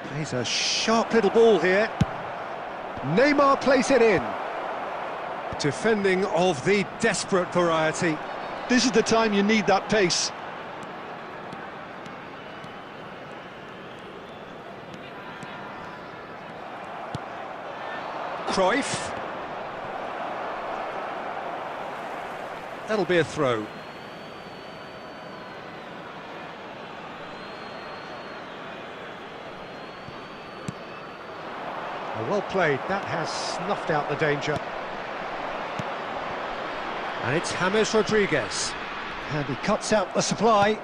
Plays a sharp little ball here. Neymar plays it in. Defending of the desperate variety. This is the time you need that pace. Cruyff. That'll be a throw. Well played, that has snuffed out the danger. And it's James Rodriguez. And he cuts out the supply.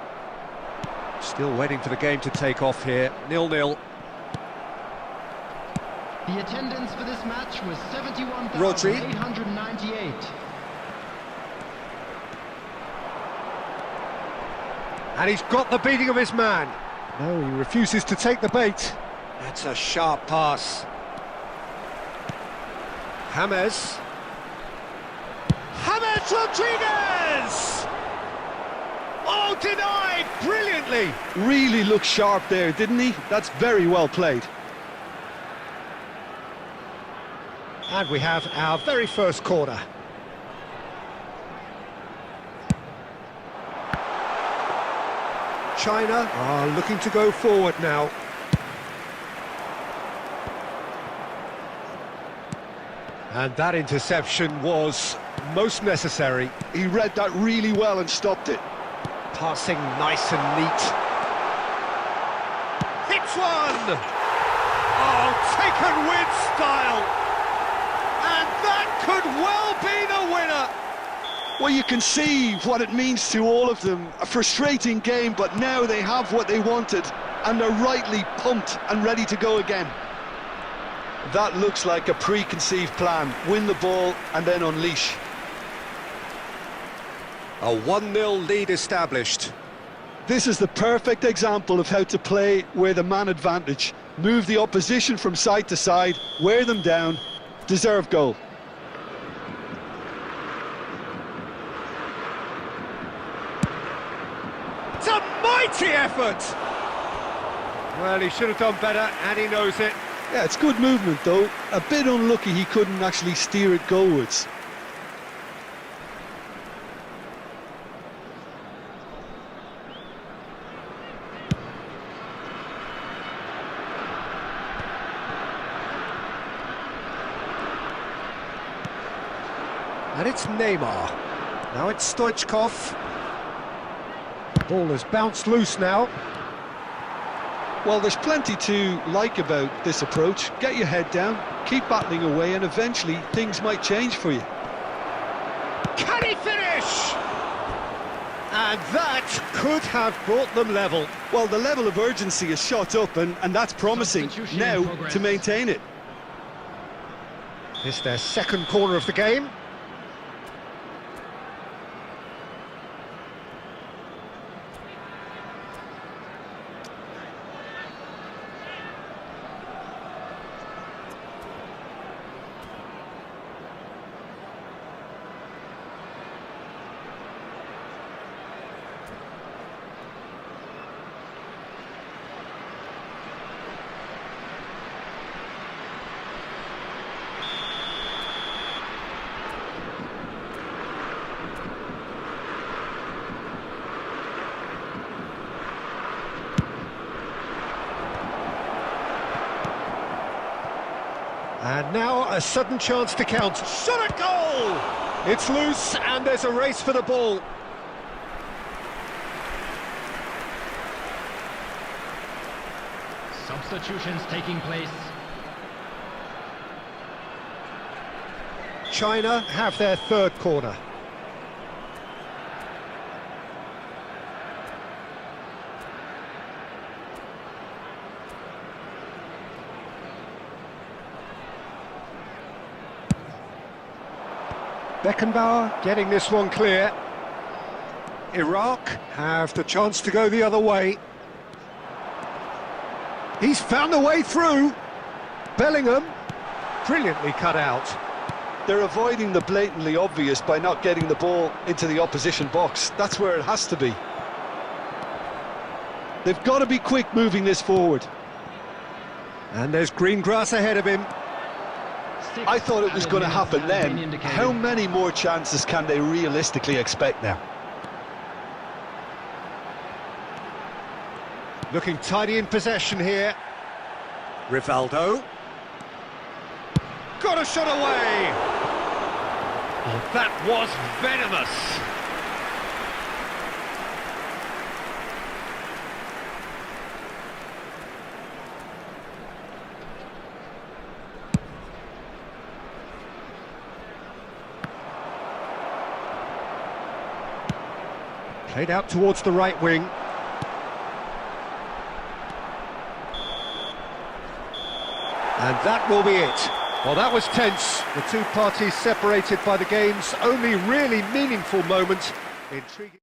Still waiting for the game to take off here, 0-0. The attendance for this match was Rodri. 71,898. And he's got the beating of his man. No, he refuses to take the bait. That's a sharp pass. James Rodriguez! Oh, denied brilliantly! Really looked sharp there, didn't he? That's very well played. And we have our very first corner. China are looking to go forward now. And that interception was most necessary. He read that really well and stopped it. Passing nice and neat. Hits one! Oh, taken with style! And that could well be the winner! Well, you can see what it means to all of them. A frustrating game, but now they have what they wanted, and they're rightly pumped and ready to go again. That looks like a preconceived plan. Win the ball and then unleash. A 1-0 lead established. This is the perfect example of how to play with a man advantage. Move the opposition from side to side, wear them down, deserve goal. It's a mighty effort! Well, he should have done better, and he knows it. Yeah, it's good movement though. A bit unlucky he couldn't actually steer it goalwards. And it's Neymar. Now it's Stoichkov. Ball has bounced loose now. Well, there's plenty to like about this approach. Get your head down, keep battling away, and eventually things might change for you. Can he finish? And that could have brought them level. Well, the level of urgency is shot up, and that's promising. Substitution Now in progress. to maintain it. It's their second corner of the game. And now a sudden chance to count. Shot at goal! It's loose and there's a race for the ball. Substitutions taking place. China have their third corner. Beckenbauer getting this one clear. Iraq have the chance to go the other way. He's found a way through. Bellingham, brilliantly cut out. They're avoiding the blatantly obvious by not getting the ball into the opposition box. That's where it has to be. They've got to be quick moving this forward. And there's green grass ahead of him. I thought it was going to happen then. How many more chances can they realistically expect now? Looking tidy in possession here. Rivaldo. Got a shot away! Oh, that was venomous! Played out towards the right wing. And that will be it. Well, that was tense. The two parties separated by the game's only really meaningful moment. Intriguing.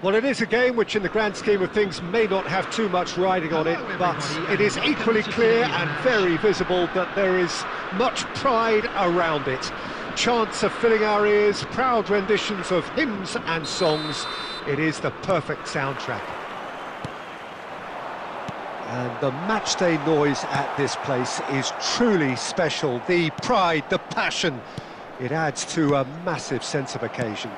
Well, it is a game which in the grand scheme of things may not have too much riding on it, but it is equally clear and very visible that there is much pride around it. Chants are filling our ears, proud renditions of hymns and songs. It is the perfect soundtrack. And the matchday noise at this place is truly special. The pride, the passion, it adds to a massive sense of occasion.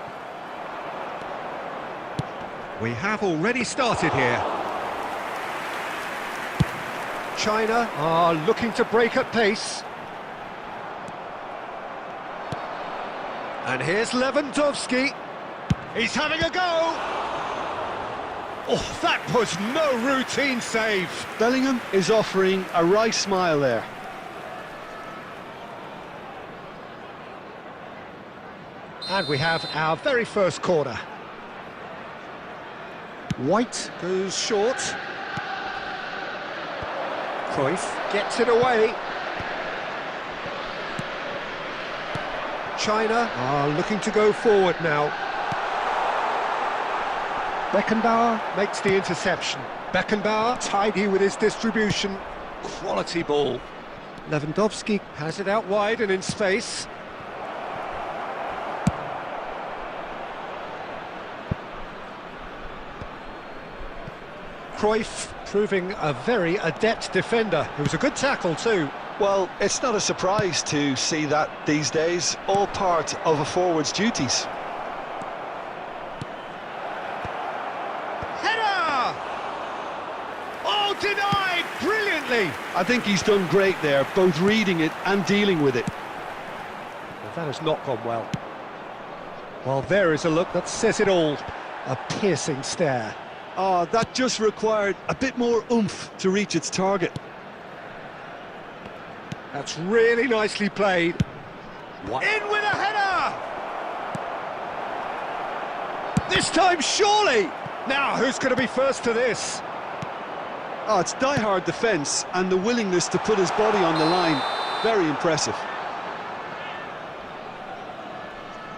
We have already started here. China are looking to break at pace. And here's Lewandowski. He's having a go. Oh, that was no routine save. Bellingham is offering a wry smile there. And we have our very first corner. White goes short. Cruyff gets it away. China are looking to go forward now. Beckenbauer makes the interception. Beckenbauer tidy with his distribution. Quality ball. Lewandowski has it out wide and in space. Cruyff proving a very adept defender. It was a good tackle too. Well, it's not a surprise to see that these days, all part of a forward's duties. Header! Oh, denied brilliantly! I think he's done great there, both reading it and dealing with it. Well, that has not gone well. Well, there is a look that says it all. A piercing stare. Oh, that just required a bit more oomph to reach its target. That's really nicely played. What? In with a header! This time, surely! Now, who's going to be first to this? Oh, it's die-hard defence and the willingness to put his body on the line. Very impressive.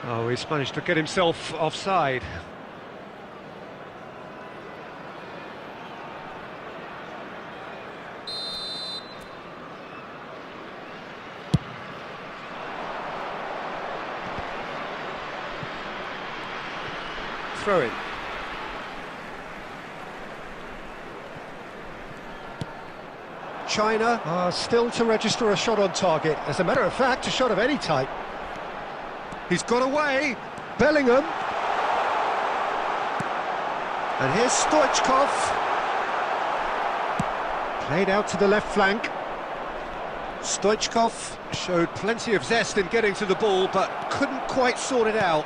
Oh, he's managed to get himself offside. Throw in. China are still to register a shot on target. As a matter of fact, a shot of any type. He's got away. Bellingham. And here's Stoichkov. Played out to the left flank. Stoichkov showed plenty of zest in getting to the ball, but couldn't quite sort it out.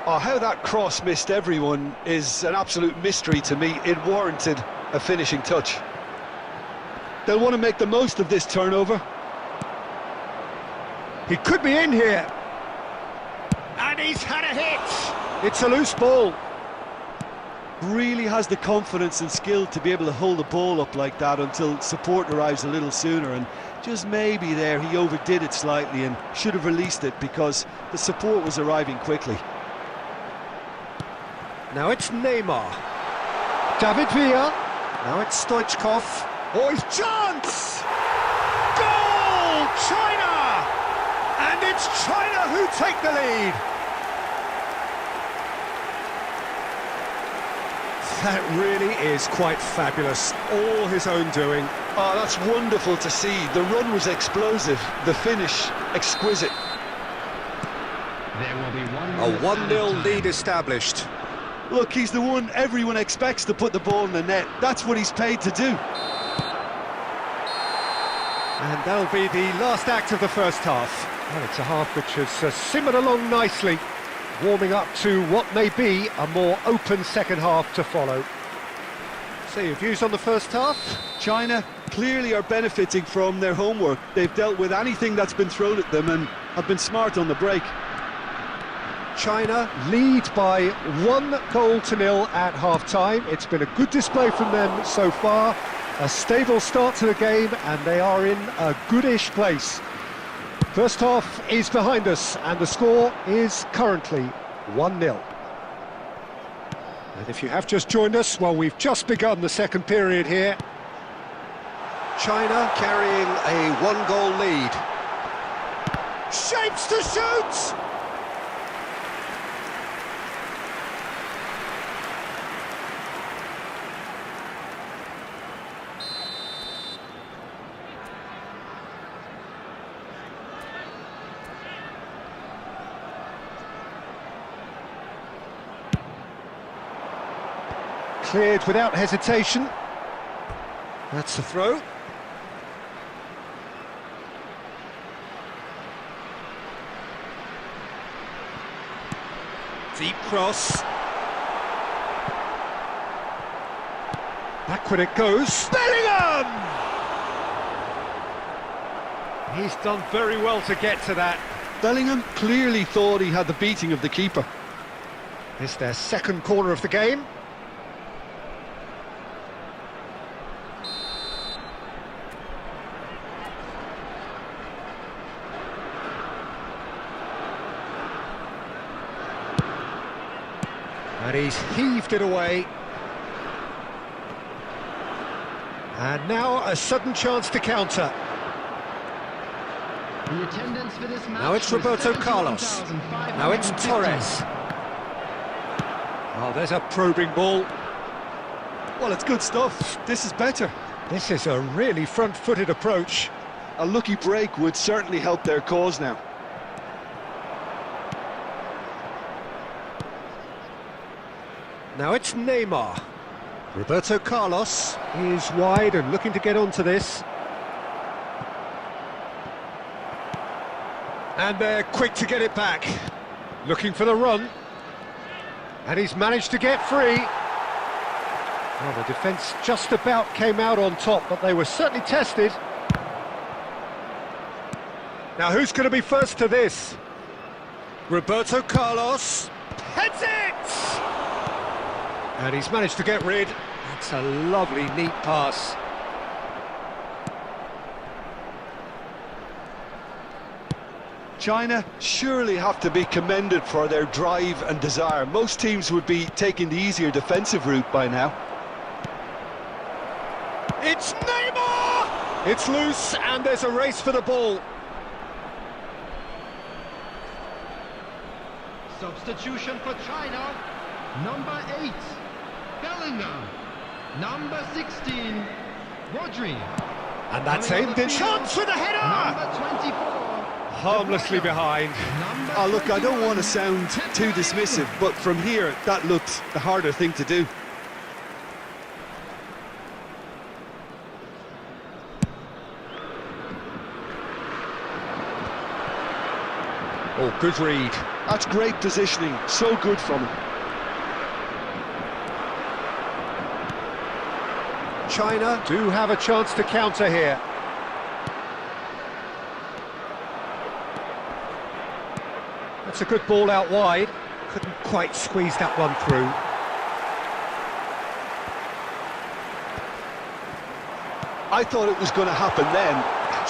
Oh, how that cross missed everyone is an absolute mystery to me. It warranted a finishing touch. They'll want to make the most of this turnover. He could be in here. And he's had a hit. It's a loose ball. Really has the confidence and skill to be able to hold the ball up like that until support arrives a little sooner, and just maybe there he overdid it slightly and should have released it because the support was arriving quickly. Now it's Neymar. David Villa. Now it's Stoichkov. Oh, his chance! Goal! China! And it's China who take the lead. That really is quite fabulous. All his own doing. Oh, that's wonderful to see. The run was explosive, the finish exquisite. There will be A 1-0 lead established. Look, he's the one everyone expects to put the ball in the net. That's what he's paid to do. And that'll be the last act of the first half. Well, it's a half which has simmered along nicely, warming up to what may be a more open second half to follow. So, your views on the first half? China clearly are benefiting from their homework. They've dealt with anything that's been thrown at them and have been smart on the break. China lead by 1-0 at half-time. It's been a good display from them so far. A stable start to the game, and they are in a goodish place. First half is behind us, and the score is currently 1-0. And if you have just joined us, well, we've just begun the second period here. China carrying a 1-goal lead. Shapes to shoot! Cleared without hesitation. That's the throw. Deep cross. Back when it goes. Bellingham! He's done very well to get to that. Bellingham clearly thought he had the beating of the keeper. It's their second corner of the game. And he's heaved it away. And now a sudden chance to counter. The attendance for this match Now it's was Roberto Carlos. Now it's 71,550. Torres. Oh, there's a probing ball. Well, it's good stuff. This is better. This is a really front-footed approach. A lucky break would certainly help their cause now. Now it's Neymar. Roberto Carlos is wide and looking to get onto this. And they're quick to get it back. Looking for the run. And he's managed to get free. Well, the defence just about came out on top, but they were certainly tested. Now who's going to be first to this? Roberto Carlos heads it! And he's managed to get rid. That's a lovely, neat pass. China surely have to be commended for their drive and desire. Most teams would be taking the easier defensive route by now. It's Neymar! It's loose and there's a race for the ball. Substitution for China. Number 8, Bellingham. Number 16, Rodri. And that's Coming on aimed the in. field, Chance for the header! Number 24. Harmlessly behind. Number Oh, look, I don't 21, want to sound too dismissive, but from here, that looked the harder thing to do. Oh, good read. That's great positioning, so good from him. China do have a chance to counter here. That's a good ball out wide. Couldn't quite squeeze that one through. I thought it was going to happen then.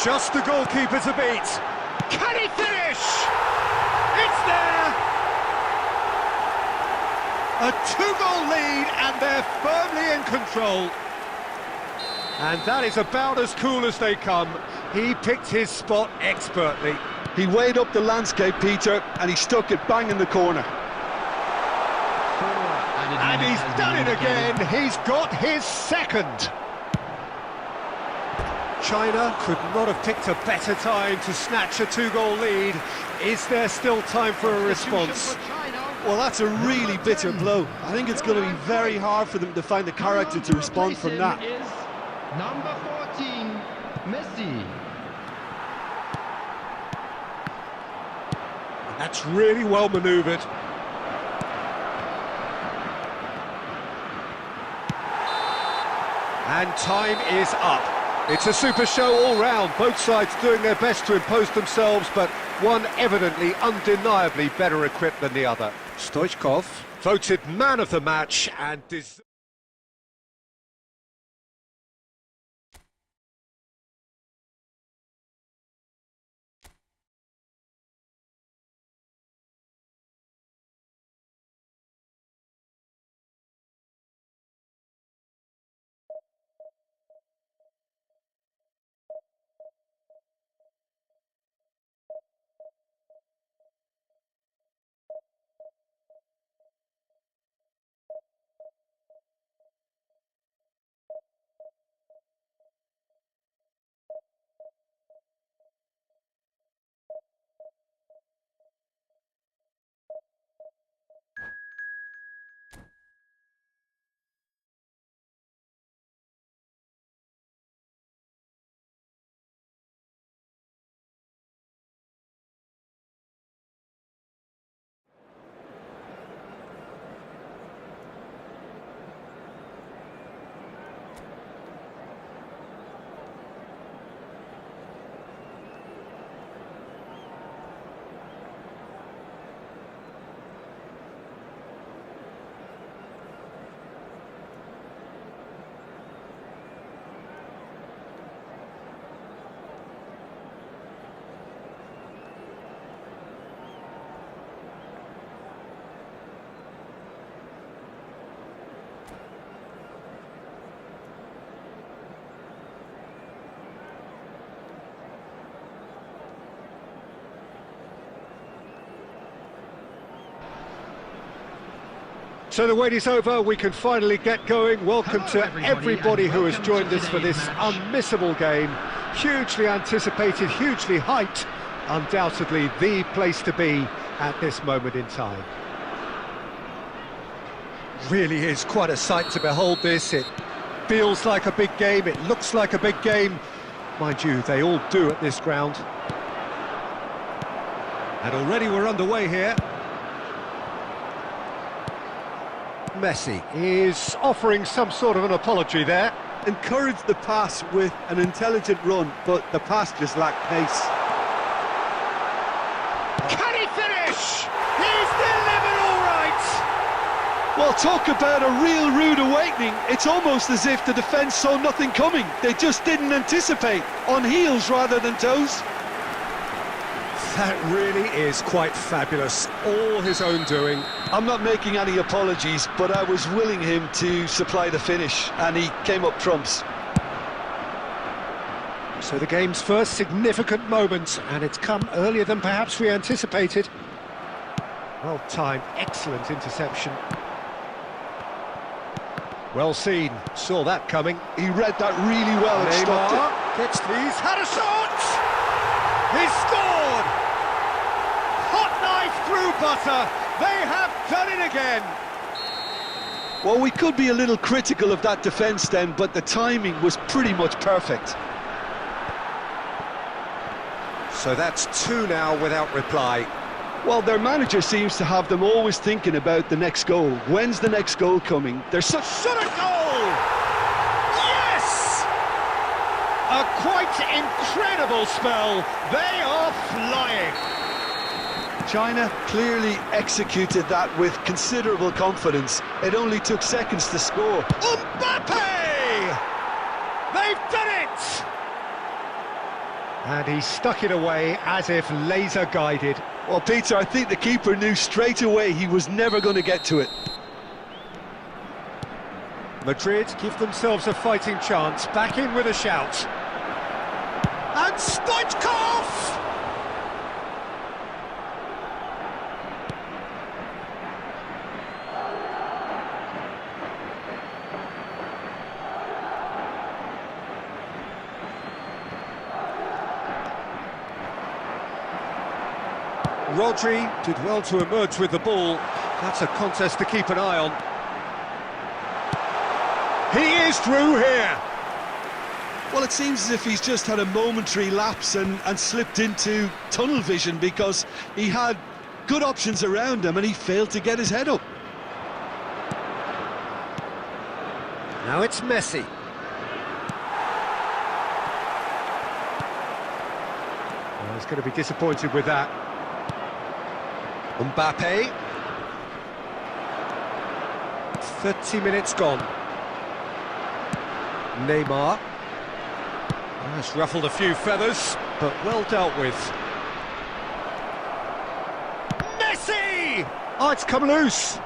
Just the goalkeeper to beat. Can he finish? It's there! A 2-goal lead and they're firmly in control. And that is about as cool as they come. He picked his spot expertly. He weighed up the landscape, Peter, and he stuck it bang in the corner. And he's done it again. He's got his second. China could not have picked a better time to snatch a 2-goal lead. Is there still time for a response? Well, that's a really bitter blow. I think it's going to be very hard for them to find the character to respond from that. Number 14, Messi. That's really well manoeuvred. And time is up. It's a super show all round. Both sides doing their best to impose themselves, but one evidently, undeniably better equipped than the other. Stoichkov voted man of the match and So the wait is over, we can finally get going. Welcome to everybody who has joined us for this unmissable game. Hugely anticipated, hugely hyped. Undoubtedly the place to be at this moment in time. Really is quite a sight to behold this. It feels like a big game, it looks like a big game. Mind you, they all do at this ground. And already we're underway here. Messi is offering some sort of an apology there. Encouraged the pass with an intelligent run, but the pass just lacked pace. Can he finish? He's delivered all right! Well, talk about a real rude awakening. It's almost as if the defence saw nothing coming. They just didn't anticipate, on heels rather than toes. That really is quite fabulous, all his own doing. I'm not making any apologies, but I was willing him to supply the finish, and he came up trumps. So the game's first significant moment, and it's come earlier than perhaps we anticipated. Well timed, excellent interception. Well seen, saw that coming. He read that really well and stopped it. He's had a shot! He's scored! Hot knife through butter, they have done it again! Well, we could be a little critical of that defence then, but the timing was pretty much perfect. So that's two now without reply. Well, their manager seems to have them always thinking about the next goal. When's the next goal coming? There's such... Shot a goal! Yes! A quite incredible spell. They are flying. China clearly executed that with considerable confidence. It only took seconds to score. Mbappe! They've done it! And he stuck it away as if laser guided. Well, Peter, I think the keeper knew straight away he was never going to get to it. Madrid give themselves a fighting chance, back in with a shout. And Stoichkov! Rodri did well to emerge with the ball. That's a contest to keep an eye on. He is through here. Well, it seems as if he's just had a momentary lapse and slipped into tunnel vision, because he had good options around him and he failed to get his head up. Now it's Messi. Well, he's going to be disappointed with that. Mbappe. 30 minutes gone. Neymar. That's ruffled a few feathers, but well dealt with. Messi! Oh, it's come loose.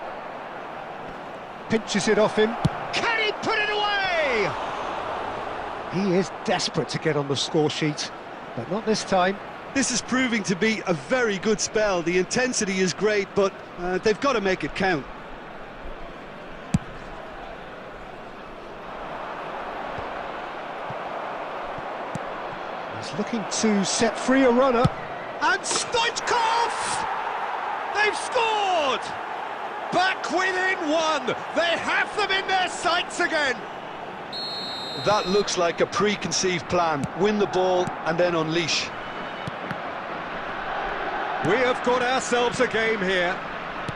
Pinches it off him. Can he put it away? He is desperate to get on the score sheet, but not this time. This is proving to be a very good spell. The intensity is great, but they've got to make it count. He's looking to set free a runner. And Stoichkov! They've scored! Back within one! They have them in their sights again! That looks like a preconceived plan. Win the ball and then unleash. We have got ourselves a game here.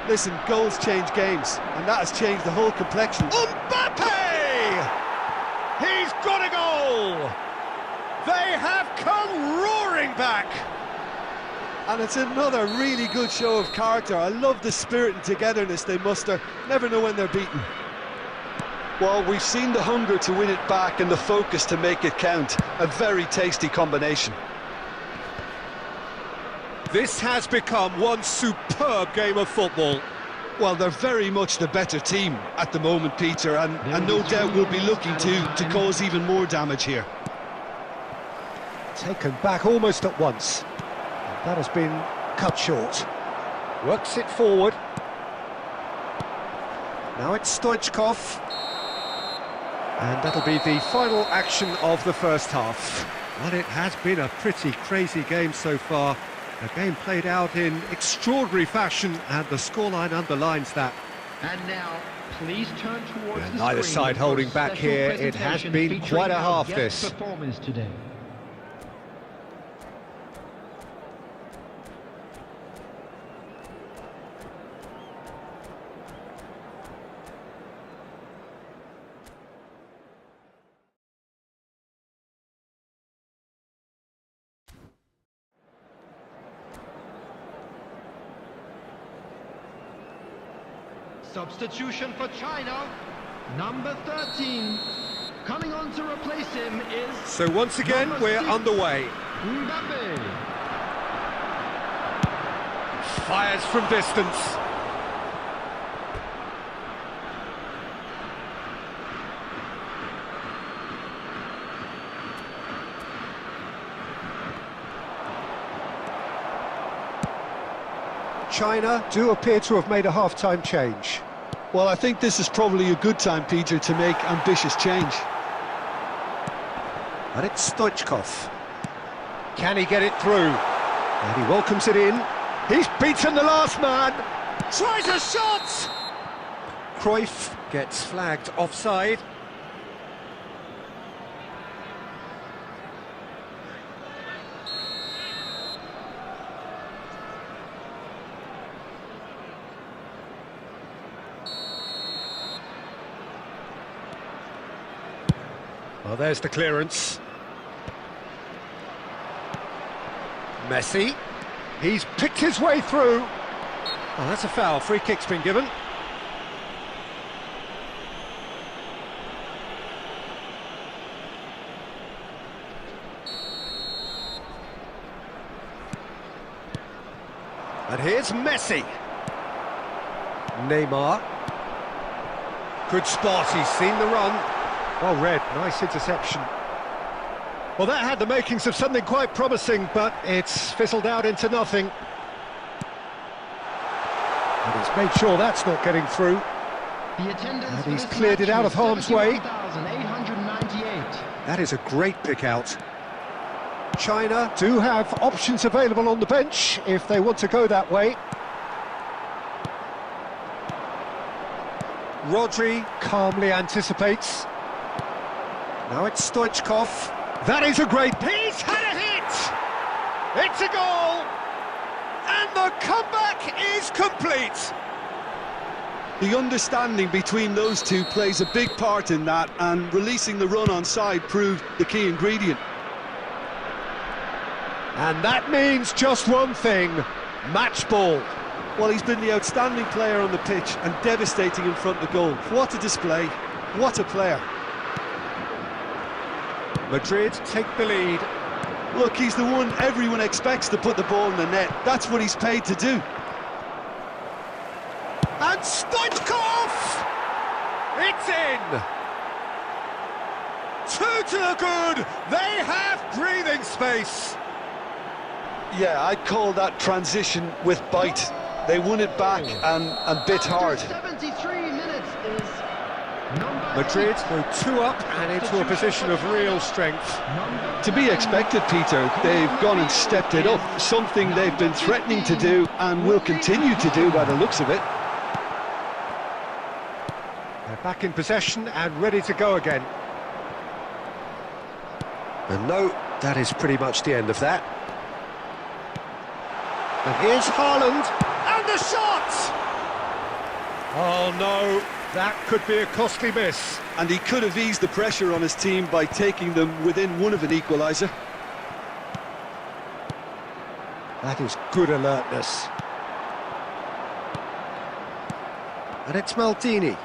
Listen, goals change games, and that has changed the whole complexion. Mbappe! He's got a goal! They have come roaring back! And it's another really good show of character. I love the spirit and togetherness they muster. Never know when they're beaten. Well, we've seen the hunger to win it back and the focus to make it count. A very tasty combination. This has become one superb game of football. Well, they're very much the better team at the moment, Peter, and no doubt will be looking to cause even more damage here. Taken back almost at once. That has been cut short. Works it forward. Now it's Stoichkov. And that'll be the final action of the first half. Well, it has been a pretty crazy game so far. A game played out in extraordinary fashion, and the scoreline underlines that. And now, please turn towards the Neither screen side for holding a back special here. It has presentation been featuring quite a our half, guest this. performance today. Substitution for China, number 13. Coming on to replace him is... So once again, number we're 6, underway. Mbappe. Fires from distance. China do appear to have made a half-time change. Well, I think this is probably a good time, Peter, to make ambitious change. And it's Stoichkov. Can he get it through? And he welcomes it in. He's beaten the last man. Tries a shot! Cruyff gets flagged offside. Well, there's the clearance. Messi. He's picked his way through. Oh, that's a foul. Free kick's been given. And here's Messi. Neymar. Good spot. He's seen the run. Well read, nice interception. Well, that had the makings of something quite promising, but it's fizzled out into nothing. And he's made sure that's not getting through. The attendance And for he's this cleared it match out of was harm's way. 71,898. That is a great pick out. China do have options available on the bench if they want to go that way. Rodri calmly anticipates. Now it's Stoichkov. That is a great piece. Had a hit. It's a goal. And the comeback is complete. The understanding between those two plays a big part in that, and releasing the run onside proved the key ingredient. And that means just one thing, match ball. Well, he's been the outstanding player on the pitch and devastating in front of goal. What a display, what a player. Madrid take the lead. Look, he's the one everyone expects to put the ball in the net. That's what he's paid to do. And Stoichkov! It's in! 2 to the good! They have breathing space! Yeah, I'd call that transition with bite. They won it back and bit hard. 73 minutes is number Madrid 8. go 2 up and into a position of real strength. To be expected, Peter. They've gone and stepped it up, something they've been threatening to do and will continue to do by the looks of it. They're back in possession and ready to go again. And no, that is pretty much the end of that. And here's Haaland, and the shot! Oh no, that could be a costly miss. And he could have eased the pressure on his team by taking them within one of an equaliser. That is good alertness. And it's Maldini.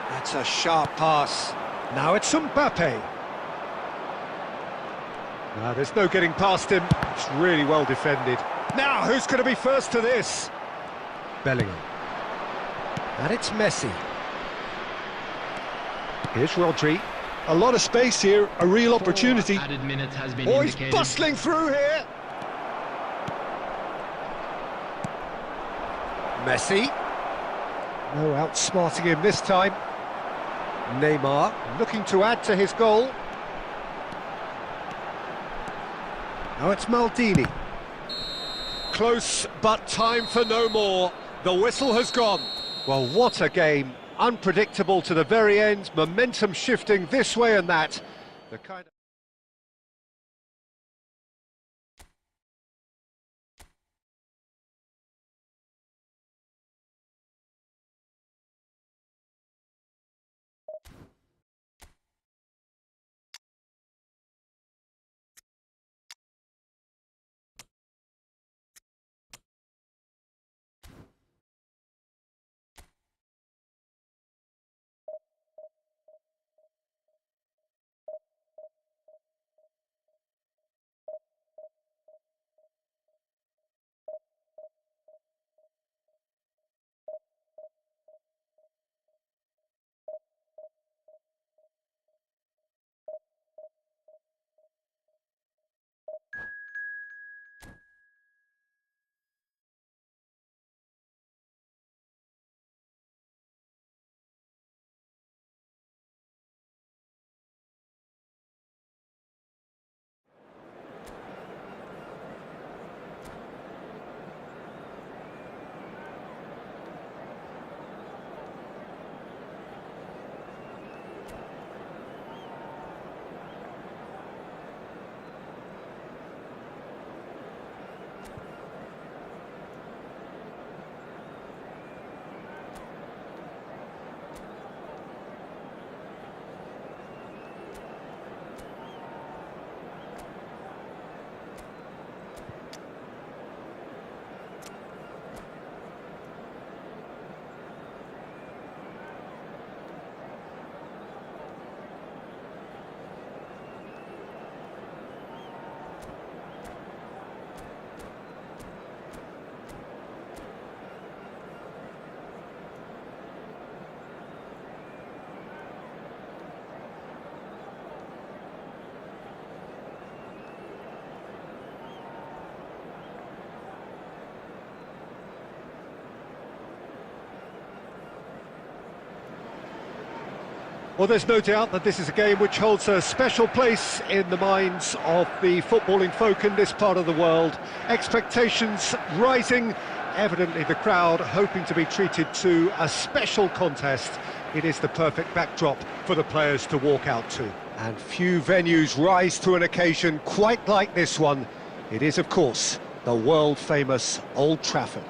That's a sharp pass. Now it's Mbappe. Now there's no getting past him. It's really well defended. Now who's going to be first to this? Bellingham. And it's Messi. Here's Rodri. A lot of space here, a real opportunity. Added minutes has been Oh, he's indicated. bustling through here. Messi. No outsmarting him this time. Neymar looking to add to his goal. Now it's Maldini. Close, but time for no more. The whistle has gone. Well, what a game. Unpredictable to the very end, momentum shifting this way and that. The kind of... Well, there's no doubt that this is a game which holds a special place in the minds of the footballing folk in this part of the world. Expectations rising, evidently the crowd hoping to be treated to a special contest. It is the perfect backdrop for the players to walk out to. And few venues rise to an occasion quite like this one. It is, of course, the world-famous Old Trafford.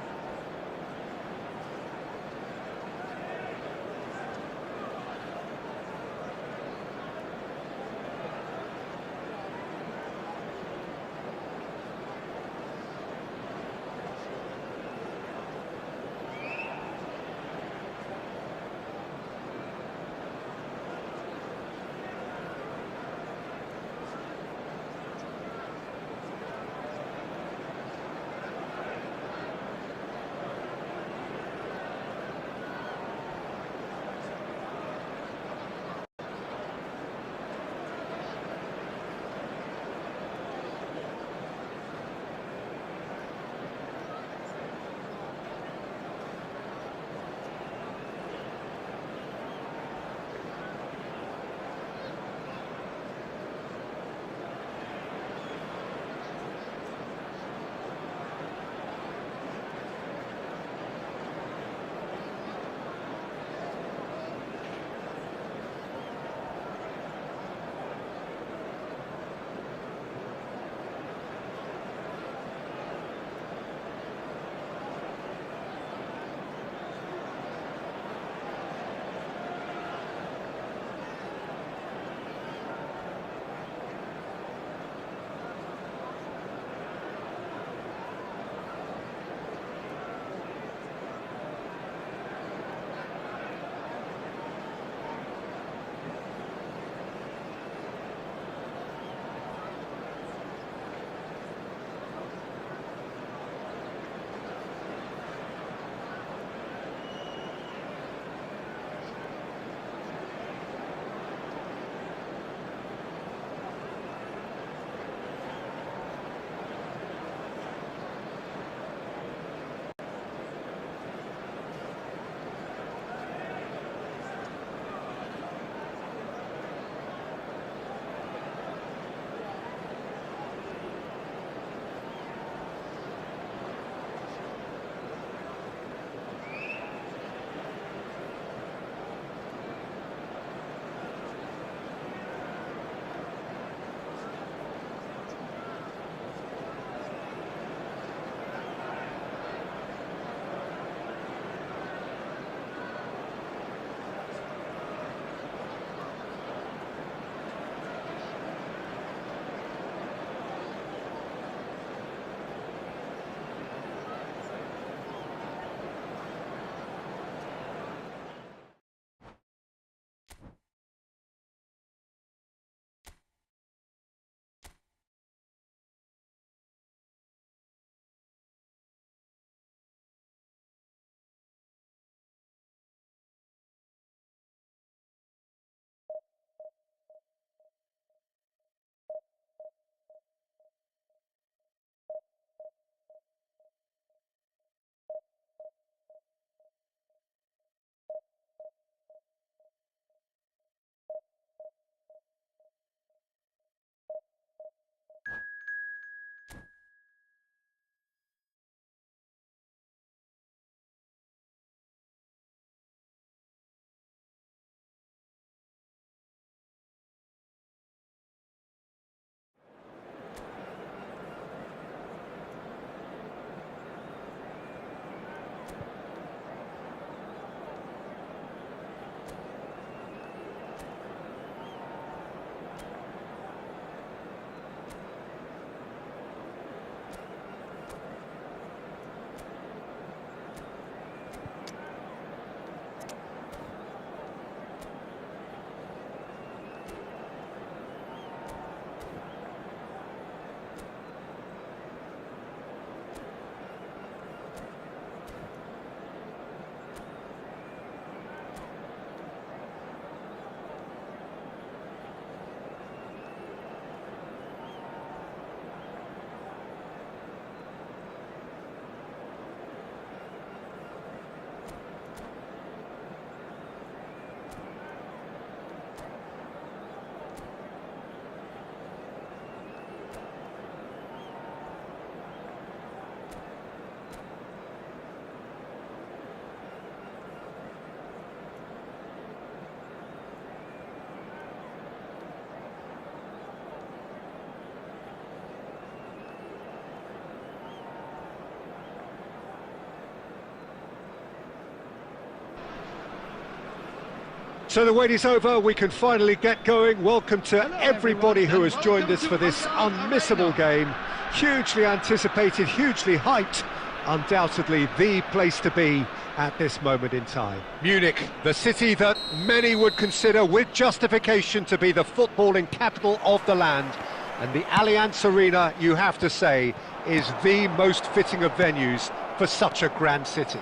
So the wait is over, we can finally get going. Welcome to everybody who has joined us for this unmissable game. Hugely anticipated, hugely hyped, undoubtedly the place to be at this moment in time. Munich, the city that many would consider with justification to be the footballing capital of the land. And the Allianz Arena, you have to say, is the most fitting of venues for such a grand city.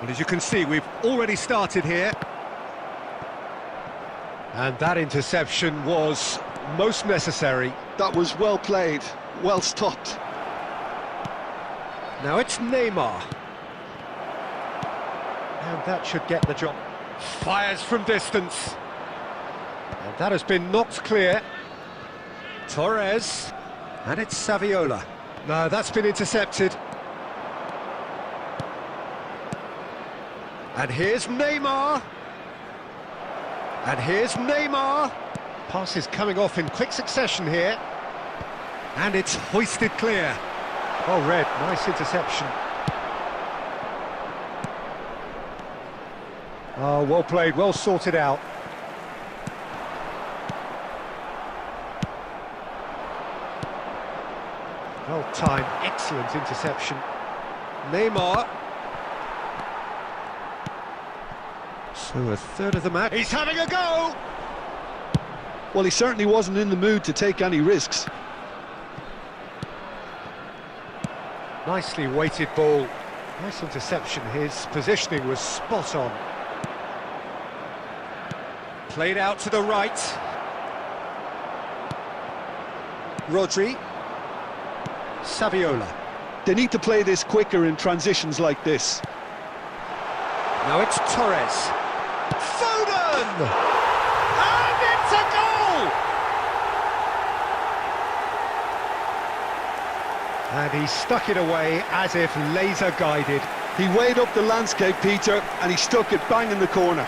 Well, as you can see, we've already started here. And that interception was most necessary. That was well played, well stopped. Now it's Neymar. And that should get the job. Fires from distance. And that has been knocked clear. Torres. And it's Saviola. No, that's been intercepted. And here's Neymar. And here's Neymar. Pass is coming off in quick succession here. And it's hoisted clear. Oh, Red, nice interception. Oh, well played, well sorted out. Well timed, excellent interception. Neymar. So a third of the match. He's having a go! Well, he certainly wasn't in the mood to take any risks. Nicely weighted ball. Nice interception. His positioning was spot on. Played out to the right. Rodri. Saviola. They need to play this quicker in transitions like this. Now it's Torres. Foden! And it's a goal! And he stuck it away as if laser guided. He weighed up the landscape, Peter, and he stuck it bang in the corner.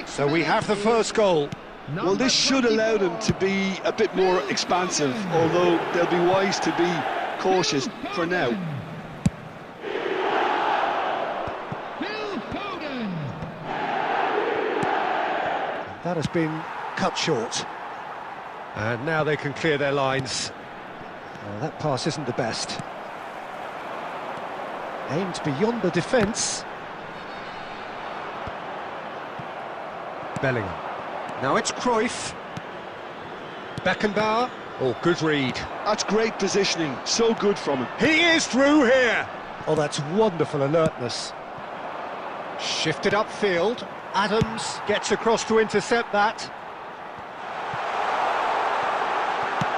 So we have the first goal. Well, this should allow them to be a bit more expansive, although they'll be wise to be cautious for now. That has been cut short. And now they can clear their lines. Well, that pass isn't the best. Aimed beyond the defence. Bellingham. Now it's Cruyff. Beckenbauer. Oh, good read. That's great positioning, so good from him. He is through here! Oh, that's wonderful alertness. Shifted upfield. Adams gets across to intercept that.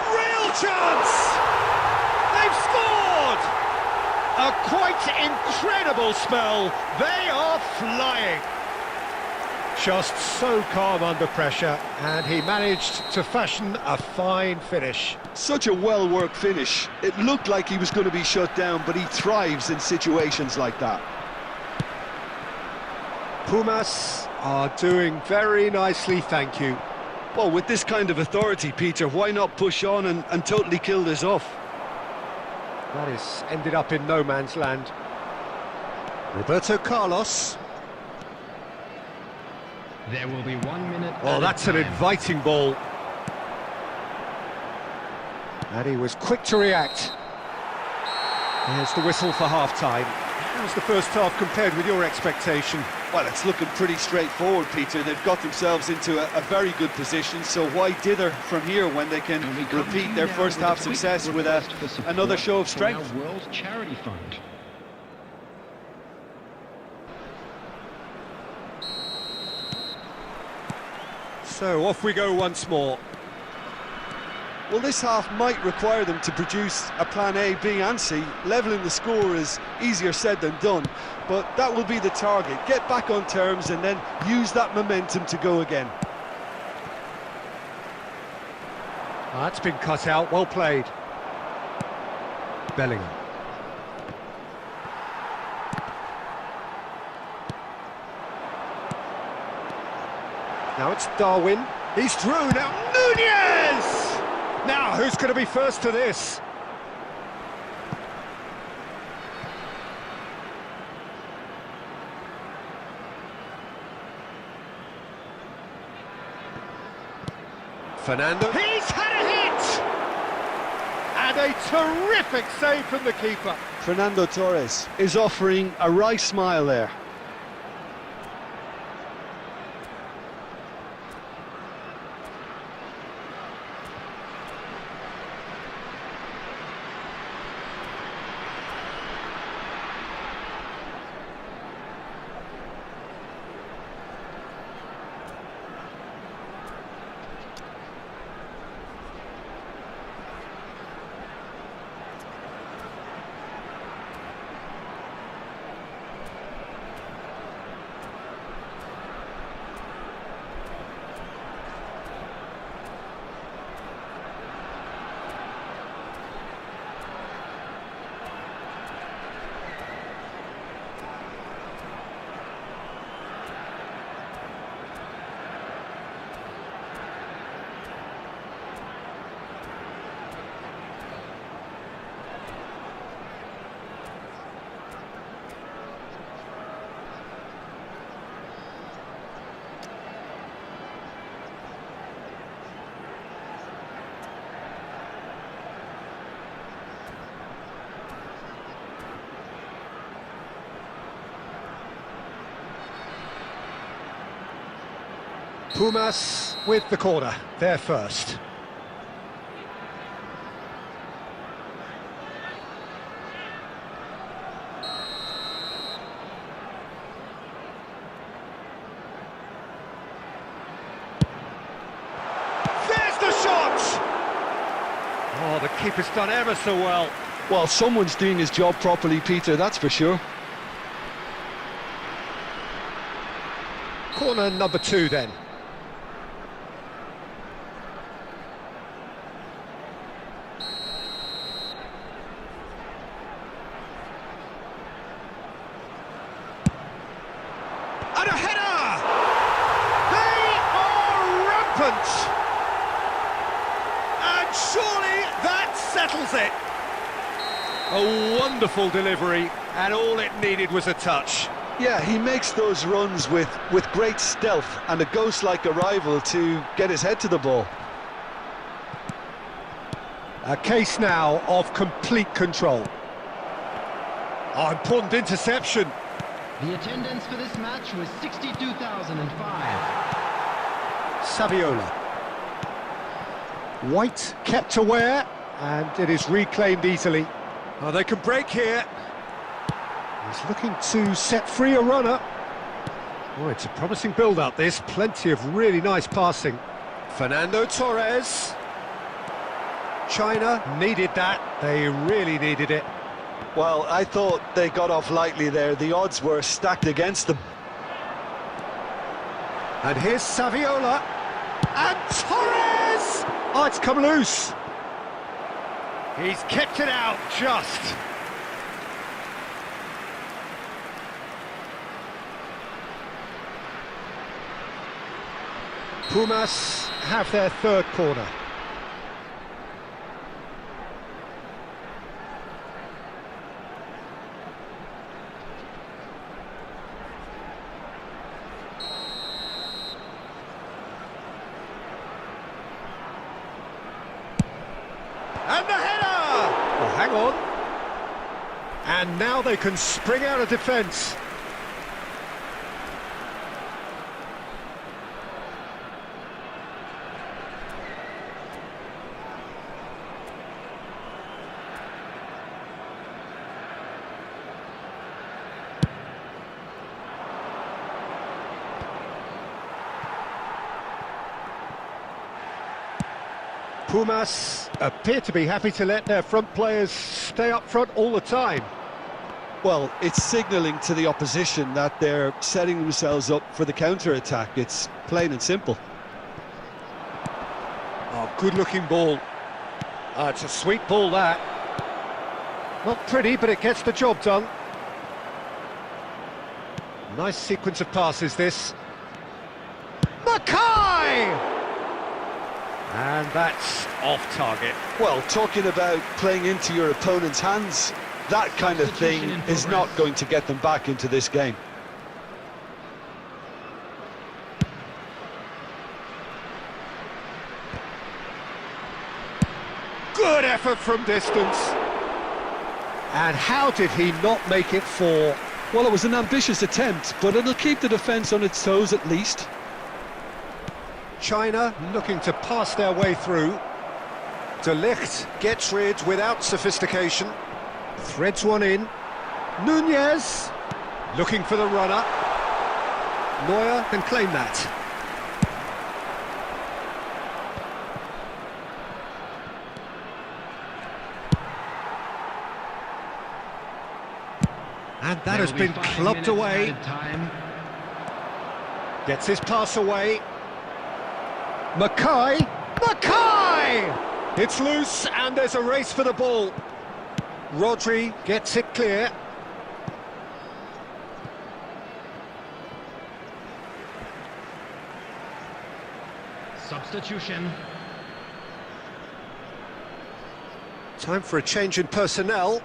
Real chance! They've scored! A quite incredible spell. They are flying. Just so calm under pressure, and he managed to fashion a fine finish. Such a well-worked finish. It looked like he was going to be shut down, but he thrives in situations like that. Pumas are doing very nicely, thank you. Well, with this kind of authority, Peter, why not push on and totally kill this off? That is ended up in no man's land. Roberto Carlos. There will be 1 minute. Oh, that's an inviting ball. And he was quick to react. There's the whistle for half-time. How's the first half compared with your expectation? Well, it's looking pretty straightforward, Peter. They've got themselves into a very good position, so why dither from here when they can repeat their first half success with another show of strength? World Charity Fund. So off we go once more. Well, this half might require them to produce a plan A, B and C. Levelling the score is easier said than done, but that will be the target. Get back on terms and then use that momentum to go again. That's been cut out, well played. Bellingham. Now it's Darwin. He's through now. Nunez! Now, who's going to be first to this? Fernando. He's had a hit! And a terrific save from the keeper. Fernando Torres is offering a wry smile there. Pumas with the corner, they're first. There's the shot! Oh, the keeper's done ever so well. Well, someone's doing his job properly, Peter, that's for sure. Corner number 2 then. And a header! They are rampant! And surely that settles it! A wonderful delivery, and all it needed was a touch. Yeah, he makes those runs with great stealth, and it goes like a rival to get his head to the ball. A case now of complete control. Oh, important interception. The attendance for this match was 62,005. Saviola. White kept aware, and it is reclaimed easily. Oh, they can break here. He's looking to set free a runner. Oh, it's a promising build-up, this. Plenty of really nice passing. Fernando Torres. China needed that. They really needed it. Well, I thought they got off lightly there. The odds were stacked against them. And here's Saviola. And Torres! Oh, it's come loose. He's kept it out, just. Pumas have their third corner. And the header! Oh, hang on. And now they can spring out of defence. Pumas appear to be happy to let their front players stay up front all the time. Well, it's signalling to the opposition that they're setting themselves up for the counter-attack. It's plain and simple. Oh, good-looking ball. It's a sweet ball, that. Not pretty, but it gets the job done. Nice sequence of passes, this. Mackay! And that's off target. Well, talking about playing into your opponent's hands, that kind of thing is not going to get them back into this game. Good effort from distance. And how did he not make it 4? Well, it was an ambitious attempt, but it'll keep the defence on its toes at least. China looking to pass their way through. De Ligt gets rid without sophistication. Threads one in. Nunez looking for the runner. Neuer can claim that. And that has been clubbed away. Gets his pass away. Mackay! It's loose and there's a race for the ball. Rodri gets it clear. Substitution. Time for a change in personnel.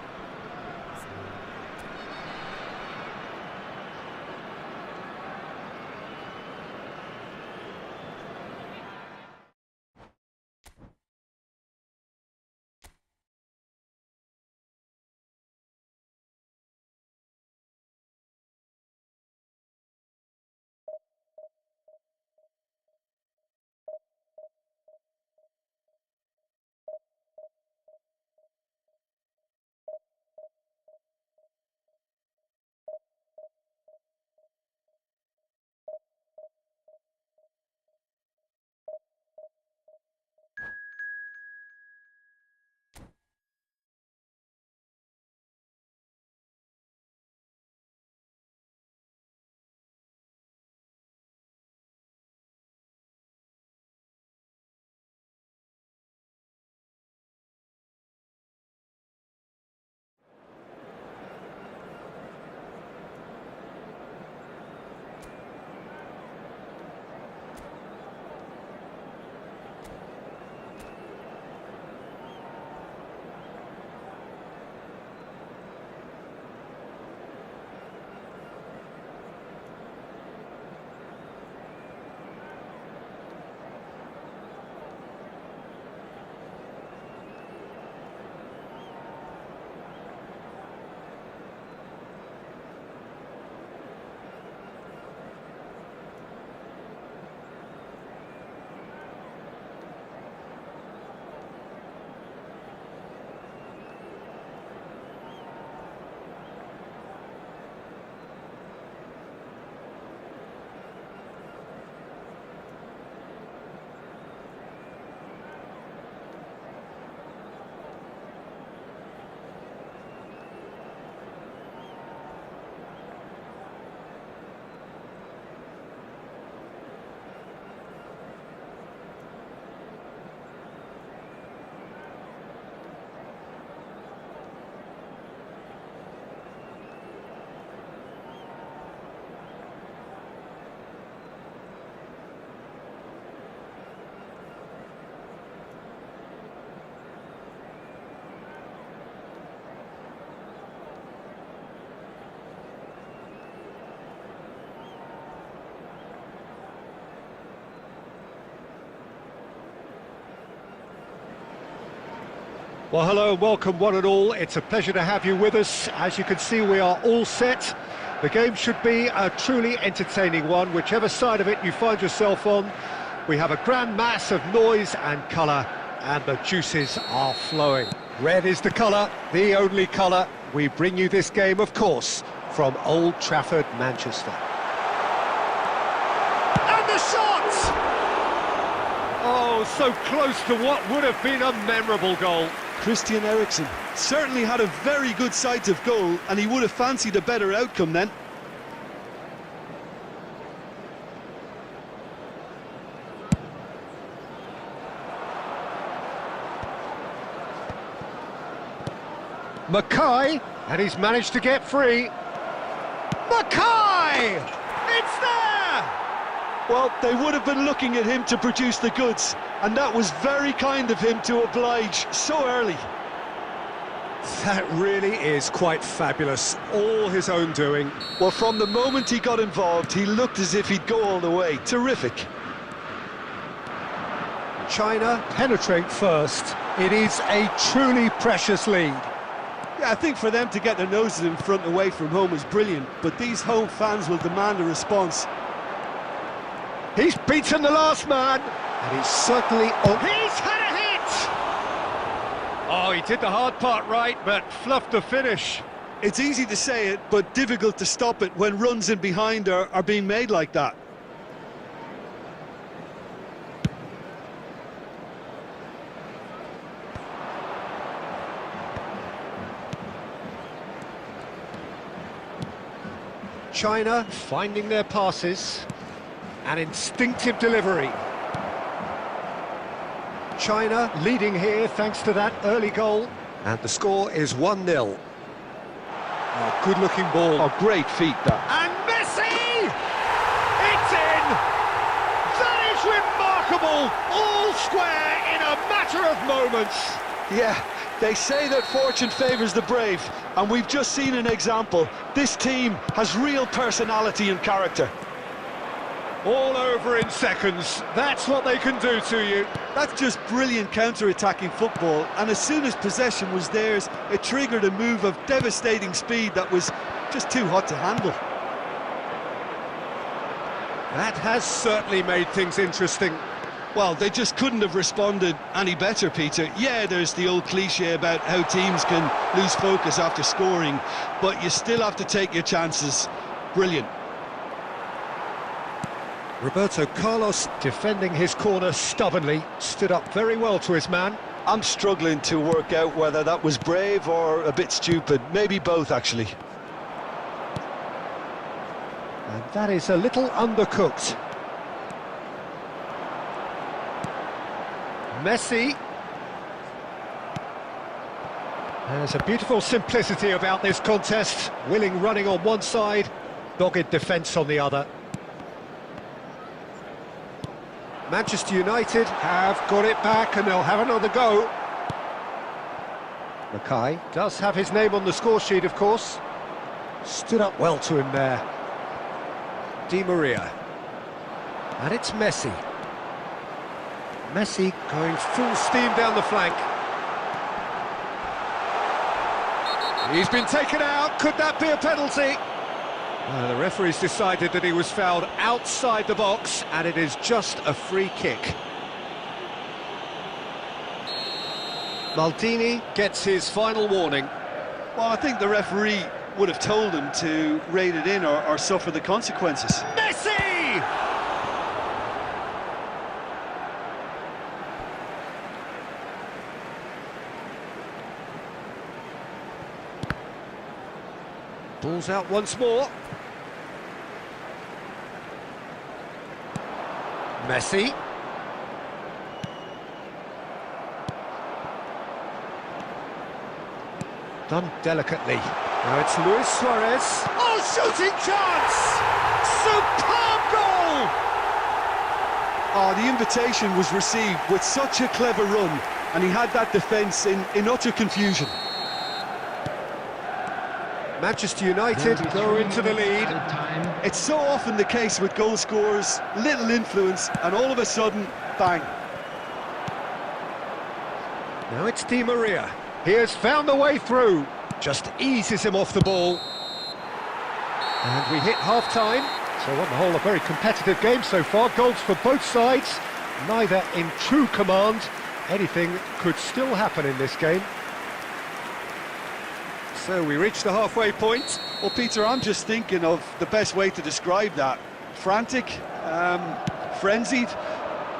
Well, hello and welcome one and all. It's a pleasure to have you with us. As you can see, we are all set. The game should be a truly entertaining one, whichever side of it you find yourself on. We have a grand mass of noise and colour, and the juices are flowing. Red is the colour, the only colour. We bring you this game, of course, from Old Trafford, Manchester. And the shot! Oh, so close to what would have been a memorable goal. Christian Eriksen certainly had a very good sight of goal, and he would have fancied a better outcome then. Mackay, and he's managed to get free. Mackay! It's there! Well, they would have been looking at him to produce the goods, and that was very kind of him to oblige so early. That really is quite fabulous, all his own doing. Well, from the moment he got involved, he looked as if he'd go all the way. Terrific. China penetrate first. It is a truly precious lead. Yeah, I think for them to get their noses in front away from home is brilliant, but these home fans will demand a response. He's beaten the last man, and he's certainly on. He's had a hit! Oh, he did the hard part right, but fluffed the finish. It's easy to say it, but difficult to stop it when runs in behind are being made like that. China finding their passes. An instinctive delivery. China leading here thanks to that early goal. And the score is 1-0. Oh, good-looking ball. Oh, great feat, that. And Messi! It's in! That is remarkable! All square in a matter of moments. Yeah, they say that fortune favours the brave, and we've just seen an example. This team has real personality and character. All over in seconds. That's what they can do to you. That's just brilliant counter-attacking football, and as soon as possession was theirs, it triggered a move of devastating speed that was just too hot to handle. That has certainly made things interesting. Well, they just couldn't have responded any better, Peter. Yeah, there's the old cliche about how teams can lose focus after scoring, but you still have to take your chances. Brilliant. Roberto Carlos defending his corner stubbornly, stood up very well to his man. I'm struggling to work out whether that was brave or a bit stupid. Maybe both, actually. And that is a little undercooked. Messi. There's a beautiful simplicity about this contest. Willing running on one side, dogged defence on the other. Manchester United have got it back and they'll have another go. Mackay does have his name on the score sheet, of course. Stood up well to him there. Di Maria. And it's Messi. Messi going full steam down the flank. He's been taken out. Could that be a penalty? The referee's decided that he was fouled outside the box, and it is just a free kick. Maldini gets his final warning. Well, I think the referee would have told him to rein it in or suffer the consequences. Messi! Ball's out once more. Messi. Done delicately. Now it's Luis Suarez. Oh, shooting chance! Superb goal! Oh, the invitation was received with such a clever run, and he had that defence in utter confusion. Manchester United go into the lead. It's so often the case with goal scorers, little influence, and all of a sudden, bang. Now it's Di Maria. He has found the way through. Just eases him off the ball. And we hit half-time. So on the whole, a very competitive game so far. Goals for both sides, neither in true command. Anything could still happen in this game. So we reach the halfway point. Well, Peter, I'm just thinking of the best way to describe that. Frantic, frenzied.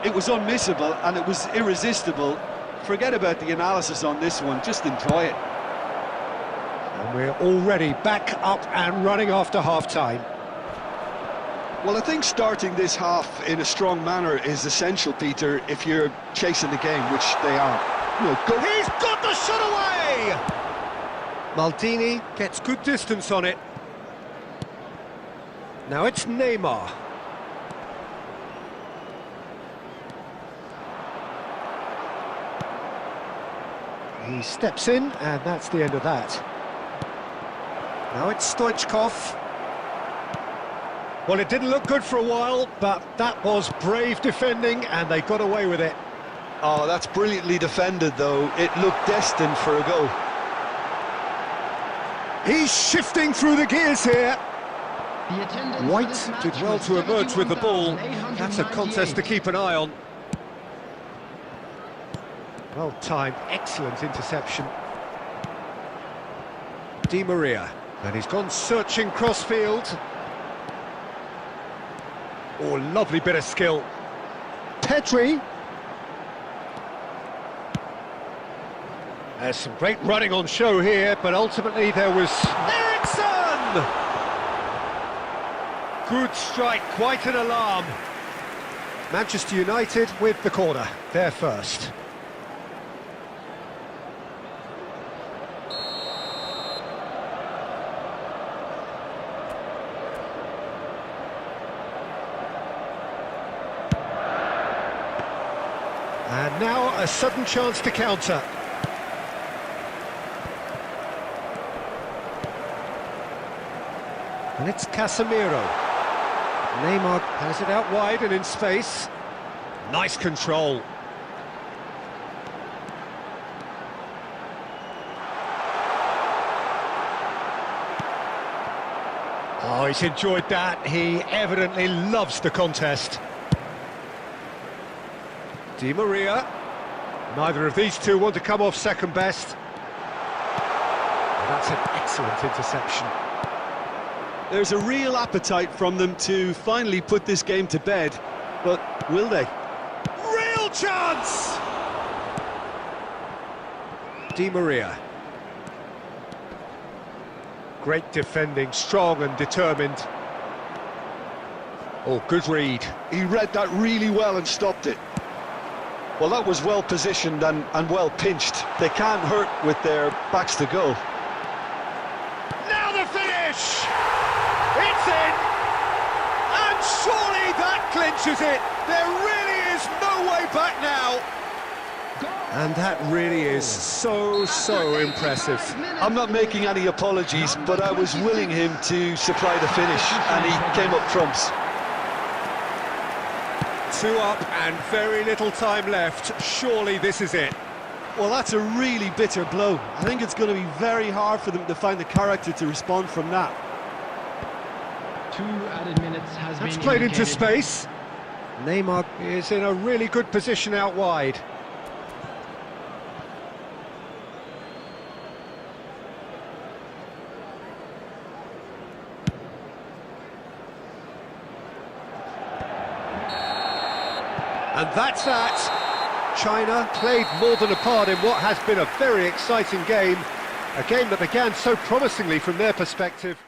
It was unmissable and it was irresistible. Forget about the analysis on this one, just enjoy it. And we're already back up and running after half-time. Well, I think starting this half in a strong manner is essential, Peter, if you're chasing the game, which they are. He's got the shot away! Maldini gets good distance on it. Now it's Neymar. He steps in, and that's the end of that. Now it's Stoichkov. Well, it didn't look good for a while, but that was brave defending, and they got away with it. Oh, that's brilliantly defended, though. It looked destined for a goal. He's shifting through the gears here. White did well to emerge with the ball. That's a contest to keep an eye on. Well timed, excellent interception. Di Maria, and he's gone searching crossfield. Oh, lovely bit of skill. Pedri. There's some great running on show here, but ultimately there was Eriksson! Good strike, quite an alarm. Manchester United with the corner, they're first. And now a sudden chance to counter. And it's Casemiro. Neymar has it out wide and in space. Nice control. Oh, he's enjoyed that. He evidently loves the contest. Di Maria. Neither of these two want to come off second best. That's an excellent interception. There's a real appetite from them to finally put this game to bed, but will they? Real chance! Di Maria. Great defending, strong and determined. Oh, good read. He read that really well and stopped it. Well, that was well positioned and well pinched. They can't hurt with their backs to goal. Now the finish! It's in! And surely that clinches it! There really is no way back now! And that really is so impressive. I'm not making any apologies, but I was willing him to supply the finish, and he came up trumps. 2 up and very little time left. Surely this is it. Well, that's a really bitter blow. I think it's going to be very hard for them to find the character to respond from that. 2 added minutes has been That's played into indicated. space. Neymar is in a really good position out wide. And that's that. China played more than a part in what has been a very exciting game. A game that began so promisingly from their perspective.